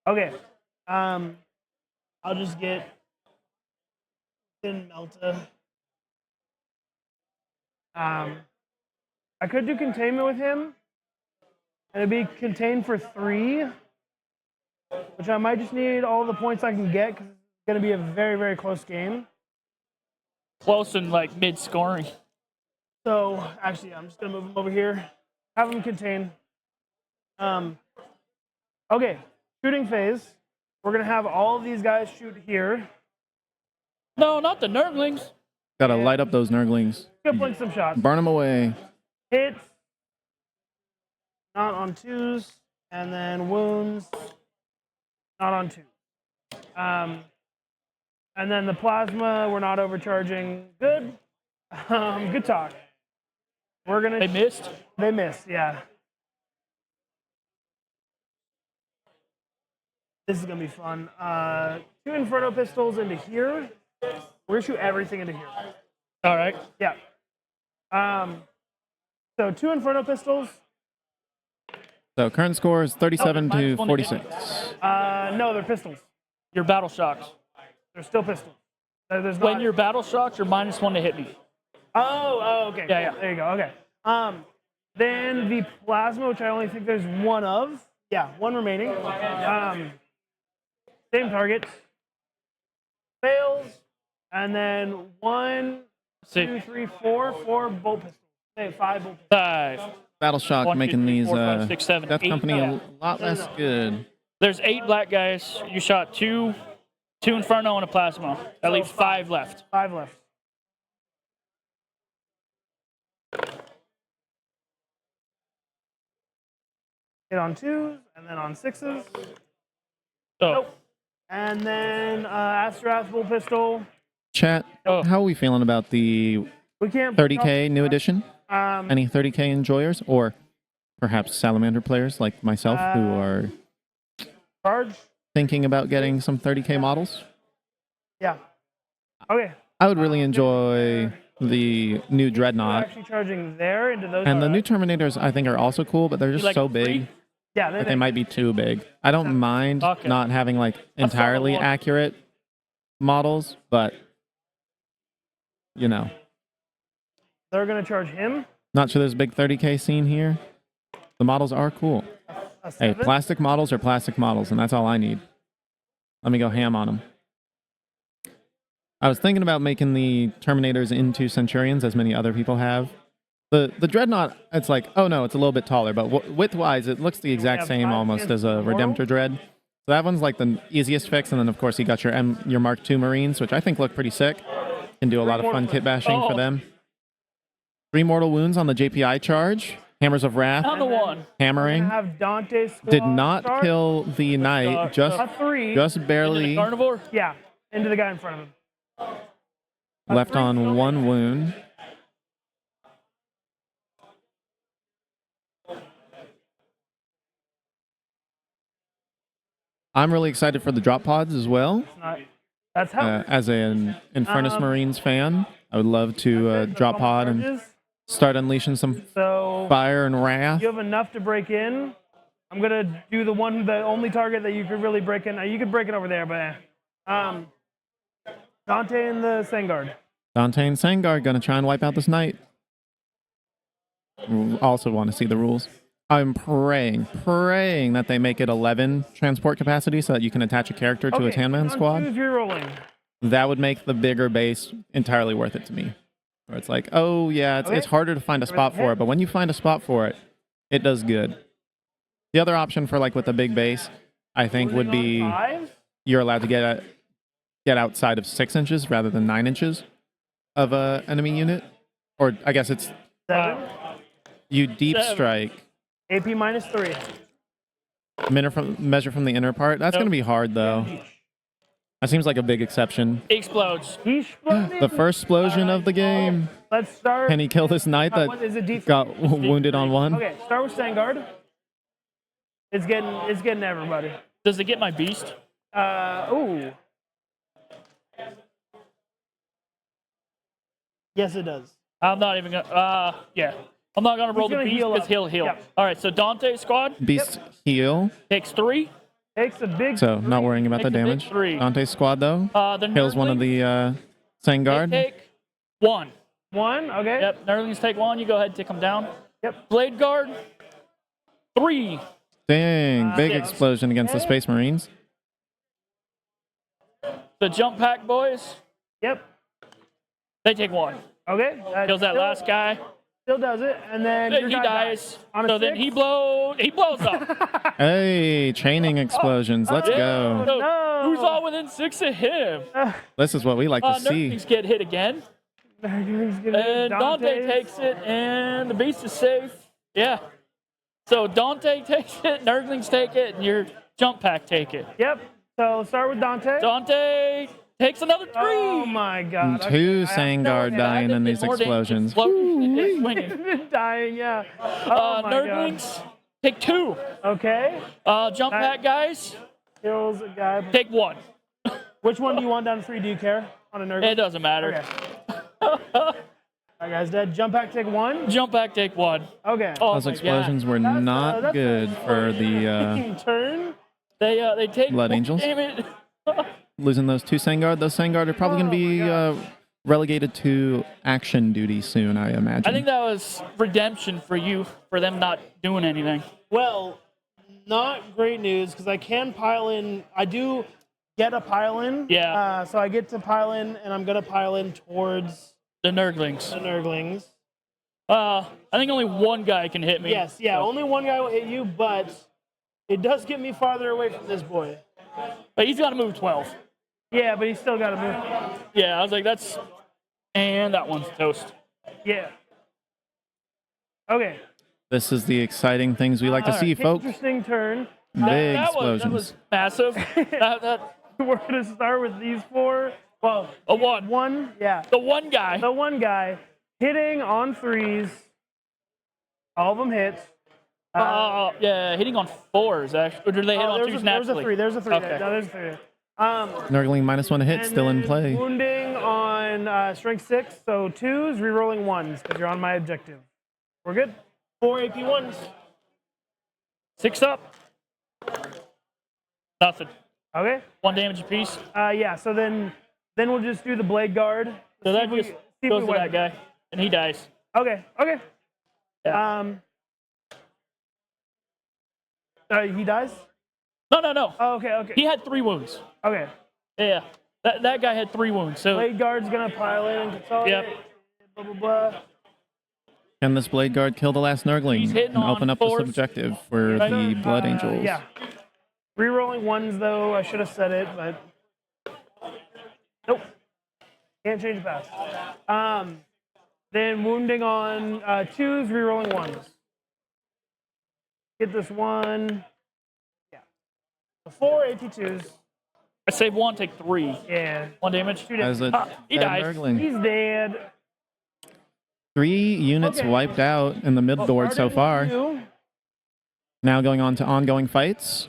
Okay. I'll just get Thin Melta. I could do containment with him, and it'd be contained for 3, which I might just need all the points I can get because it's going to be a very, very close game. Close and like mid-scoring. So actually, I'm just going to move him over here, have him contain. Okay, shooting phase. We're going to have all of these guys shoot here. No, not the Nurglings. Gotta light up those Nurglings. Go blink some shots. Burn them away. Hits, not on 2s, and then wounds, not on 2. And then the plasma, we're not overcharging. Good. Good talk. We're gonna. They missed? They missed, yeah. This is gonna be fun. 2 Inferno pistols into here. We're gonna shoot everything into here. All right. Yeah. So 2 Inferno pistols. So current score is 37 to minus 1 to 46. No, they're pistols. Your battle shocks. They're still pistols. There's When not... you're battle shocked, you're -1 to hit me. Oh, okay. Yeah. There you go. Okay. Then the plasma, which I only think there's 1 of. Yeah, 1 remaining. Same target. Fails. And then 1, 2, 3, 4. 4 bolt pistols. Okay, 5 bolt pistols. 5. Battle Shock 1, 2, making 3, these 4, 5, 6, 7, Death 8. Company a lot less good. There's 8 black guys. You shot 2 Inferno and a plasma. That leaves 5 left. 5 left. Hit on 2s, and then on 6s. Oh. Nope. And then Astrath Bull Pistol. Chat, Oh. how are we feeling about the We can't. 30K new edition? Um, Any 30K enjoyers? Or perhaps Salamander players like myself who are charge? thinking about getting some 30K models? Yeah. Okay. I would really enjoy the new We're Dreadnought. actually charging there into those. And the new Terminators, I think, are also cool, but they're just like so free? big Yeah, that they might be too big. I don't mind Okay. not having like start entirely with one. accurate models, but you know, They're gonna charge him. not sure there's a big 30K scene here. The models are cool. A Hey, 7. plastic models are plastic models, and that's all I need. Let me go ham on them. I was thinking about making the Terminators into Centurions, as many other people have. The Dreadnought, it's like, oh no, it's a little bit taller, but width-wise, it looks the exact have same 5 almost against as a the Redemptor Dread. So that one's like the easiest fix, and then of course you got your Mark II Marines, which I think look pretty sick. Can do a lot of fun kit bashing for them. 3 mortal wounds on the JPI charge. Hammers of Wrath, Another one. hammering. Have Dante Squad Did not start. kill the knight, A 3. just barely Carnivore? Yeah, into the guy in front of him. left on 1 wound. I'm really excited for the drop pods as well. That's how. As an Infernus Marines fan, I would love to drop pod and start unleashing some fire and wrath. You have enough to break in. I'm gonna do the only target that you could really break in. You could break it over there, but Dante and the Sangard. Dante and Sangard gonna try and wipe out this knight. Also want to see the rules. I'm praying that they make it 11 transport capacity so that you can attach a character to a 10-man squad. If you're rolling. That would make the bigger base entirely worth it to me. Where it's like, oh yeah, it's harder to find a spot for it, but when you find a spot for it, it does good. The other option for like with a big base, I think would be you're allowed to get outside of 6 inches rather than 9 inches of a enemy unit, or I guess it's 7. You deep strike. AP -3. Measure from the inner part. That's going to be hard though. That seems like a big exception. Explodes. The first explosion of the game. Let's start. Can he kill this knight that got wounded on 1? Okay, start with Sangard. It's getting everybody. Does it get my beast? Ooh. Yes, it does. I'm not even gonna. Yeah. I'm not gonna roll the beast because he'll heal. Yep. All right. So Dante squad. Beast heal. Takes 3. Takes a big. So not worrying about the Takes a big damage. 3. Dante's squad though. The Kills one of the Sangard. Take 1. 1. Okay. Yep. Nerdlings take 1. You go ahead and take them down. Yep. Blade guard. 3. Dang, big 6. explosion against the Space Marines. The jump pack boys. Yep. They take 1. Okay. Kills that last guy. Still does it, and then He dies. On a So then 6? he blows up. Hey, chaining explosions. Let's go. So no. who's all within 6 of him? This is what we like to see. Nerdlings get hit again. And Dante takes it, and the beast is safe. Yeah. So Dante takes it, Nerdlings take it, and your jump pack take it. Yep. So start with Dante. Dante takes another 3. Oh my God. Two Sangard dying in these explosions. Dying, yeah. Oh my Nerdlings God. take 2. Okay. Jump pack guys Kills a guy. take 1. Which one do you want down to 3? Do you care? On a nerd. It doesn't matter. Okay. All right, guys, dead. Jump pack, take 1. Jump pack take 1. Okay. Oh, Those my explosions God. were not good for the turn. They take Blood Angels. Damn it. losing those 2 Sangard. Those Sangard are probably going to be relegated to action duty soon, I imagine. I think that was redemption for you, for them not doing anything. Well, not great news because I can pile in. I do get a pile in. Yeah. So I get to pile in, and I'm gonna pile in towards The Nerdlings. the Nurglings. I think only one guy can hit me. Yes, yeah. So- Only one guy will hit you, but it does get me farther away from this boy. But he's got to move 12. Yeah, but he's still got to move. Yeah, I was like, that's... And that one's toast. Yeah. Okay. This is the exciting things we like to see, folks. Interesting turn. Big That explosions. was massive. We're gonna start with these 4. Well, A 1. one. Yeah. The one guy. The one guy hitting on 3s. All of them hits. Yeah, hitting on 4s, actually. Or do they hit on 2s naturally? There's a 3. Okay. No, there's a 3. Nurgling -1 to hit, And still in then play. Wounding on strength 6, so 2s, rerolling 1s because you're on my objective. We're good. 4 AP 1s. 6 up. Nothing. Okay. 1 damage apiece. Yeah. So then we'll just do the blade guard. So that See if we- just see if goes we to win. that guy. And he dies. Okay. Okay. Yeah. He dies. No. Oh, okay. Okay. He had 3 wounds. Okay. Yeah. That guy had 3 wounds. So Blade guard's gonna pile in and consolidate. Yep. Blah blah blah. Can this Blade Guard kill the last He's Nurgling hitting and on open up this 4s. objective for the Blood Angels? Yeah. Rerolling 1s though. I should have said it, but nope. Can't change it fast. Then wounding on 2s, rerolling 1s. Get this 1. Yeah. So 4 AP2s. I save 1, take 3. Yeah. 1 damage. As a He dead dies. Nurgling. He's dead. 3 units Okay. wiped out in the mid board so far. Now going on to ongoing fights.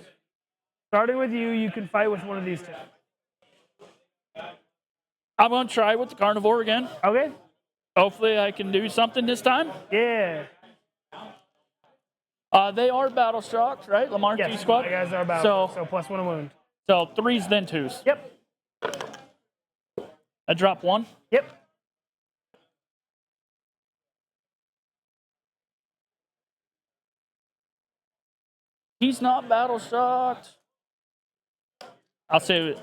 Starting with you, you can fight with one of these two. I'm going to try with the carnivore again. Okay? Hopefully I can do something this time. Yeah. They are battle shocked, right? Lamar T Yes, squad. my guys are about so plus 1 wound. So 3s then 2s. Yep. I drop 1. Yep. He's not battle shocked. I'll save it.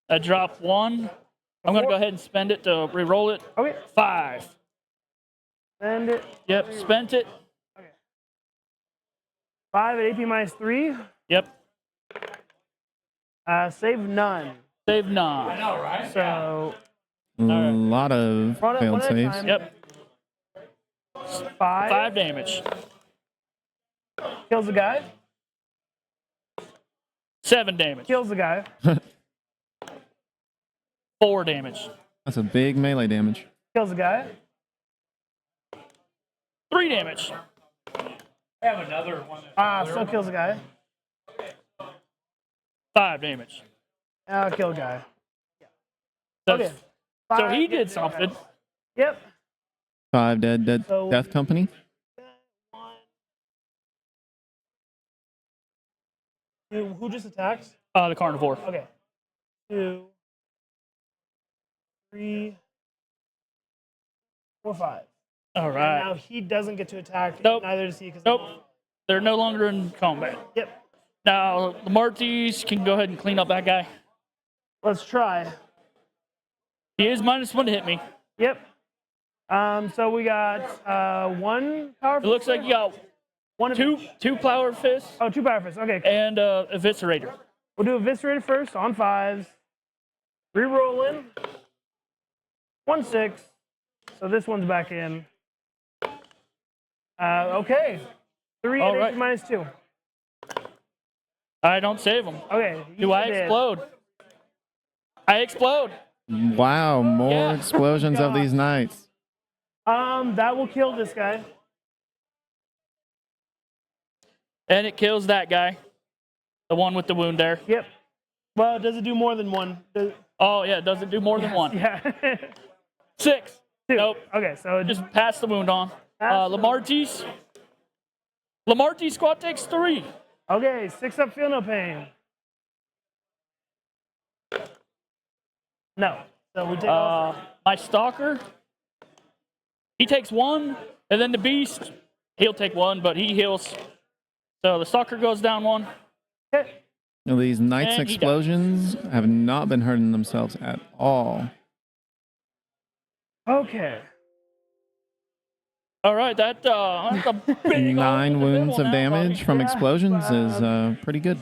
I drop 1. I'm going to go ahead and spend it to re-roll it. Okay. 5. Send it. Yep, spent it. Okay. 5 at AP minus 3. Yep, Save none. save 9. So A lot of Run it failed one at a saves. time. Yep, 5 damage. Kills the guy. 7 damage. Kills the guy. 4 damage. That's a big melee damage. Kills the guy. 3 damage. I have another one. Still kills the guy. 5 damage. Kill the guy. So, Okay. so 5 he did gets the guy. something. Yep. 5 dead So- death company. Who just attacked? The carnivore. Okay. 2, 3, 4, 5. All And right. now he doesn't get to attack. Nope. Neither does he. Nope. They're no longer in combat. Yep. Now, the Marties can go ahead and clean up that guy. Let's try. He is -1 to hit me. Yep. So we got 1 power It fist. looks like you got one of two power fists Oh, 2 power fists. Okay. and eviscerator. We'll do Eviscerator first on 5s. Rerolling. 1, 6. So this one's back in. Okay. 3 All at right. minus 2. I don't save him. Okay. Do I did. explode? I explode. Wow, more Yeah. explosions of these knights. That will kill this guy. And it kills that guy. The one with the wound there. Yep. Well, does it do more than 1? Oh, yeah. Does it do more than 1? Yeah. 6. 2. Nope. Okay, so it Just pass the wound on. Pass the Lamartie's. Lamartie's squad takes 3. Okay, 6 up, feel no pain. No. So we take off. My stalker, he takes 1, and then the beast, he'll take 1, but he heals. So the stalker goes down 1. Okay. Now, these knights' And he explosions have not been hurting themselves at all. Okay. All right, that's a big 9 old wounds of now, damage buddy. from Yeah, explosions is pretty good.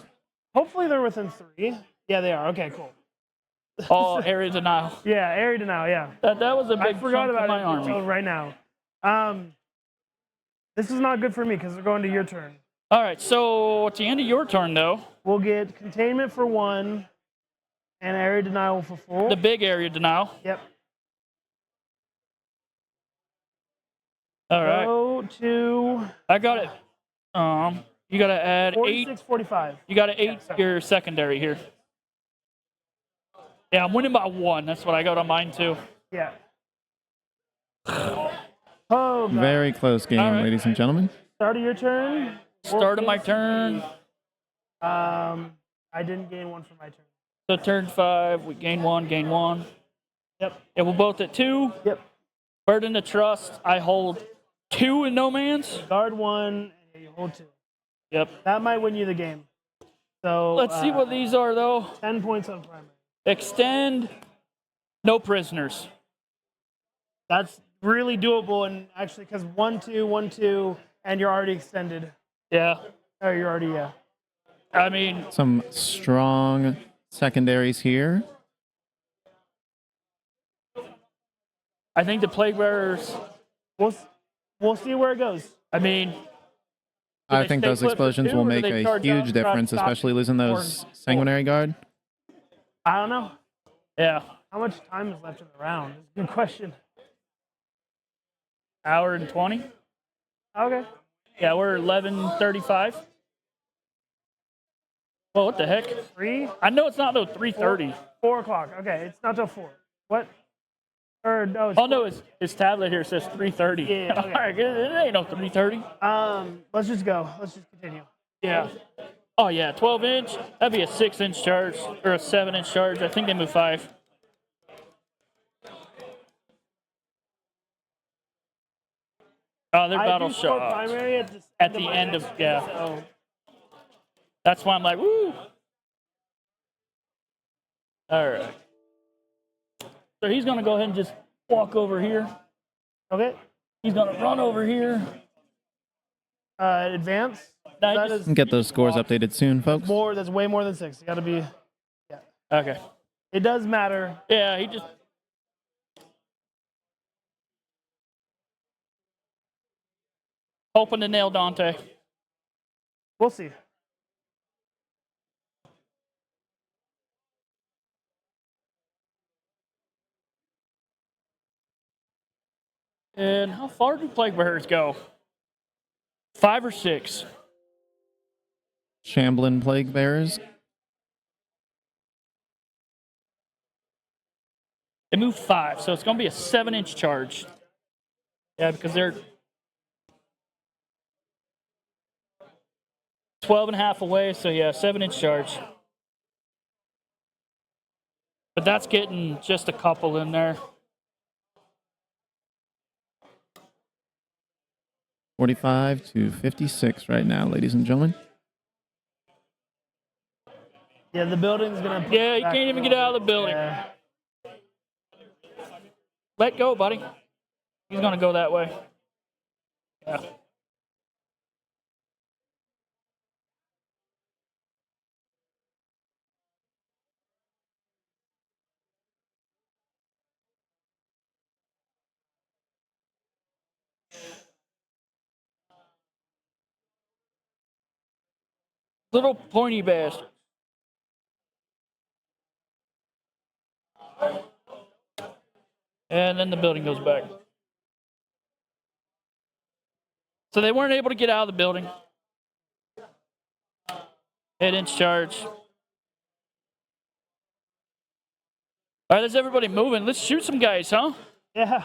Hopefully they're within 3. Yeah, they are. Okay, cool. Oh, area denial. Yeah, area denial, yeah. That was a big I forgot chunk about of my it army. until right now. This is not good for me because we're going to your turn. All right, so at the end of your turn, though, We'll get containment for 1 and area denial for 4. the big area denial. Yep. All right, Go to I got it. You got to add 8. 46, 45. You got to 8 your secondary here. Yeah, I'm winning by 1. That's what I got on mine, too. Yeah. Oh, God. Very close game, All right. ladies and gentlemen. Start of your turn. Start of my turn. I didn't gain 1 for my turn. So turn 5, we gain 1, gain 1. Yep. And we're both at 2. Yep. Burden of trust, I hold 2 in no man's. Guard 1 and you hold 2. Yep. That might win you the game. So Let's see what these are, though. 10 points on primary. Extend, no prisoners. That's really doable, and actually, because 1, 2, 1, 2, and you're already extended. Yeah. Or you're already, yeah. I mean, Some strong secondaries here. I think the plague bearers, We'll see where it goes. I mean, I they think stay those put for explosions 2, will or do make they a charge out huge and try to difference, stop especially it? losing those Or- sanguinary guard. I don't know. yeah, How much time is left in the round? It's a good question. hour and 20. Okay. Yeah, we're 11:35. Well, what the heck? 3? I know it's not though 3:30. 4 o'clock. Okay, it's not till 4. What? Or no? It's Oh no, his tablet here says 3:30. Yeah, okay. All right, it ain't no 3:30. Let's just go. Let's just continue. Yeah. Oh yeah, 12-inch. That'd be a 6-inch charge or a 7-inch charge. I think they move 5. Oh, they're battle shots. Primary At the end of yeah. So. That's why I'm like, woo. All right. So he's gonna go ahead and just walk over here. Okay. He's gonna run over here. Advance. No, That just- is Get those scores updated soon, folks. more. That's way more than 6. You got to be. Okay. It does matter. Yeah, he just. Hoping to nail Dante. We'll see. And how far do plague bearers go? 5 or 6? Shambling plague bearers. They move 5, so it's going to be a 7-inch charge. Yeah, because they're 12 and a half away, so yeah, 7-inch charge. But that's getting just a couple in there. 45 to 56 right now, ladies and gentlemen. Yeah, the building's gonna. Yeah, you can't even get out of the building. Yeah. Let go, buddy. He's going to go that way. Yeah. Little pointy bastard. And then the building goes back. So they weren't able to get out of the building. 8-inch charge. All right, there's everybody moving. Let's shoot some guys, huh? Yeah.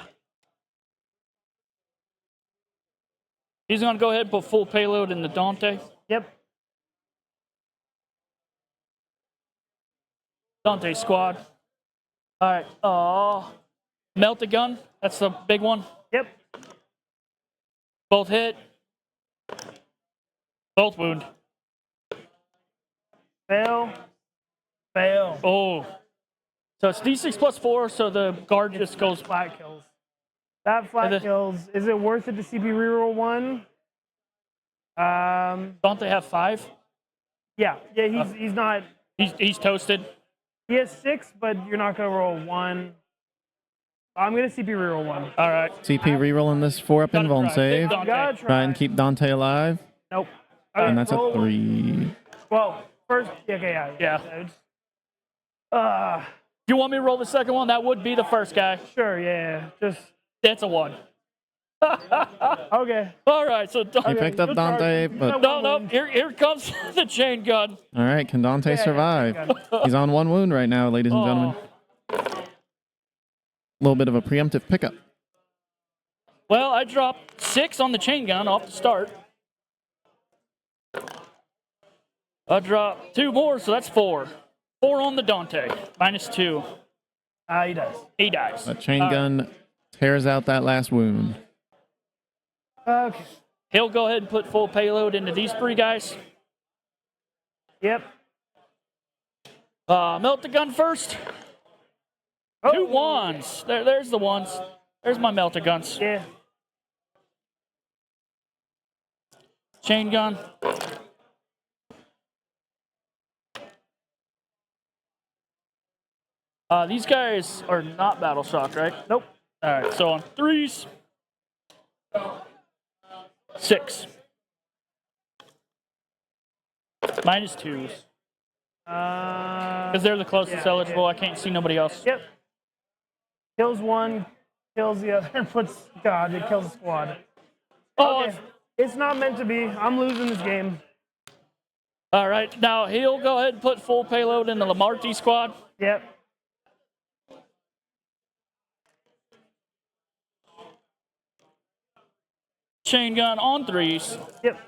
He's going to go ahead and put full payload in the Dante. Yep. Dante squad. All right. Oh, melt the gun. That's the big one. Yep. Both hit. Both wound. Fail. Fail. Oh. So it's D6 plus 4, so the guard just goes. Flat kills. That flat And the- kills. Is it worth it to CP reroll 1? Don't they have 5? Yeah. Yeah. He's not. He's toasted. He has 6, but you're not gonna roll 1. I'm gonna CP reroll 1. All right. CP rerolling this 4-up Gotta invuln try. save. Dante. Gotta Try and keep Dante alive. Nope. And that's a roll 3. Well, first. Okay. Yeah. Do you want me to roll the second one? That would be the first guy. Sure. Yeah. Just. That's a 1. Okay. All right. So He picked up Dante, but no. Here comes the chain gun. all right, can Dante survive? He's on 1 wound right now, ladies and gentlemen. A little bit of a preemptive pickup. Well, I dropped 6 on the chain gun off the start. I dropped 2 more, so that's 4. 4 on the Dante. -2. He does. He dies. But chain gun tears out that last wound. Okay. He'll go ahead and put full payload into these 3 guys. Yep. Melt the gun first. 2 wands. There's the ones. There's my melter guns. Yeah. Chain gun. These guys are not battle shocked, right? Nope. All right, so on 3s. 6. -2s. Because they're the closest yeah, eligible. I can't see nobody else. Yep. Kills 1, kills the other, and puts. God, it kills the squad. Oh, Okay. It's not meant to be. I'm losing this game. All right, now he'll go ahead and put full payload in the Lamarty squad. Yep. Chain gun on 3s. Yep.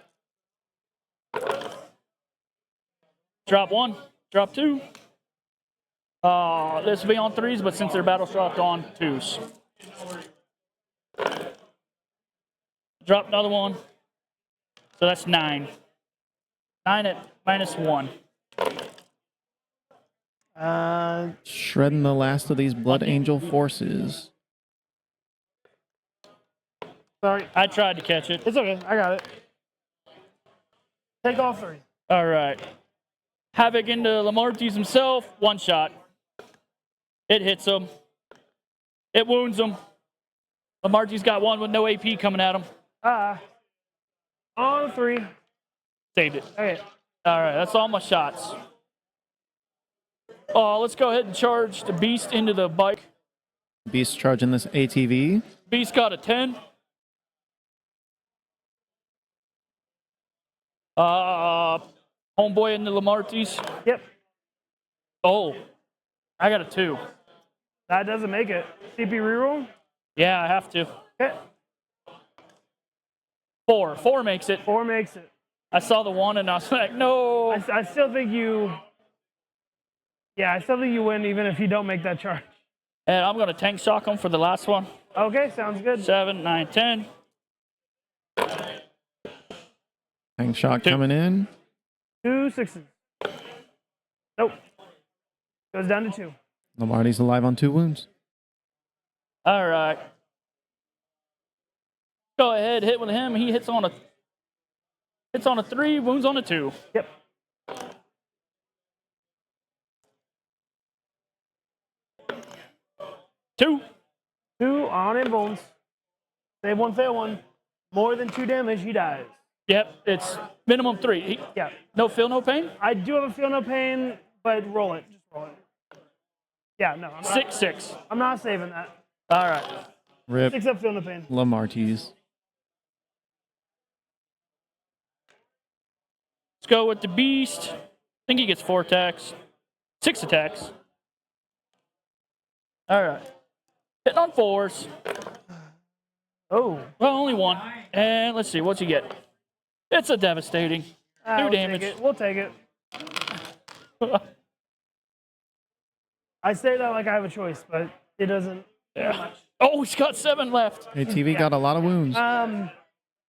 Drop 1, drop 2. This will be on 3s, but since they're battle shocked on 2s. Drop another one. So that's 9. 9 at -1. Shredding the last of these Blood Angel forces. Sorry. I tried to catch it. It's okay. I got it. Take all 3. All right. Havoc into Lamarty's himself. 1 shot. It hits him. It wounds him. Lamarty's got 1 with no AP coming at him. On 3. Saved it. Okay. All right, that's all my shots. Let's go ahead and charge the Beast into the bike. Beast charging this ATV. Beast got a 10. Homeboy into Lamarty's. Yep. Oh, I got a 2. That doesn't make it. CP reroll. Yeah, I have to. Okay. 4. 4 makes it. 4 makes it. I saw the 1 and I was like, no. I still think you. Yeah, I still think you win even if you don't make that charge. And I'm going to tank shock him for the last one. Okay, sounds good. 7, 9, 10. Tank shot 2. coming in. 2 6s. Nope. Goes down to 2. Lamarty's alive on 2 wounds. All right. Go ahead, hit with him. He hits on a 3, wounds on a 2. Yep. Two. 2 on hit bones. Save 1, fail 1. More than 2 damage, he dies. Yep, it's minimum 3. Yeah. No feel, no pain? I do have a feel no pain, but roll it. Just roll it. Yeah, no. I'm not, 6, 6. I'm not saving that. All right. Rip 6 up, feel no pain. Lamarty's. Let's go with the Beast. I think he gets 4 attacks. 6 attacks. All right. Hitting on 4s. Oh. Well, only 1. And let's see, what's he get? It's a devastating. 2 we'll damage. Take it. We'll take it. I say that like I have a choice, but it doesn't. Yeah. Oh, he's got 7 left. ATV got a lot of wounds.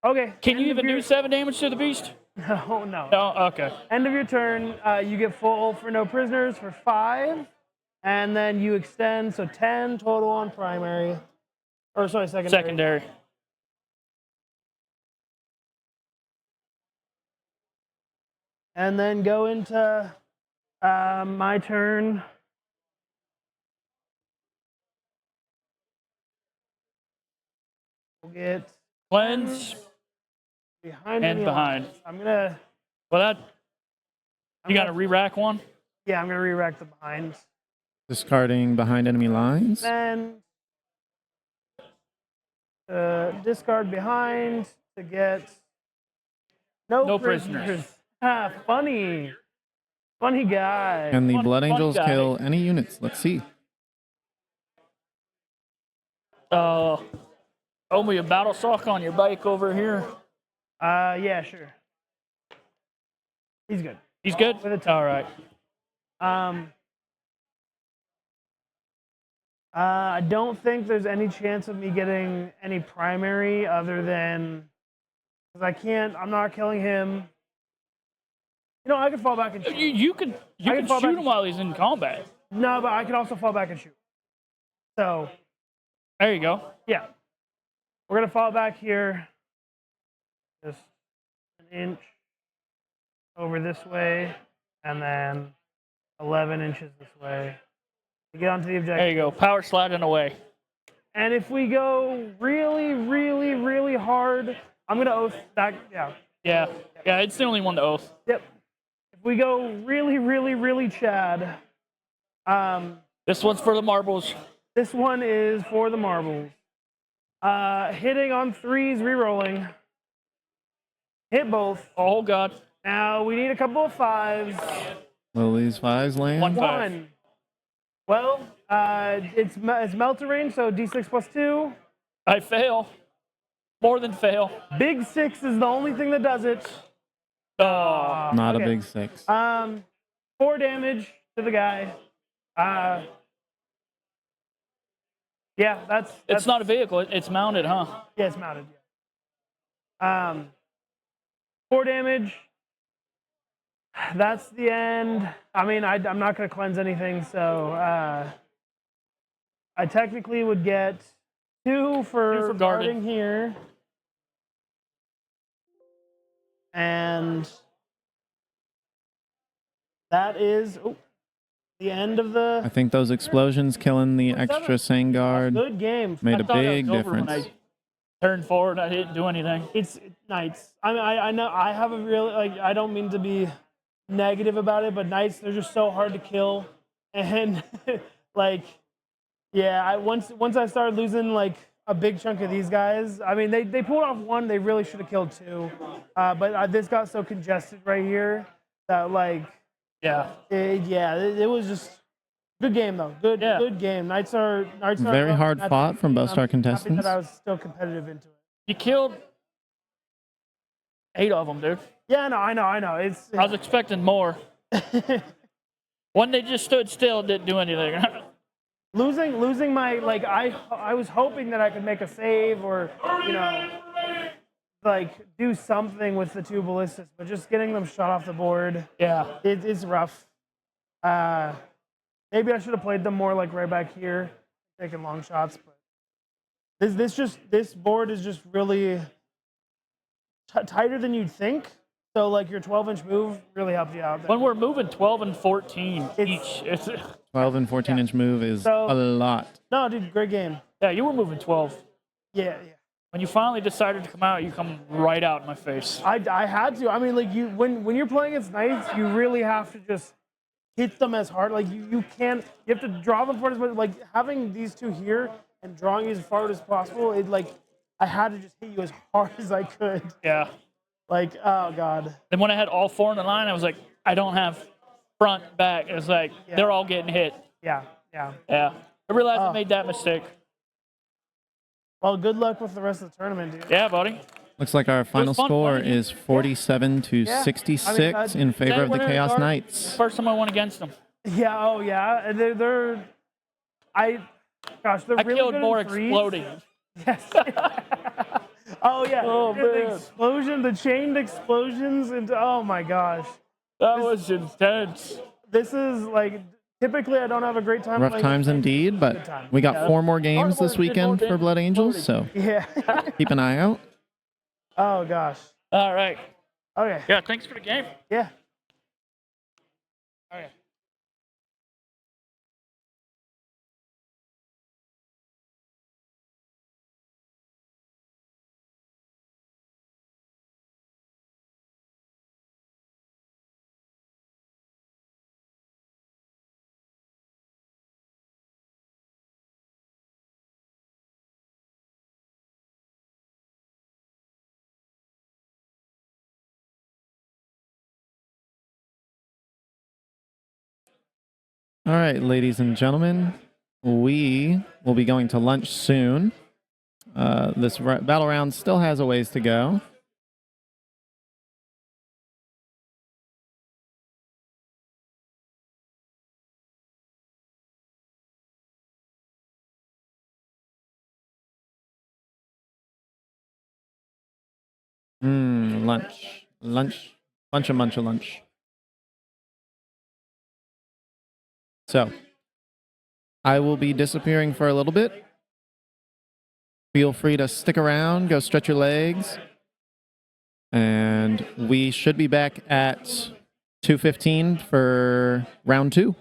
Okay. Can you even do 7 damage to the Beast? No, no. No, okay. End of your turn, you get full for no prisoners for 5, and then you extend, so 10 total on primary. Or sorry, secondary. Secondary. And then go into my turn. We'll get Cleanse behind and any behind. lines. I'm gonna. Well, that you got to re-rack one. Yeah, I'm gonna re-rack the behinds. Discarding behind enemy lines. Then discard behind to get no prisoners. Ah, funny guy. Can the Fun- Blood fun Angels guy. kill any units? Let's see. Owe me a battle shock on your bike over here. Yeah, sure. He's good. He's good. With a 10. All right. I don't think there's any chance of me getting any primary other than because I can't. I'm not killing him. You know, I could fall back and shoot. You can fall shoot back- him while he's in combat. No, but I could also fall back and shoot. So, There you go. yeah. We're going to fall back here. Just an inch over this way, and then 11 inches this way to get onto the objective. There you go. Power sliding away. And if we go really, really, really hard, I'm going to oath that. Yeah. Yeah. Yeah. It's the only one to oath. Yep. If we go really, really, really Chad, This one's for the marbles. this one is for the marbles. Hitting on 3s, rerolling. Hit both. Oh God. Now we need a couple of 5s. Will these 5s land? 1 5. 1. Well, it's melter range, so D6 plus 2. I fail. More than fail. Big 6 is the only thing that does it. Oh. Not okay. a big 6. 4 damage to the guy. Yeah, that's It's not a vehicle. It's mounted, huh? Yeah, it's mounted. Yeah. 4 damage. That's the end. I mean, I'm not going to cleanse anything, so I technically would get 2 for guarding here. And that is the end of the... I think those explosions killing the extra Sangard Good game. made a thought it big was over when difference. I turned forward. I didn't do anything. It's Knights. I mean, I know I have a really, like, I don't mean to be negative about it, but Knights, they're just so hard to kill. And, like, yeah, once I started losing, like, a big chunk of these guys, I mean, they pulled off 1, they really should have killed 2. But this got so congested right here that, like, Yeah. it was just good game though. Good game. Knights are Very hard fought from both star happy contestants. that I was still competitive into it. You killed 8 of them, dude. Yeah, no, I know. It's I was expecting more. One, they just stood still and didn't do anything. losing my, like, I was hoping that I could make a save or, you know, like do something with the 2 ballistas, but just getting them shot off the board, Yeah. it's rough. Maybe I should have played them more like right back here, taking long shots, but this board is just really tighter than you'd think. So like your 12-inch move really helps you out. When we're moving 12 and 14 each, it's 12 and 14-inch move is So- a lot. No, dude, great game. yeah. You were moving 12. Yeah. When you finally decided to come out, you come right out in my face. I had to. I mean, like when you're playing against Knights, you really have to just hit them as hard. Like you can't. You have to draw them forward as much. Like having these 2 here and drawing you as forward as possible. It like I had to just hit you as hard as I could. Yeah. Like, oh god. Then when I had all 4 in the line, I was like, I don't have front, back. It was like they're all getting hit. Yeah. Yeah. I realized I made that mistake. Well, good luck with the rest of the tournament, dude. Yeah, buddy. Looks like our final fun score playing. is 47 to Yeah. 66 in favor of the Winner Chaos card. Knights. First time I won against them. Yeah. Oh yeah. And they're. Gosh, they're I really killed good more in threes. exploding. Yes. Oh yeah. Oh, man. The chained explosions, and oh my gosh. That was intense. This is like typically I don't have a great time. Rough playing times indeed, but time. we got Yeah. 4 more games this Hardcore did weekend more for damage Blood than Angels, exploding. so Yeah. keep an eye out. Oh gosh. All right. Okay. Yeah, thanks for the game. Yeah. Okay. All right, ladies and gentlemen, we will be going to lunch soon. This battle round still has a ways to go. Lunch. Bunch of lunch. So, I will be disappearing for a little bit. Feel free to stick around, go stretch your legs. And we should be back at 2:15 for round 2.